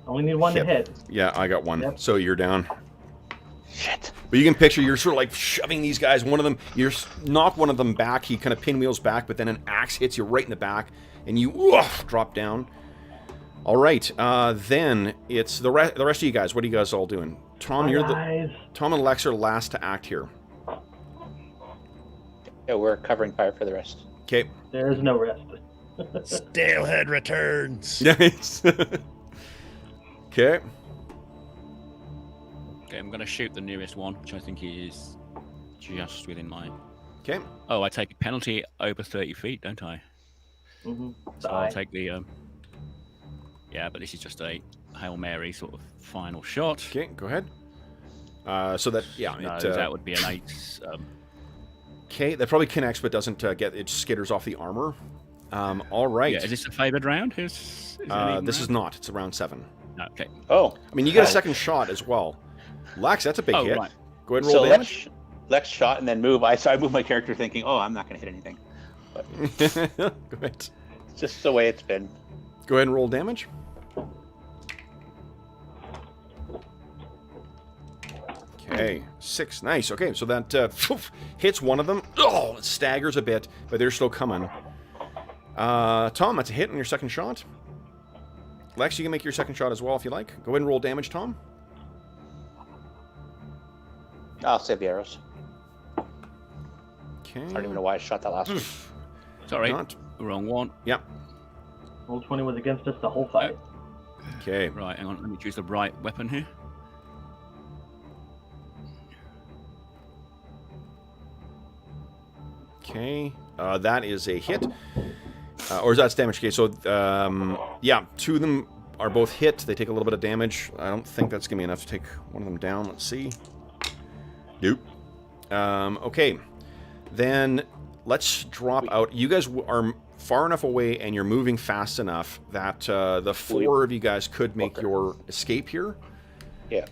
Only need one
Hit.
to hit.
Yeah, I got one.
Yep.
So you're down.
Shit.
But you can picture you're sort of like shoving these guys. One of them, knock one of them back. He kind of pinwheels back, but then an axe hits you right in the back, and you drop down. All right, then it's the rest of you guys. What are you guys all doing? Tom, Tom and Lex are last to act here.
Yeah, we're covering fire for the rest.
Okay.
There's no rest.
Stalehead returns.
Nice. Okay.
Okay, I'm going to shoot the nearest one, which I think is just within my...
Okay.
Oh, I take a penalty over 30 feet, don't I?
Mm-hmm.
So I'll take the... Yeah, but this is just a Hail Mary sort of final shot.
Okay, go ahead. So that, yeah.
No,
it,
that would be an 8.
Okay, that probably connects, but doesn't get... It skitters off the armor. All right.
Yeah, is this a favored round? Is it an even
This is
round?
not. It's round 7.
No, okay.
Oh.
I mean, you get a second shot as well. Lex, that's a big hit.
Right.
Go ahead and roll
So
damage.
Lex shot and then move. I moved my character thinking, oh, I'm not going to hit anything. But
Go ahead.
it's just the way it's been.
Go ahead and roll damage. Okay, 6. Nice. Okay, so that hits one of them. Oh, it staggers a bit, but they're still coming. Tom, that's a hit on your second shot. Lex, you can make your second shot as well if you like. Go ahead and roll damage, Tom.
I'll save the arrows.
Okay.
I don't even know why I shot that last one.
Sorry,
Not.
wrong one.
Yep.
Roll 20 was against us the whole fight.
Okay.
Right, hang on, let me choose the right weapon here.
Okay. That is a hit. or is that damage? Okay, so yeah, 2 of them are both hit. They take a little bit of damage. I don't think that's gonna be enough to take one of them down. Let's see. Nope. Okay, then let's drop out. You guys are far enough away, and you're moving fast enough that the 4 of you guys could make your escape here.
Yeah.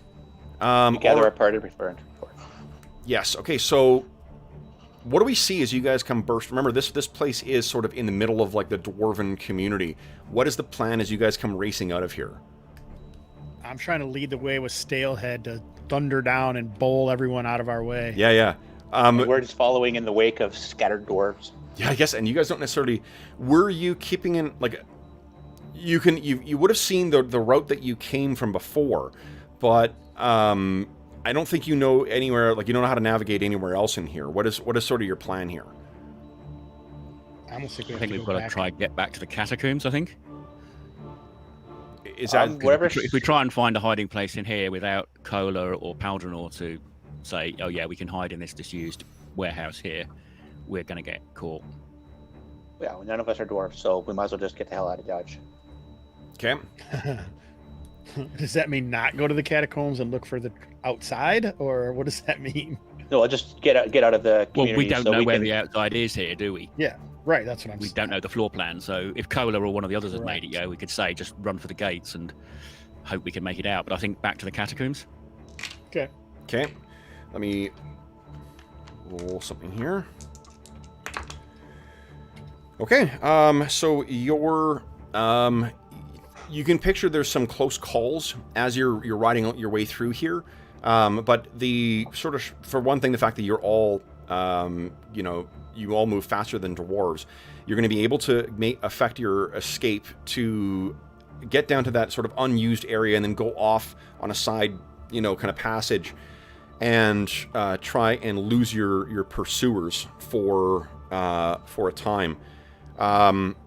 Gather our party before.
Yes. Okay. So, what do we see as you guys come burst? Remember, this place is sort of in the middle of like the dwarven community. What is the plan as you guys come racing out of here?
I'm trying to lead the way with Stalehead to thunder down and bowl everyone out of our way.
Yeah, yeah.
We're just following in the wake of scattered dwarves.
Yeah, I guess. And you guys don't necessarily. Were you keeping in like? You would have seen the route that you came from before, but I don't think you know anywhere. Like you don't know how to navigate anywhere else in here. What is sort of your plan here?
I almost think
we've got to try and get back to the catacombs. I think.
Is that
if we try and find a hiding place in here without Cola or Paldronor to say, oh yeah, we can hide in this disused warehouse here, we're going to get caught.
Yeah, none of us are dwarves, so we might as well just get the hell out of Dodge.
Okay.
Does that mean not go to the catacombs and look for the outside, or what does that mean?
No, I'll just get out of the community.
Well, we don't know where the outside is here, do we?
Yeah, right. That's what I'm saying.
We don't know the floor plan, so if Cola or one of the others had made it, we could say just run for the gates and hope we can make it out. But I think back to the catacombs.
Okay.
Okay. Let me roll something here. Okay. So you're you can picture there's some close calls as you're riding your way through here. But the sort of, for one thing, the fact that you're all, you all move faster than dwarves, you're going to be able to affect your escape to get down to that sort of unused area and then go off on a side, kind of passage and try and lose your pursuers for a time.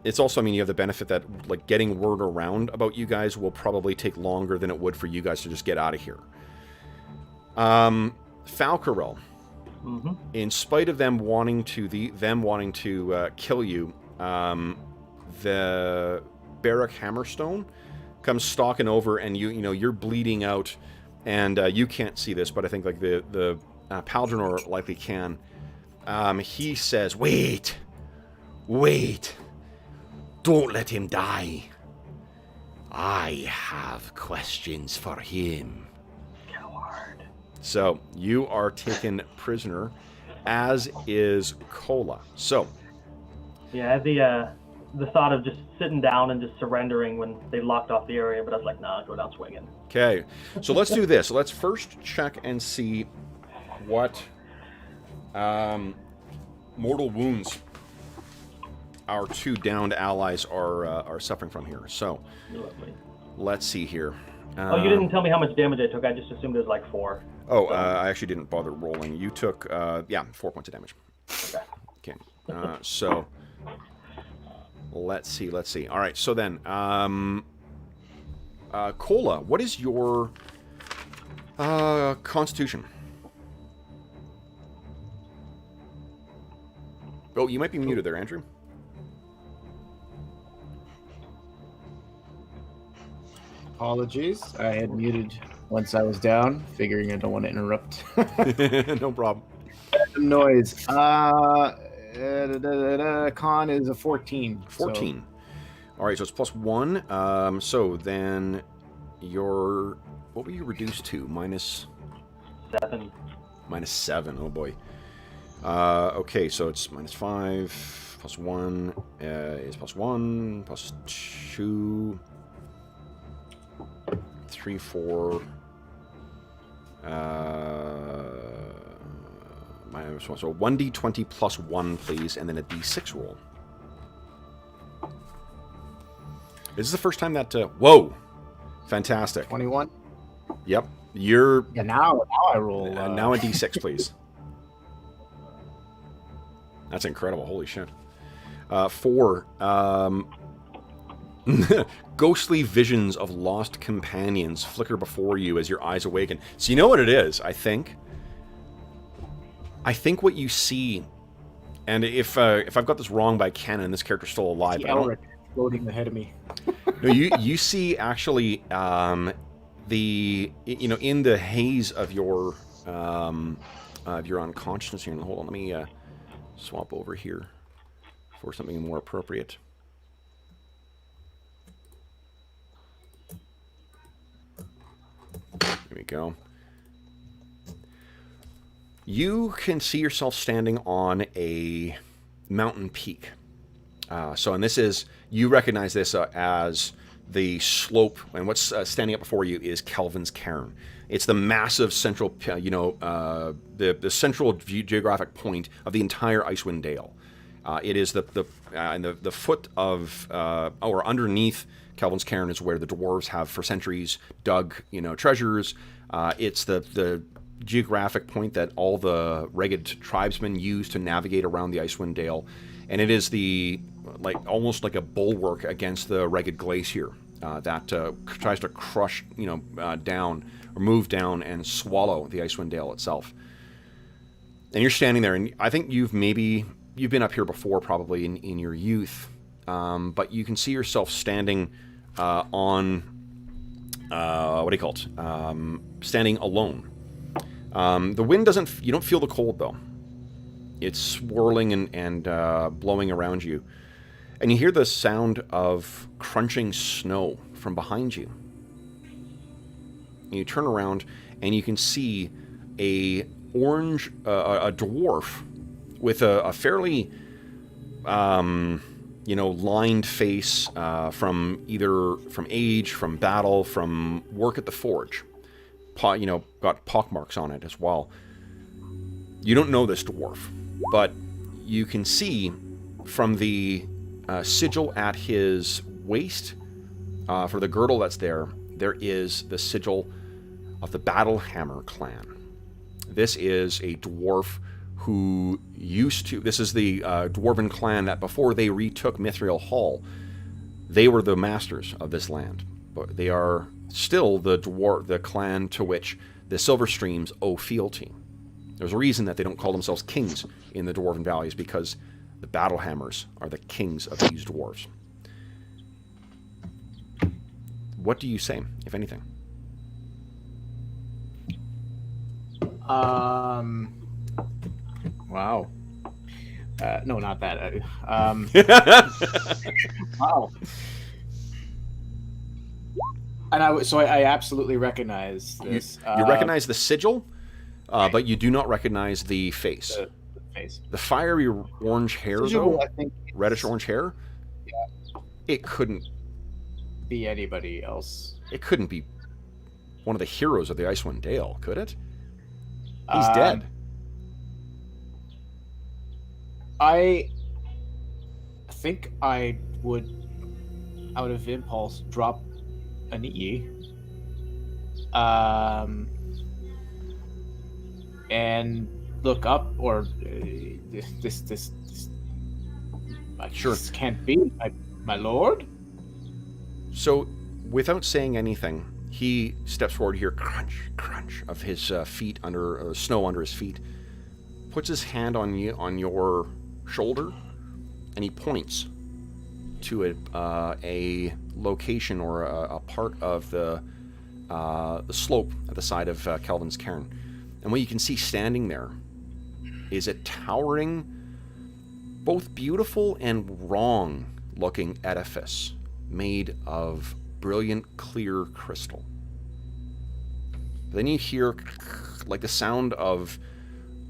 It's also, you have the benefit that like getting word around about you guys will probably take longer than it would for you guys to just get out of here. Falcarel, in spite of them wanting to kill you, the Berek Hammerstone comes stalking over, and you're bleeding out, and you can't see this, but I think like the Paldronor likely can. He says, "Wait, don't let him die. I have questions for him." So you are taken prisoner, as is Cola. So,
yeah, the thought of just sitting down and just surrendering when they locked off the area, but I was like, nah, go down swinging.
Okay, so let's do this. Let's first check and see what mortal wounds our 2 downed allies are suffering from here. So, let's see here.
You didn't tell me how much damage I took. I just assumed it was like 4.
Oh, I actually didn't bother rolling. You took, 4 points of damage. Okay. So, let's see. All right, so then, Cola, what is your constitution? Oh, you might be muted there, Andrew.
Apologies. I had muted once I was down, figuring I don't want to interrupt.
No problem.
Noise. Con is a 14.
14.
So.
All right, so it's +1. So then what were you reduced to?
-7.
-7. Oh boy. Okay, so it's -5 +1 is +1 +2. 3, 4, -1. So 1d20 +1, please, and then a d6 roll. This is the first time that. Whoa! Fantastic.
21.
Yep. You're.
Yeah. Now I roll.
Now a d6, please. That's incredible. Holy shit. 4. Ghostly visions of lost companions flicker before you as your eyes awaken. So you know what it is, I think? I think what you see And if I've got this wrong by canon, this character's still alive.
The
But I don't...
Elric floating ahead of me.
No, you see actually in the haze of your unconsciousness here. Hold on, let me swap over here for something more appropriate. There we go. You can see yourself standing on a mountain peak. And this is, you recognize this as the slope, and what's standing up before you is Kelvin's Cairn. It's the massive central, the central geographic point of the entire Icewind Dale. It is the foot of, or underneath Kelvin's Cairn is where the dwarves have for centuries dug, treasures. It's the geographic point that all the ragged tribesmen use to navigate around the Icewind Dale, and it is almost like a bulwark against the ragged glacier that tries to crush, down or move down and swallow the Icewind Dale itself. And you're standing there, and I think you've been up here before, probably in your youth, but you can see yourself standing on what do you call it? Standing alone. The wind you don't feel the cold though. It's swirling and blowing around you. And you hear the sound of crunching snow from behind you. And you turn around and you can see a dwarf with a fairly, lined face from age, from battle, from work at the forge. Got pockmarks on it as well. You don't know this dwarf, but you can see from the sigil at his waist, for the girdle that's there is the sigil of the Battlehammer clan. This is a dwarf who this is the dwarven clan that before they retook Mithril Hall, they were the masters of this land. But they are still the clan to which the Silverstreams owe fealty. There's a reason that they don't call themselves kings in the Dwarven Valleys, because the Battlehammers are the kings of these dwarves. What do you say, if anything?
Wow. No, not that. Wow. And I absolutely recognize this.
You recognize the sigil, but you do not recognize the face.
The face.
The fiery orange hair,
sigil,
though,
I think
reddish orange hair.
Yeah.
It couldn't
be anybody else.
It couldn't be one of the heroes of the Icewind Dale, could it? He's dead.
I think I would, out of impulse, drop a knee. And look up, or this
sure.
This can't be, my lord.
So, without saying anything, he steps forward here, crunch, crunch of his feet under snow under his feet, puts his hand on your shoulder, and he points to a location or a part of the slope at the side of Kelvin's Cairn. And what you can see standing there is a towering, both beautiful and wrong-looking edifice made of brilliant, clear crystal. Then you hear like the sound of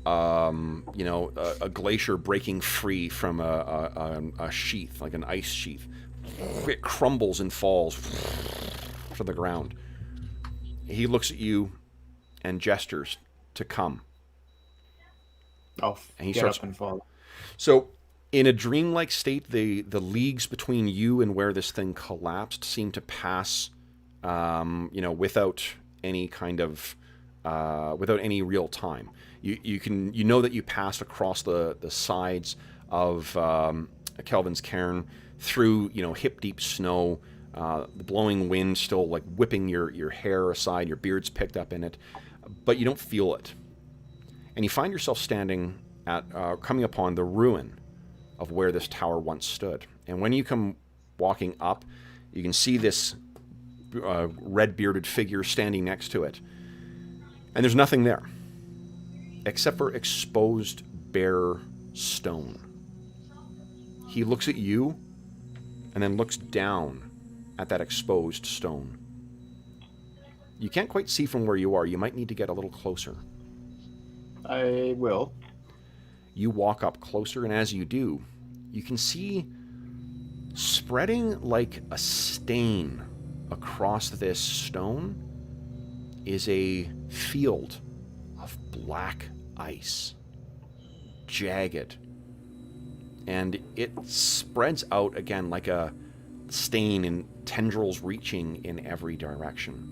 a glacier breaking free from a sheath, like an ice sheath. It crumbles and falls to the ground. He looks at you and gestures to come.
Oh,
and he
get
starts
up and fall.
So, in a dreamlike state, the leagues between you and where this thing collapsed seem to pass, without any kind of, without any real time. You know that you passed across the sides of Kelvin's Cairn through hip deep snow, the blowing wind still like whipping your hair aside, your beard's picked up in it, but you don't feel it, and you find yourself standing at coming upon the ruin of where this tower once stood. And when you come walking up, you can see this red-bearded figure standing next to it. And there's nothing there, except for exposed, bare stone. He looks at you, and then looks down at that exposed stone. You can't quite see from where you are. You might need to get a little closer.
I will.
You walk up closer, and as you do, you can see spreading like a stain across this stone is a field of black ice, jagged, and it spreads out again like a stain in tendrils reaching in every direction.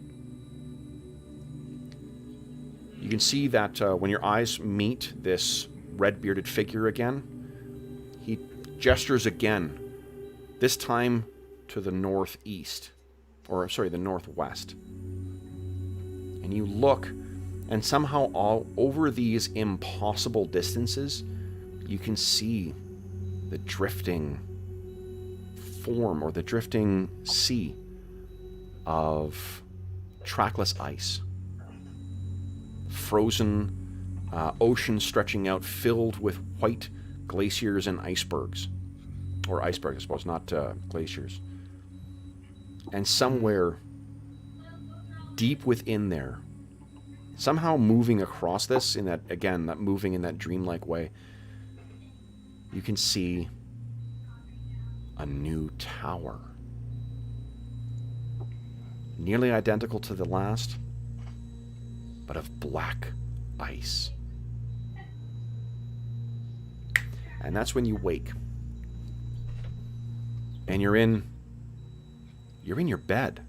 You can see that when your eyes meet this red-bearded figure again, he gestures again, this time to the northeast, or sorry, the northwest. And you look, and somehow all over these impossible distances, you can see the drifting form, or the drifting sea of trackless ice. Frozen ocean stretching out, filled with white glaciers and icebergs. Or icebergs, I suppose, not glaciers. And somewhere deep within there, somehow moving across this, in that, again, that moving in that dreamlike way, you can see a new tower. Nearly identical to the last, but of black ice. And that's when you wake. And you're in your bed.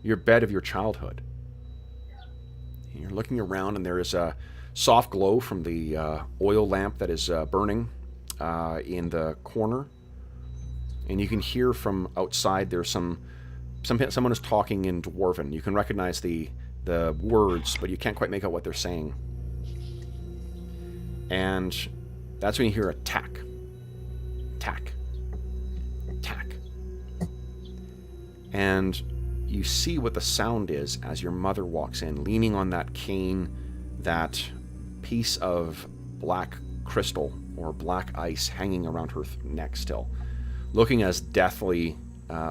Your bed of your childhood. And you're looking around, and there is a soft glow from the oil lamp that is burning in the corner. And you can hear from outside there's someone is talking in Dwarven. You can recognize the words, but you can't quite make out what they're saying. And that's when you hear a tack. Tack. Tack. And you see what the sound is as your mother walks in, leaning on that cane, that piece of black crystal or black ice hanging around her neck still, looking as deathly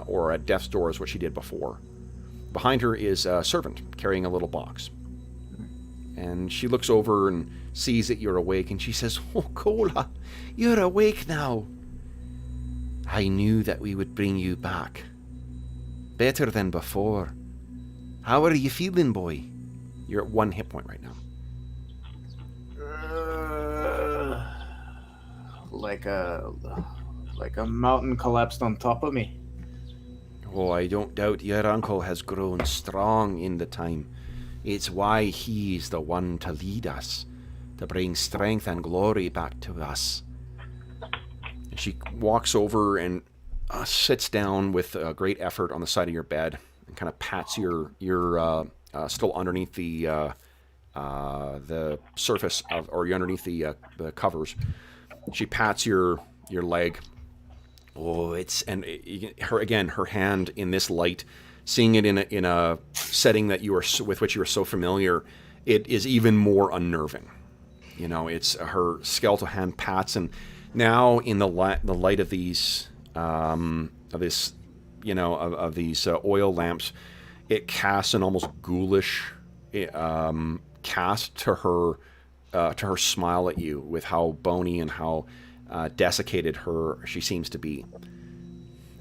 or at death's door as what she did before. Behind her is a servant carrying a little box. And she looks over and sees that you're awake, and she says, "Oh, Cola, you're awake now. I knew that we would bring you back. Better than before. How are you feeling, boy?" You're at 1 hit point right now.
Like a mountain collapsed on top of me.
Oh, I don't doubt your uncle has grown strong in the time. It's why he's the one to lead us, to bring strength and glory back to us. And she walks over and sits down with a great effort on the side of your bed and kind of pats your still underneath the surface of, or you're underneath the covers. She pats your leg. Oh, her hand in this light, seeing it in a setting that with which you are so familiar, it is even more unnerving. You know, it's her skeletal hand pats, and now in the light of these oil lamps, it casts an almost ghoulish cast to her smile at you, with how bony and how desiccated she seems to be.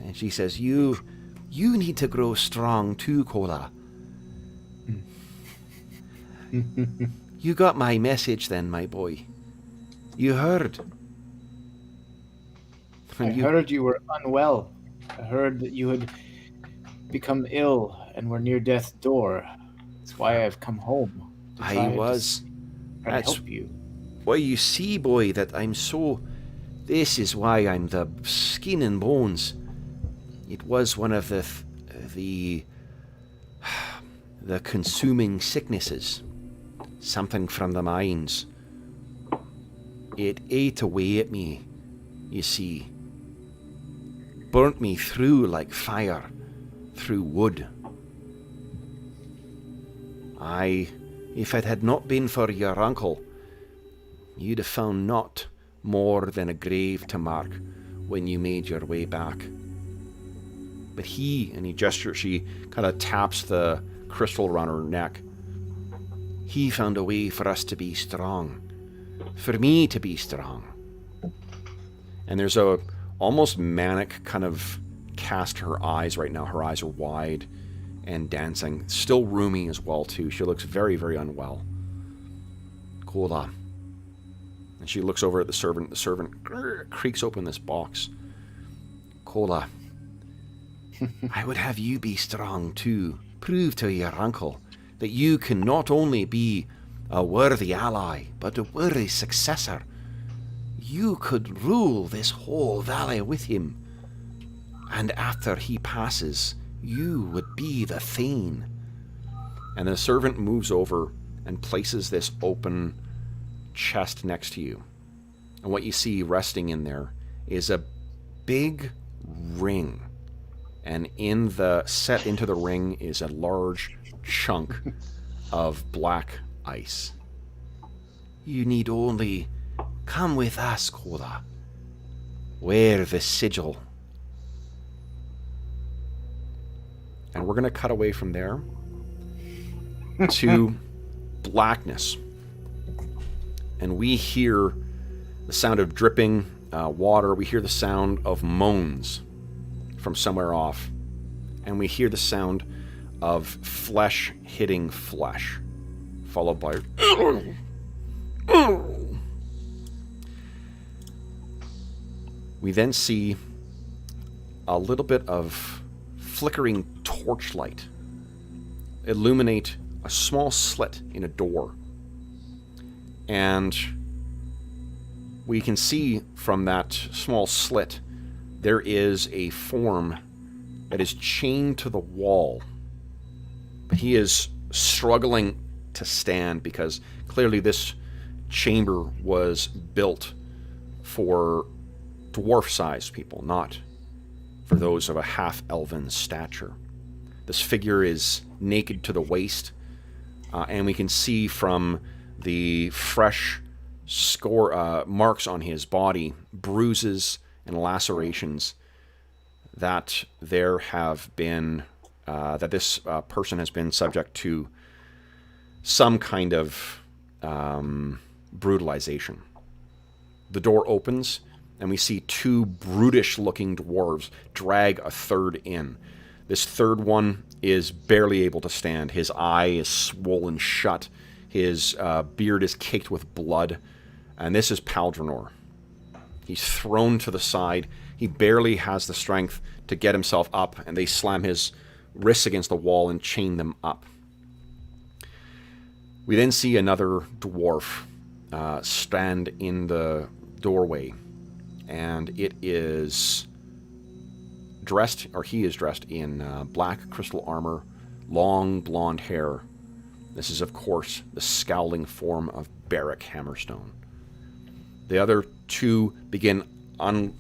And she says, You need to grow strong too, Cola. You got my message then, my boy. You heard.
I heard you were unwell. I heard that you had become ill and were near death's door. That's why I've come home.
I was.
That's help you.
Why, you see, boy, that I'm so... This is why I'm the skin and bones. It was one of the consuming sicknesses. Something from the mines. It ate away at me, you see. Burnt me through like fire, through wood. If it had not been for your uncle, you'd have found naught more than a grave to mark when you made your way back. But he, and he gestures, she kind of taps the crystal around her neck. He found a way for us to be strong. For me to be strong. And there's a almost manic kind of cast to her eyes right now. Her eyes are wide and dancing. Still roomy as well, too. She looks very, very unwell. Kola. And she looks over at the servant. The servant creaks open this box. Kola. I would have you be strong, too. Prove to your uncle that you can not only be a worthy ally, but a worthy successor. You could rule this whole valley with him. And after he passes, you would be the Thane. And the servant moves over and places this open chest next to you. And what you see resting in there is a big ring. And set into the ring is a large chunk of black ice. You need only come with us, Kola. Wear the sigil. And we're going to cut away from there to blackness. And we hear the sound of dripping water. We hear the sound of moans from somewhere off. And we hear the sound of flesh hitting flesh, followed by we then see a little bit of flickering torchlight illuminate a small slit in a door. And we can see from that small slit there is a form that is chained to the wall. But he is struggling to stand because clearly this chamber was built for dwarf-sized people, not for those of a half-elven stature. This figure is naked to the waist, and we can see from the fresh marks on his body, bruises and lacerations, that there have been that this person has been subject to some kind of brutalization. The door opens, and we see two brutish-looking dwarves drag a third in. This third one is barely able to stand. His eye is swollen shut. His beard is caked with blood. And this is Paldranor. He's thrown to the side. He barely has the strength to get himself up, and they slam his wrists against the wall and chain them up. We then see another dwarf stand in the doorway, and it is dressed, or he is dressed in black crystal armor, long blonde hair. This is, of course, the scowling form of Berek Hammerstone. The other two begin releasing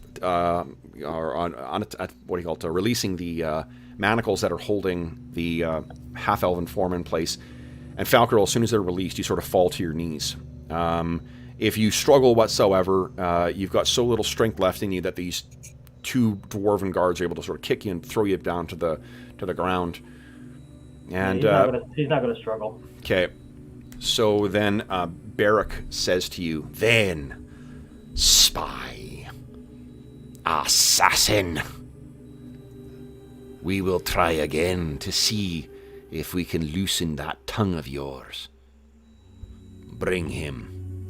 the manacles that are holding the half-elven form in place. And Falcarel, as soon as they're released, you sort of fall to your knees. If you struggle whatsoever, you've got so little strength left in you that these two dwarven guards are able to sort of kick you and throw you down to the ground. And
he's not gonna struggle.
Okay. So then Berek says to you, "Then, spy, assassin, we will try again to see if we can loosen that tongue of yours. Bring him.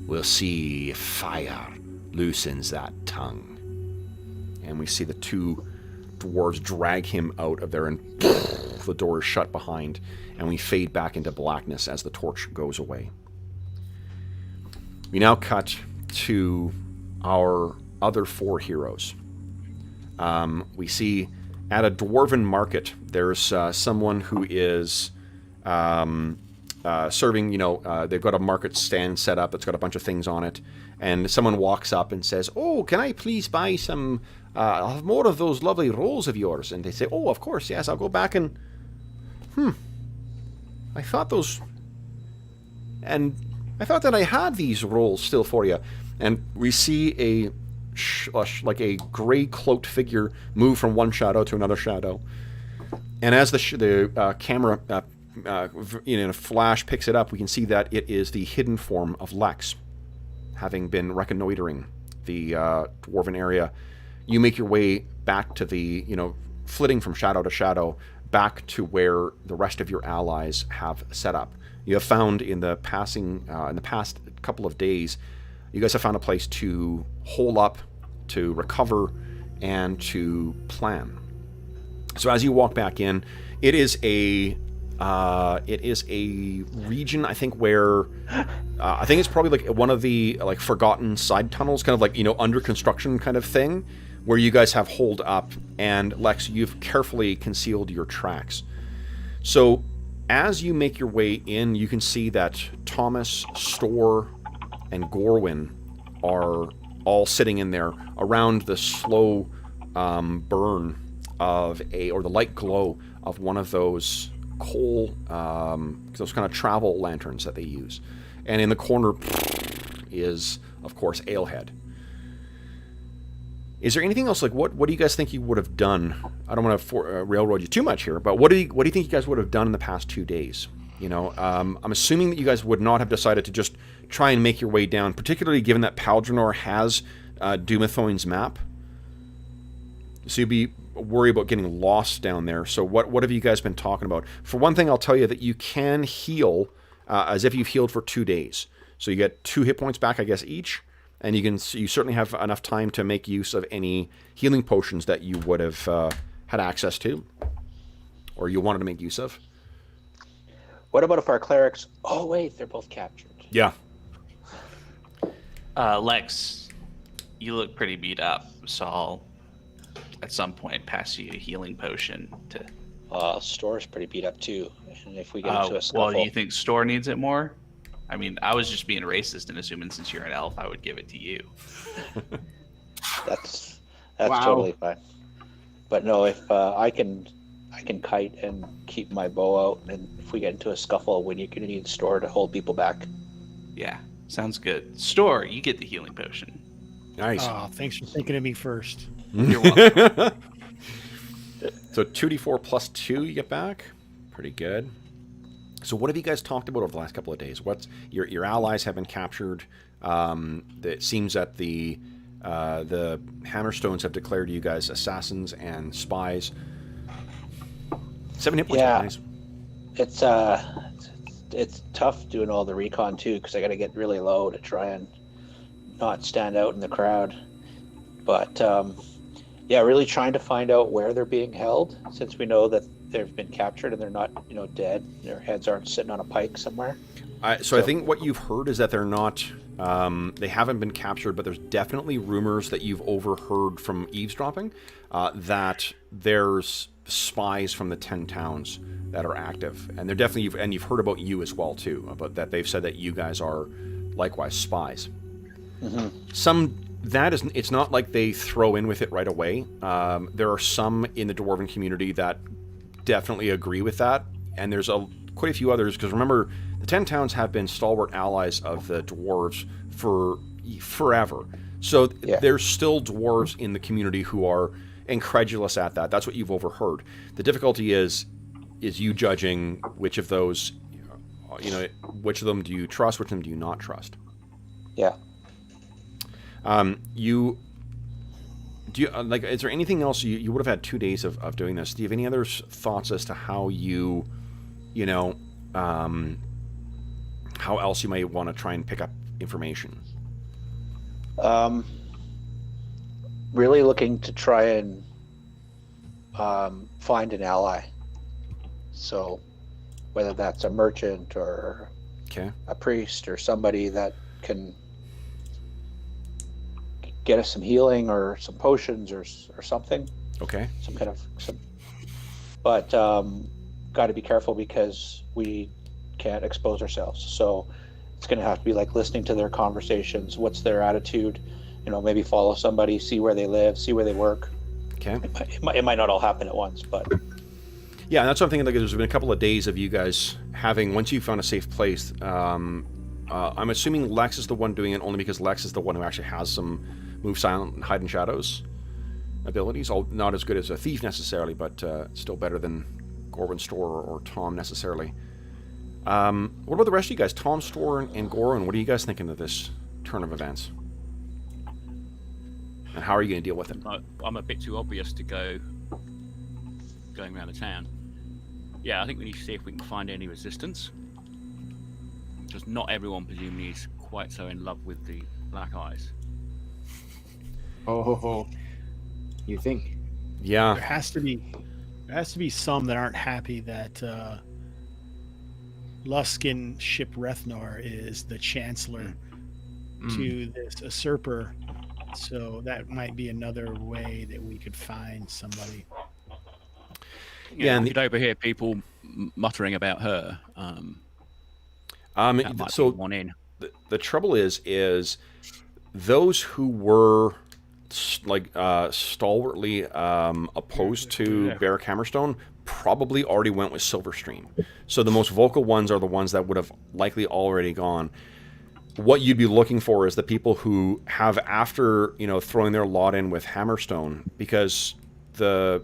We'll see if fire loosens that tongue." And we see the two dwarves drag him out of there, and the door is shut behind, and we fade back into blackness as the torch goes away. We now cut to our other four heroes. We see at a dwarven market, there's someone who is serving, they've got a market stand set up that's got a bunch of things on it, and someone walks up and says, "Oh, can I please buy some, I'll have more of those lovely rolls of yours?" And they say, "Oh, of course, yes, I'll go back and, I thought that I had these rolls still for you." And we see like a gray cloaked figure move from one shadow to another shadow. And as the camera in a flash picks it up, we can see that it is the hidden form of Lex, having been reconnoitering the dwarven area. You make your way back to the, flitting from shadow to shadow, back to where the rest of your allies have set up. You have found in the past couple of days, you guys have found a place to hole up, to recover, and to plan. So as you walk back in, it is a region, I think, where I think it's probably like one of the like forgotten side tunnels, kind of like under construction kind of thing, where you guys have holed up. And Lex, you've carefully concealed your tracks. So as you make your way in, you can see that Thomas, Storr, and Gorwin are all sitting in there around the slow burn of or the light glow of one of those coal, those kind of travel lanterns that they use. And in the corner is, of course, Alehead. Is there anything else? Like, what do you guys think you would have done? I don't want to railroad you too much here, but what do you think you guys would have done in the past 2 days? I'm assuming that you guys would not have decided to just try and make your way down, particularly given that Paldronor has Dumathoin's map. So you'd be worried about getting lost down there. So what have you guys been talking about? For one thing, I'll tell you that you can heal as if you've healed for 2 days. So you get 2 hit points back, I guess, each. And you certainly have enough time to make use of any healing potions that you would have had access to, or you wanted to make use of.
What about if our clerics... Oh, wait, they're both captured.
Yeah.
Lex, you look pretty beat up, so I'll, at some point, pass you a healing potion to...
Storr's pretty beat up, too. And if we get into a scuffle...
Well, do you think Storr needs it more? I mean, I was just being racist and assuming since you're an elf, I would give it to you.
That's
Wow.
totally fine. But no, if I can kite and keep my bow out, and if we get into a scuffle, when you're going to need Storr to hold people back.
Yeah, sounds good. Storr, you get the healing potion.
Nice.
Oh, thanks for thinking of me first.
You're welcome.
So 2d4 plus 2 you get back. Pretty good. So what have you guys talked about over the last couple of days? What's your allies have been captured. It seems that the Hammerstones have declared you guys assassins and spies. 7 hit points.
Yeah.
Nice.
It's tough doing all the recon too, because I got to get really low to try and not stand out in the crowd. But really trying to find out where they're being held, since we know that they've been captured and they're not, dead. Their heads aren't sitting on a pike somewhere.
So I think what you've heard is that they're not, they haven't been captured, but there's definitely rumors that you've overheard from eavesdropping that there's spies from the 10 towns that are active, and they're definitely, and you've heard about you as well too, about that they've said that you guys are likewise spies. Mm-hmm. It's not like they throw in with it right away. There are some in the dwarven community that definitely agree with that, and there's quite a few others, because remember, the 10 towns have been stalwart allies of the dwarves for forever. So there's still dwarves in the community who are incredulous at that. That's what you've overheard. The difficulty is you judging which of those, which of them do you trust, which of them do you not trust.
Yeah.
Is there anything else you would have had 2 days of doing this? Do you have any other thoughts as to how how else you might want to try and pick up information?
Really looking to try and find an ally. So whether that's a merchant or a priest or somebody that can get us some healing or some potions or something.
Okay.
But got to be careful, because we can't expose ourselves. So it's going to have to be like listening to their conversations. What's their attitude? Maybe follow somebody, see where they live, see where they work.
Okay.
It might not all happen at once, but
yeah, and that's what I'm thinking. Like, there's been a couple of days of you guys having, once you found a safe place. I'm assuming Lex is the one doing it only because Lex is the one who actually has some move silent and hide in shadows abilities. Not as good as a thief necessarily, but still better than Gorwin, Store, or Tom necessarily. What about the rest of you guys? Tom, Store, and Gorwin, what are you guys thinking of this turn of events? And how are you going to deal with it?
I'm a bit too obvious to going around the town. Yeah, I think we need to see if we can find any resistance. Because not everyone presumably is quite so in love with the black eyes.
Oh, you think?
Yeah.
There has to be some that aren't happy that Luskin Ship Rethnor is the chancellor to this usurper. So that might be another way that we could find somebody.
Yeah, and you could overhear people muttering about her.
So
one in.
The trouble is those who were stalwartly opposed to Berek Hammerstone probably already went with Silverstream. So the most vocal ones are the ones that would have likely already gone. What you'd be looking for is the people who have, after throwing their lot in with Hammerstone, because to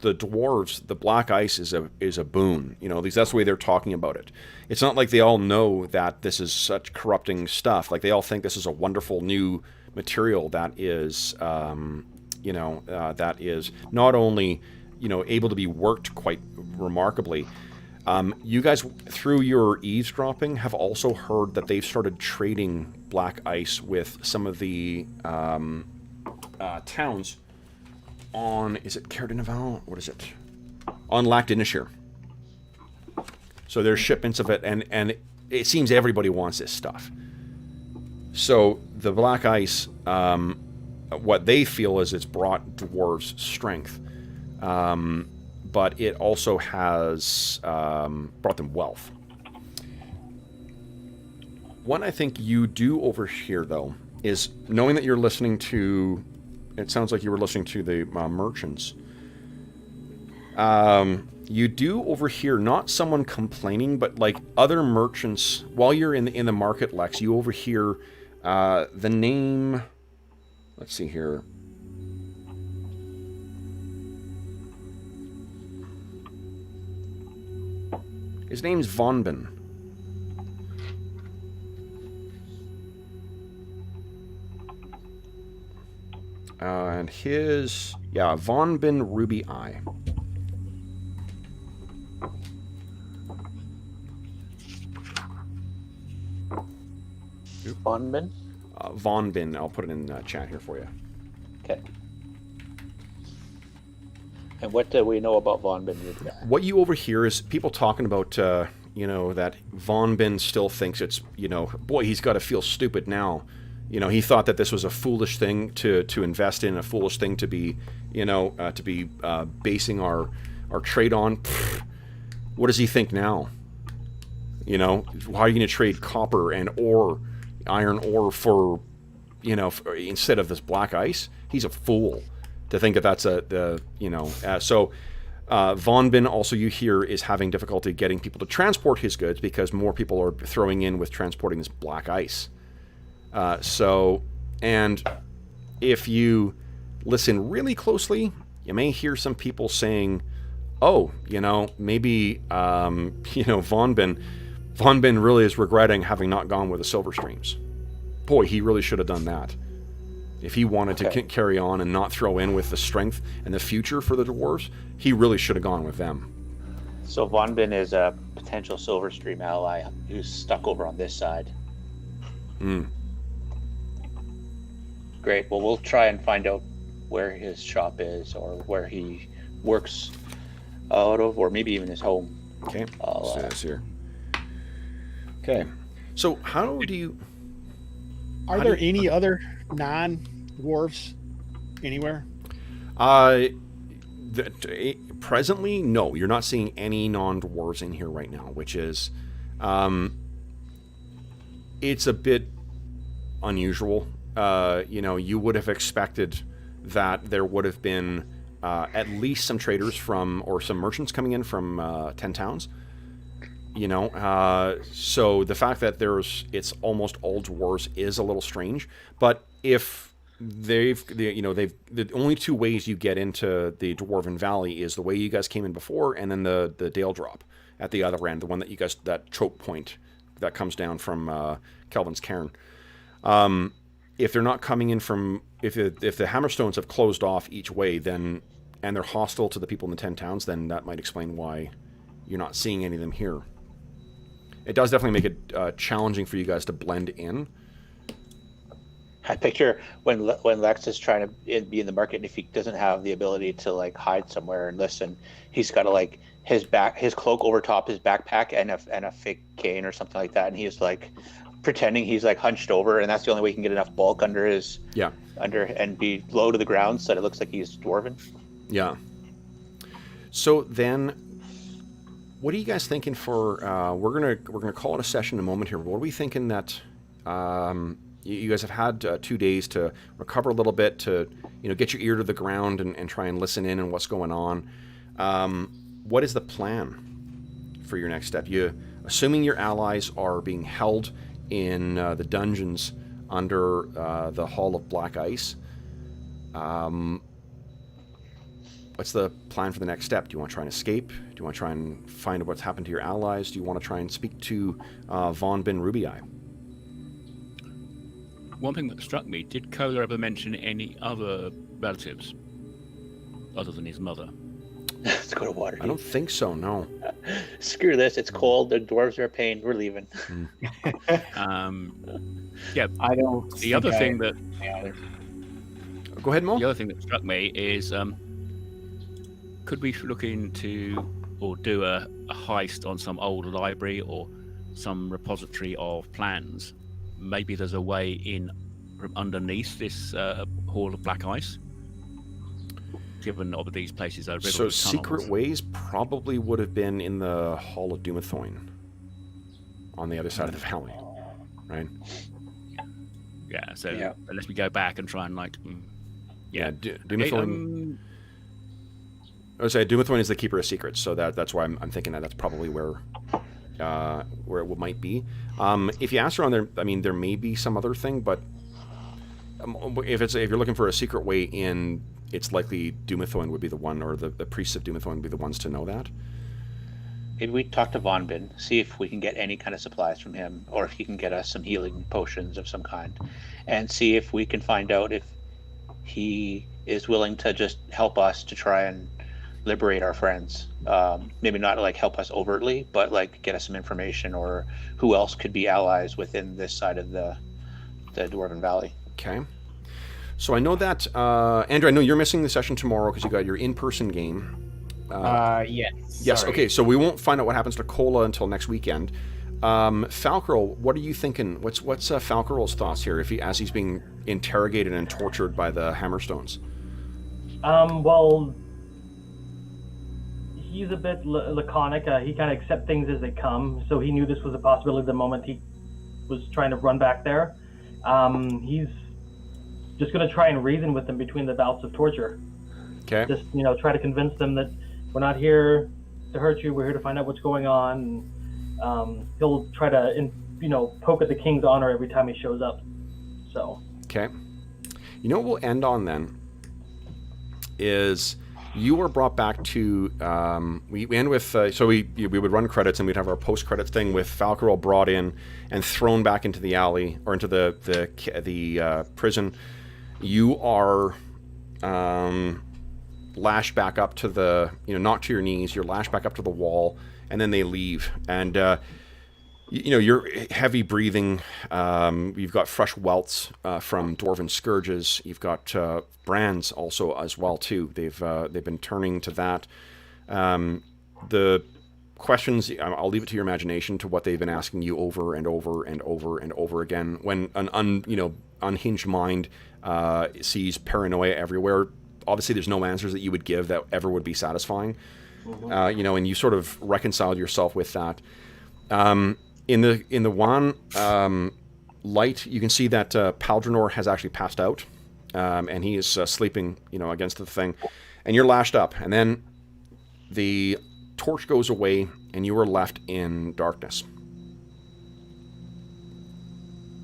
the dwarves, the black ice is a boon. At least that's the way they're talking about it. It's not like they all know that this is such corrupting stuff. Like, they all think this is a wonderful new material that is that is not only able to be worked quite remarkably. You guys, through your eavesdropping, have also heard that they've started trading black ice with some of the towns on, is it Cardinaval? What is it? On Lac Dinishir. So there's shipments of it, and it seems everybody wants this stuff. So the black ice, what they feel is it's brought dwarves strength. But it also has brought them wealth. What I think you do over here, though, is knowing that you're listening to... It sounds like you were listening to the merchants. You do overhear not someone complaining, but like other merchants. While you're in the market, Lex, you overhear the name... Let's see here. His name's Vonbin. And his... Yeah, Vonbin Ruby Eye.
Vonbin?
Vonbin. I'll put it in chat here for you.
Okay. And what do we know about Vonbin?
What you overhear is people talking about, that Vonbin still thinks it's, boy, he's got to feel stupid now. He thought that this was a foolish thing to invest in, a foolish thing to be, basing our trade on. Pfft, what does he think now? How are you going to trade copper and ore, iron ore for instead of this black ice? He's a fool to think that that's Vonbin also, you hear, is having difficulty getting people to transport his goods because more people are throwing in with transporting this black ice. And if you listen really closely, you may hear some people saying, oh, maybe, Vonbin really is regretting having not gone with the Silverstreams. Boy, he really should have done that. If he wanted to carry on and not throw in with the strength and the future for the dwarves, he really should have gone with them.
So Vonbin is a potential Silverstream ally who's stuck over on this side. Great. Well, we'll try and find out where his shop is or where he works out of, or maybe even his home.
Okay. Let's do this here. Okay. So how do you...
Are there any other non-dwarves anywhere?
Presently, no. You're not seeing any non-dwarves in here right now, which is It's a bit unusual. You would have expected that there would have been at least some traders or some merchants coming in from 10 towns. So the fact that it's almost all dwarves is a little strange. But if the only two ways you get into the Dwarven Valley is the way you guys came in before, and then the Dale Drop at the other end, the one that choke point that comes down from Kelvin's Cairn. If they're not coming in from, if the Hammerstones have closed off each way, then, and they're hostile to the people in the 10 towns, then that might explain why you're not seeing any of them here. It does definitely make it challenging for you guys to blend in.
I picture when Lex is trying to be in the market, and if he doesn't have the ability to like hide somewhere and listen, he's got to like his cloak over top his backpack and a fake cane or something like that, and he's like pretending he's like hunched over, and that's the only way he can get enough bulk under and be low to the ground so that it looks like he's dwarven. Yeah.
So then, what are you guys thinking for? We're gonna call it a session in a moment here. What are we thinking that? You guys have had 2 days to recover a little bit, to get your ear to the ground and try and listen in on what's going on. What is the plan for your next step? Assuming your allies are being held in the dungeons under the Hall of Black Ice. What's the plan for the next step? Do you want to try and escape? Do you want to try and find out what's happened to your allies? Do you want to try and speak to Von Bin Ruby-Eye?
One thing that struck me, did Kohler ever mention any other relatives other than his mother?
Let's go to Waterdeep.
I don't think so, no.
Screw this, it's cold, the dwarves are a pain, we're leaving.
Yeah,
I don't.
The other thing that...
Go ahead, Mo.
The other thing that struck me is, could we look into or do a heist on some old library or some repository of plans? Maybe there's a way in from underneath this Hall of Black Ice, given all of these places are riddled with
secret
tunnels.
ways probably would have been in the Hall of Doomathoin on the other side of the valley, right?
Yeah, so unless we go back and try and
Doomathoin. I would say Doomathoin is the keeper of secrets, so that's why I'm thinking that's probably where it might be. If you ask around there, I mean, there may be some other thing, but if you're looking for a secret way in, it's likely Doomathoin would be the one, or the priests of Doomathoin would be the ones to know that.
Maybe we talk to Von Bin, see if we can get any kind of supplies from him, or if he can get us some healing potions of some kind, and see if we can find out if he is willing to just help us to try and liberate our friends. Maybe not like help us overtly, but like get us some information, or who else could be allies within this side of the Dwarven Valley.
Okay. So I know that, Andrew, I know you're missing the session tomorrow because you got your in-person game.
Yes.
Yes,
Sorry.
okay, so we won't find out what happens to Cola until next weekend. Falcarol, what are you thinking? What's Falcarol's thoughts here as he's being interrogated and tortured by the Hammerstones?
Well, he's a bit laconic. He kind of accepts things as they come, so he knew this was a possibility the moment he was trying to run back there. He's just going to try and reason with them between the bouts of torture.
Okay.
Just, try to convince them that we're not here to hurt you, we're here to find out what's going on. He'll try to, poke at the king's honor every time he shows up. So.
Okay. You know what we'll end on then is you were brought back to, we end with, so we would run credits and we'd have our post-credits thing with Falcarol brought in and thrown back into the alley, or into the prison. You are lashed back up to the, knocked to your knees, you're lashed back up to the wall, and then they leave. And, you're heavy breathing. You've got fresh welts from dwarven scourges. You've got brands also as well too. They've been turning to that. The questions, I'll leave it to your imagination, to what they've been asking you over and over and over and over again. When an unhinged mind sees paranoia everywhere, obviously there's no answers that you would give that ever would be satisfying. And you sort of reconciled yourself with that. In the one light, you can see that Paldranor has actually passed out, and he is sleeping, against the thing, and you're lashed up. And then the torch goes away, and you are left in darkness.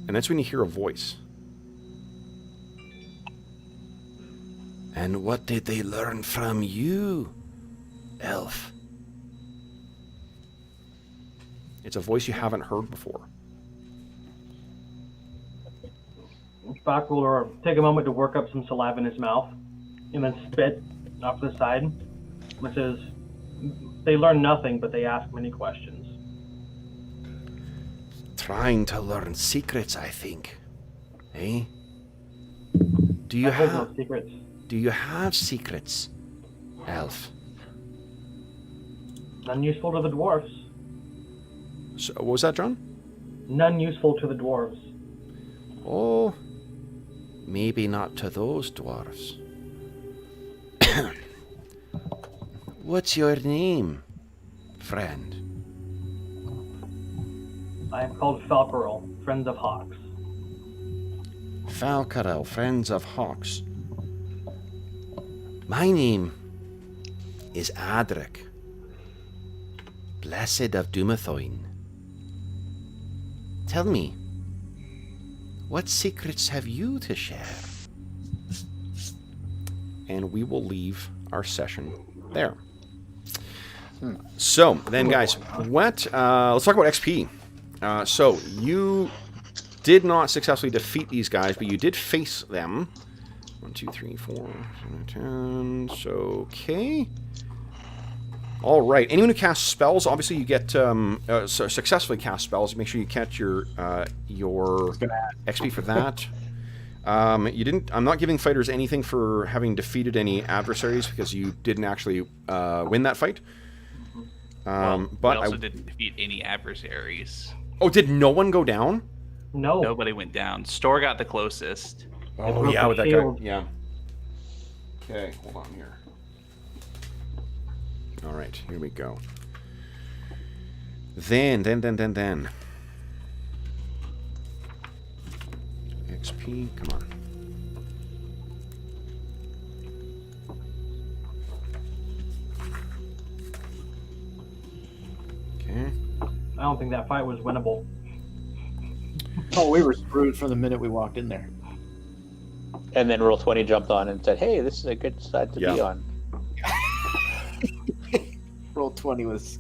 And that's when you hear a voice. And what did they learn from you, elf? It's a voice you haven't heard before.
Spock will take a moment to work up some saliva in his mouth and then spit off to the side. It says, they learn nothing, but they ask many questions.
Trying to learn secrets, I think. Eh? Do you
I hold
have
no secrets.
Do you have secrets, elf?
None useful to the dwarves.
So, what was that, John?
None useful to the dwarves.
Oh, maybe not to those dwarves. What's your name, friend?
I am called Falcarel, Friends of Hawks.
Falcarel, Friends of Hawks. My name is Adric, Blessed of Dumathoin. Tell me, what secrets have you to share? And we will leave our session there. So, then guys, let's talk about XP. So, you did not successfully defeat these guys, but you did face them. 1, 2, 3, 4, 10. So, okay. All right. Anyone who casts spells, obviously you get successfully cast spells. Make sure you catch your XP for that. You didn't. I'm not giving fighters anything for having defeated any adversaries because you didn't actually win that fight.
But
we
also didn't defeat any adversaries.
Oh, did no one go down?
No.
Nobody went down. Store got the closest.
Oh yeah, with that guy. Yeah. Okay, hold on here. All right, here we go. Then. XP, come on. Okay.
I don't think that fight was winnable.
Oh, we were screwed from the minute we walked in there.
And then Roll20 jumped on and said, "Hey, this is a good side to be on."
Roll20 was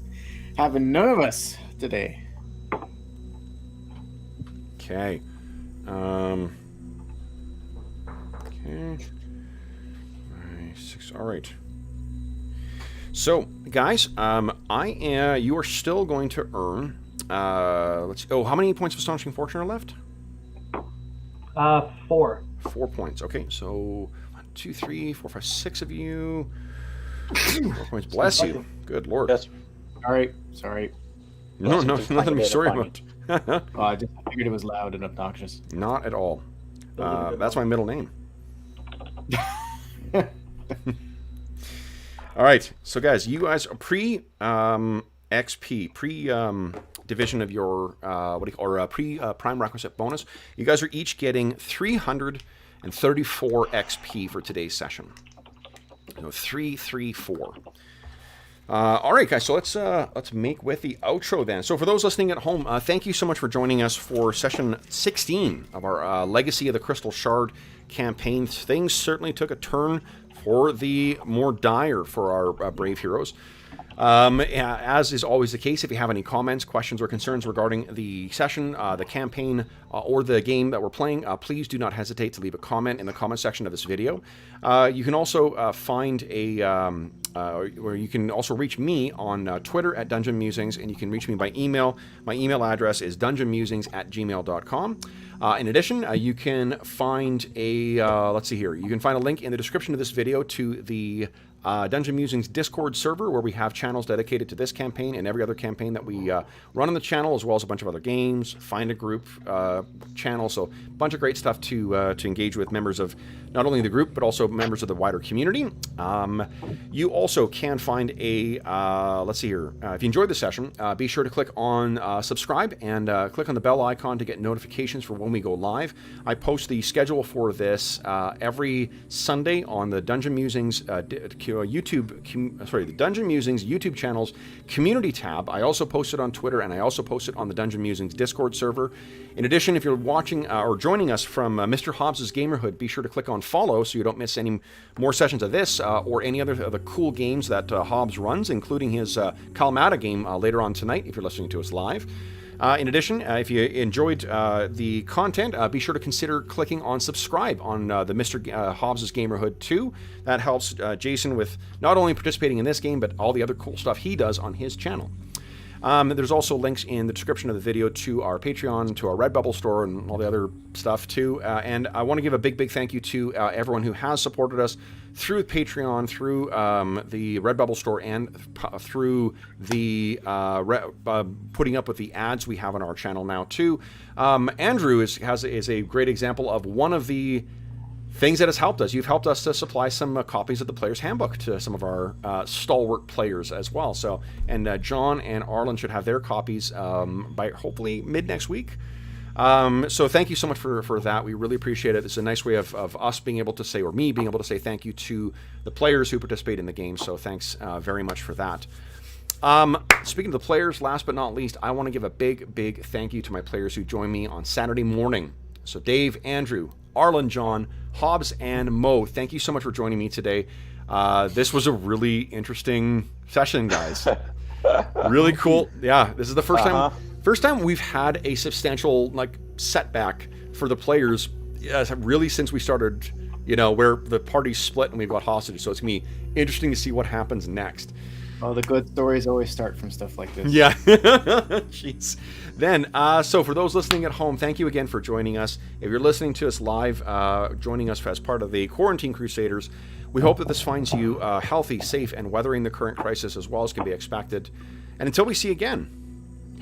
having none of us today.
Okay. Okay. 6. All right. So, guys, you are still going to earn. How many points of Astonishing Fortune are left?
4.
4 points. Okay, so 1, 2, 3, 4, 5, 6 of you. 4 points. Bless you. Good Lord.
Yes.
Sorry.
No, nothing to be sorry about.
I just figured it was loud and obnoxious.
Not at all. That's my middle name. All right, so guys, you guys are pre-XP, division of your prime requisite bonus. You guys are each getting 334 XP for today's session. So 334. All right, guys. So let's make with the outro then. So for those listening at home, thank you so much for joining us for session 16 of our Legacy of the Crystal Shard campaign. Things certainly took a turn for the more dire for our brave heroes. As is always the case, if you have any comments, questions, or concerns regarding the session, the campaign, or the game that we're playing, please do not hesitate to leave a comment in the comment section of this video. You can also find where you can also reach me on Twitter at Dungeon Musings, and you can reach me by email. My email address is dungeonmusings@gmail.com. In addition, you can find you can find a link in the description of this video to the Dungeon Musings Discord server, where we have channels dedicated to this campaign and every other campaign that we run on the channel, as well as a bunch of other games, find a group channel, so a bunch of great stuff to engage with members of not only the group, but also members of the wider community. You also can find a, let's see here, if you enjoyed the session, be sure to click on subscribe and click on the bell icon to get notifications for when we go live. I post the schedule for this every Sunday on the Dungeon Musings the Dungeon Musings YouTube channel's community tab. I also post it on Twitter, and I also post it on the Dungeon Musings Discord server. In addition, if you're watching or joining us from Mr. Hobbs's Gamerhood, be sure to click on follow so you don't miss any more sessions of this or any other of the cool games that Hobbs runs, including his Kalamata game later on tonight if you're listening to us live. In addition, if you enjoyed the content, be sure to consider clicking on subscribe on the Mr. Hobbs's Gamerhood 2. That helps Jason with not only participating in this game, but all the other cool stuff he does on his channel. There's also links in the description of the video to our Patreon, to our Redbubble store, and all the other stuff too. And I want to give a big thank you to everyone who has supported us through Patreon, through the Redbubble store, and through the putting up with the ads we have on our channel now too. Andrew is a great example of one of the things that has helped us. You've helped us to supply some copies of the Player's Handbook to some of our stalwart players as well. So, and John and Arlen should have their copies by hopefully mid next week. So thank you so much for that. We really appreciate it. It's a nice way of us being able to say, or me being able to say thank you to the players who participate in the game. So thanks very much for that. Speaking of the players, last but not least, I want to give a big thank you to my players who joined me on Saturday morning. So Dave, Andrew, Arlen, John, Hobbs, and Mo, thank you so much for joining me today. This was a really interesting session, guys. Really cool. Yeah, this is the first time we've had a substantial setback for the players, really since we started, where the party's split and we've got hostages. So it's gonna be interesting to see what happens next.
Oh, the good stories always start from stuff like this.
Yeah. Jeez. Then, so for those listening at home, thank you again for joining us. If you're listening to us live, joining us as part of the Quarantine Crusaders, we hope that this finds you healthy, safe, and weathering the current crisis as well as can be expected. And until we see you again,